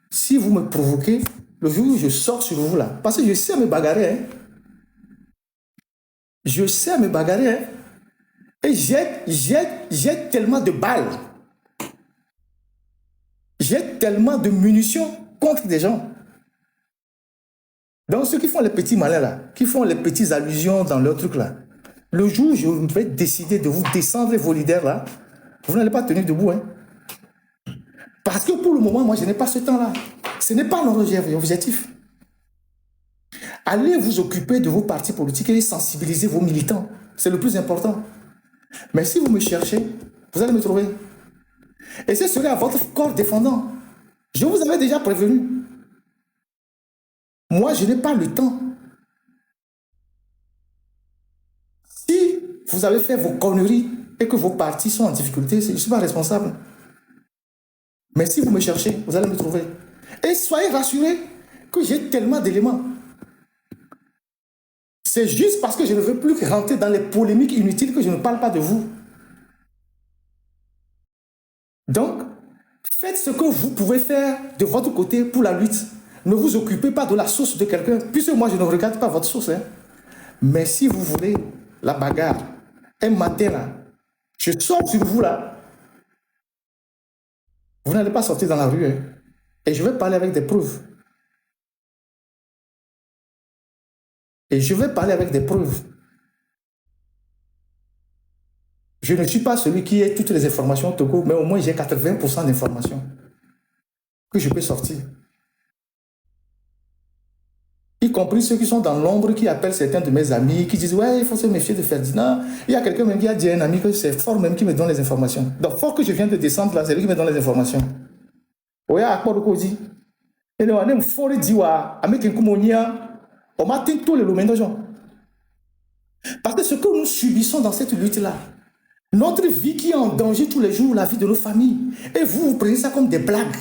[SPEAKER 1] si vous me provoquez, le jour où je sors sur vous là, parce que je sais me bagarrer, hein. Je sais me bagarrer, hein. Et j'ai tellement de balles. J'ai tellement de munitions contre des gens. Donc ceux qui font les petits malins là, qui font les petites allusions dans leur truc là, le jour où je vais décider de vous descendre vos leaders là, vous n'allez pas tenir debout, hein. Parce que pour le moment, moi je n'ai pas ce temps-là. Ce n'est pas notre objectif. Allez vous occuper de vos partis politiques et sensibiliser vos militants. C'est le plus important. Mais si vous me cherchez, vous allez me trouver. Et ce serait à votre corps défendant. Je vous avais déjà prévenu. Moi, je n'ai pas le temps. Si vous avez fait vos conneries et que vos partis sont en difficulté, je ne suis pas responsable. Mais si vous me cherchez, vous allez me trouver. Et soyez rassurés que j'ai tellement d'éléments. C'est juste parce que je ne veux plus rentrer dans les polémiques inutiles que je ne parle pas de vous. Donc, faites Faites ce que vous pouvez faire de votre côté pour la lutte. Ne vous occupez pas de la source de quelqu'un, puisque moi, je ne regarde pas votre source. Hein. Mais si vous voulez la bagarre, un matin, là, je sors sur vous, là. Vous n'allez pas sortir dans la rue. Hein. Et je vais parler avec des preuves. Et je vais parler avec des preuves. Je ne suis pas celui qui a toutes les informations au Togo, mais au moins j'ai 80% d'informations que je peux sortir. Y compris ceux qui sont dans l'ombre, qui appellent certains de mes amis, qui disent « Ouais, il faut se méfier de Ferdinand. » Il y a quelqu'un même qui a dit à un ami que c'est Fort même qui me donne les informations. Donc, Fort que je viens de descendre là, c'est lui qui me donne les informations. Oui, à quoi le dit. Et le on Fort dit « Avec un koumonia, on m'a tenu tous les loménages. » Parce que ce que nous subissons dans cette lutte-là, notre vie qui est en danger tous les jours, la vie de nos familles, et vous, vous prenez ça comme des blagues.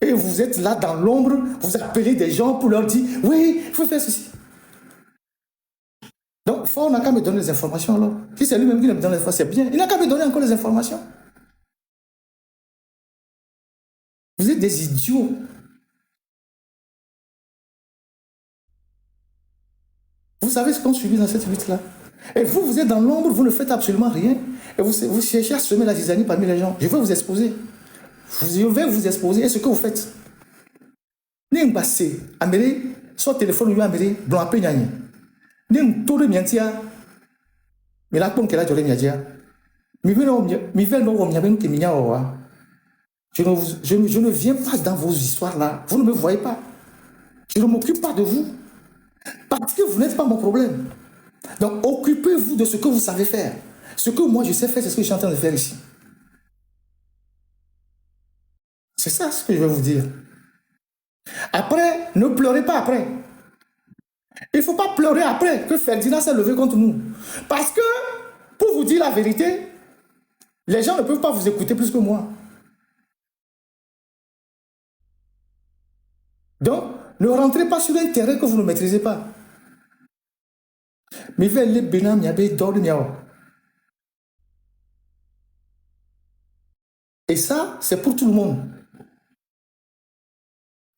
[SPEAKER 1] Et vous êtes là dans l'ombre, vous appelez des gens pour leur dire « Oui, il faut faire ceci. » Donc, Fort n'a qu'à me donner les informations alors. Si c'est lui-même qui me donne les informations, c'est bien. Il n'a qu'à me donner encore les informations. Vous êtes des idiots. Vous savez ce qu'on subit dans cette lutte-là. Et vous, vous êtes dans l'ombre, vous ne faites absolument rien. Et vous cherchez à semer la zizanie parmi les gens. Je vais vous exposer. Je vais vous exposer. Et ce que vous faites. N'imbassé, améré, soit téléphone ou améré, blanc à peignagne. N'im tout le miantia. Mais la pompe qu'elle a duré miadia. Je ne viens pas dans vos histoires-là. Vous ne me voyez pas. Je ne m'occupe pas de vous. Parce que vous n'êtes pas mon problème. Donc, occupez-vous de ce que vous savez faire. Ce que moi, je sais faire, c'est ce que je suis en train de faire ici. C'est ça ce que je vais vous dire. Après, ne pleurez pas après. Il ne faut pas pleurer après que Ferdinand s'est levé contre nous. Parce que, pour vous dire la vérité, les gens ne peuvent pas vous écouter plus que moi. Donc, ne rentrez pas sur un terrain que vous ne maîtrisez pas. Et ça, c'est pour tout le monde.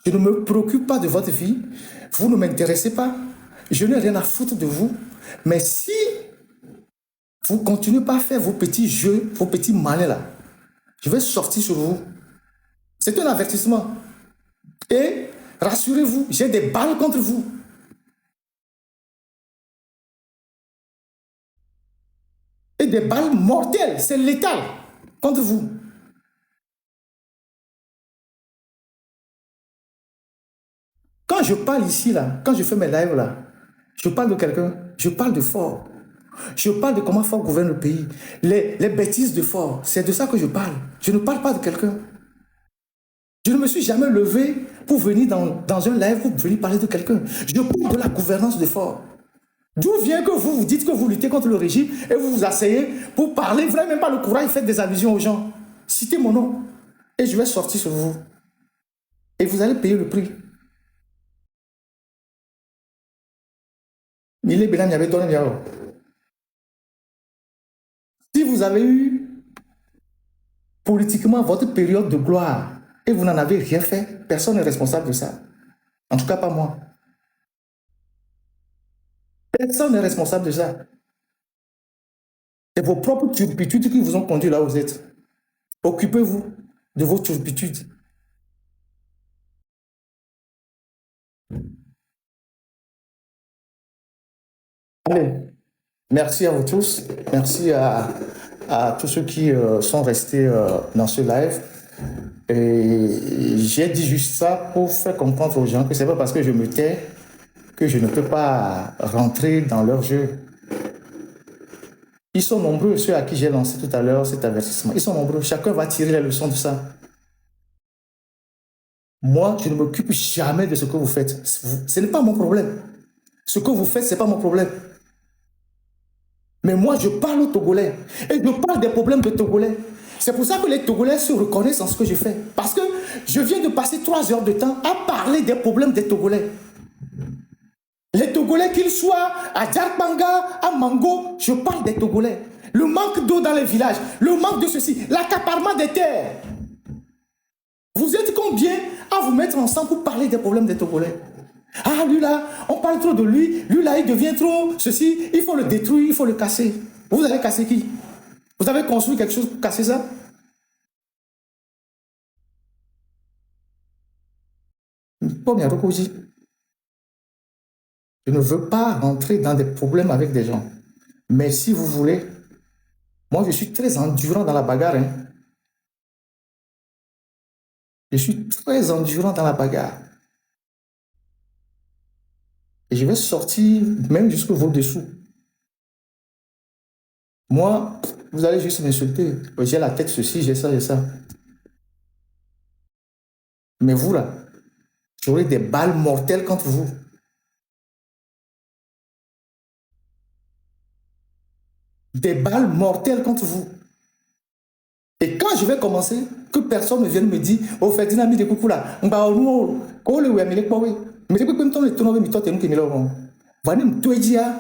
[SPEAKER 1] Je ne me préoccupe pas de votre vie. Vous ne m'intéressez pas. Je n'ai rien à foutre de vous. Mais si vous continuez pas à faire vos petits jeux, vos petits malins là, je vais sortir sur vous. C'est un avertissement. Et rassurez-vous, j'ai des balles contre vous. Et des balles mortelles, c'est létal contre vous. Quand je parle ici, là, quand je fais mes lives, là, je parle de quelqu'un, je parle de Fort. Je parle de comment Fort gouverne le pays. Les bêtises de Fort, c'est de ça que je parle. Je ne parle pas de quelqu'un. Je ne me suis jamais levé pour venir dans un live pour venir parler de quelqu'un. Je parle de la gouvernance de Fort. D'où vient que vous dites que vous luttez contre le régime et vous vous asseyez pour parler, vous n'avez même pas le courage, faites des allusions aux gens. Citez mon nom et je vais sortir sur vous. Et vous allez payer le prix. Si vous avez eu politiquement votre période de gloire et vous n'en avez rien fait, personne n'est responsable de ça. En tout cas, pas moi. Personne n'est responsable de ça. C'est vos propres turpitudes qui vous ont conduit là où vous êtes. Occupez-vous de vos turpitudes. Allez, merci à vous tous. Merci à tous ceux qui sont restés dans ce live. Et j'ai dit juste ça pour faire comprendre aux gens que c'est pas parce que je me tais que je ne peux pas rentrer dans leur jeu. Ils sont nombreux, ceux à qui j'ai lancé tout à l'heure cet avertissement. Ils sont nombreux. Chacun va tirer les leçons de ça. Moi, je ne m'occupe jamais de ce que vous faites. Ce n'est pas mon problème. Ce que vous faites, ce n'est pas mon problème. Mais moi, je parle aux Togolais. Et je parle des problèmes des Togolais. C'est pour ça que les Togolais se reconnaissent en ce que je fais. Parce que je viens de passer 3 heures de temps à parler des problèmes des Togolais. Les Togolais, qu'ils soient à Djarkbanga, à Mango, je parle des Togolais. Le manque d'eau dans les villages, le manque de ceci, l'accaparement des terres. Vous êtes combien à vous mettre ensemble pour parler des problèmes des Togolais? Ah, lui là, on parle trop de lui. Lui là, il devient trop ceci. Il faut le détruire, il faut le casser. Vous allez casser qui? Vous avez construit quelque chose pour casser ça? Je ne veux pas rentrer dans des problèmes avec des gens. Mais si vous voulez, moi je suis très endurant dans la bagarre. Hein. Je suis très endurant dans la bagarre. Et je vais sortir même jusqu'au vos dessous. Moi, vous allez juste m'insulter. J'ai la tête ceci, j'ai ça, j'ai ça. Mais vous là, j'aurai des balles mortelles contre vous. Des balles mortelles contre vous. Et quand je vais commencer, que personne ne vienne me dire, oh, fait dynamique de coucou là, on va au quoi le mais quoi oui. Mais depuis que tu es tourné, toi, tu es nous qui nous l'avons. Venez me tout dire.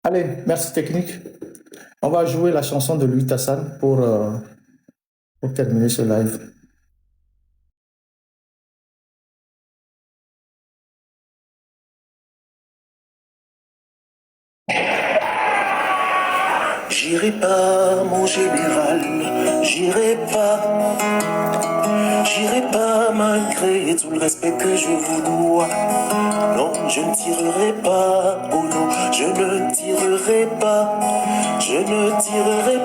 [SPEAKER 1] Allez, merci technique. On va jouer la chanson de Louis Tassan pour terminer ce live.
[SPEAKER 9] J'irai pas, mon général, j'irai pas malgré tout le respect que je vous dois. Non, je ne tirerai pas, oh non, je ne tirerai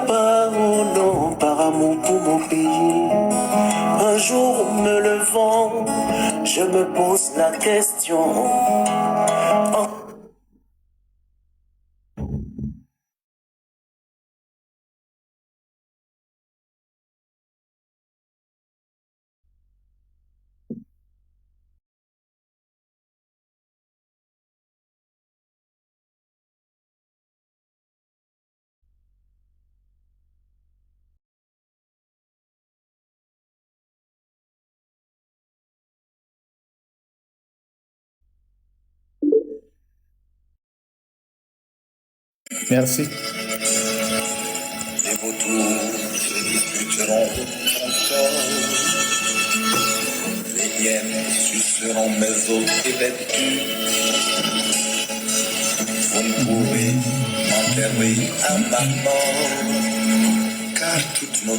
[SPEAKER 9] pas, oh non, par amour pour mon pays. Un jour me levant, je me pose la question. Oh.
[SPEAKER 1] Merci.
[SPEAKER 9] Les vautours se disputeront encore. Les hyènes suceront mes os dévêtus. Vous ne pourrez m'enterrer à ma mort, car toutes nos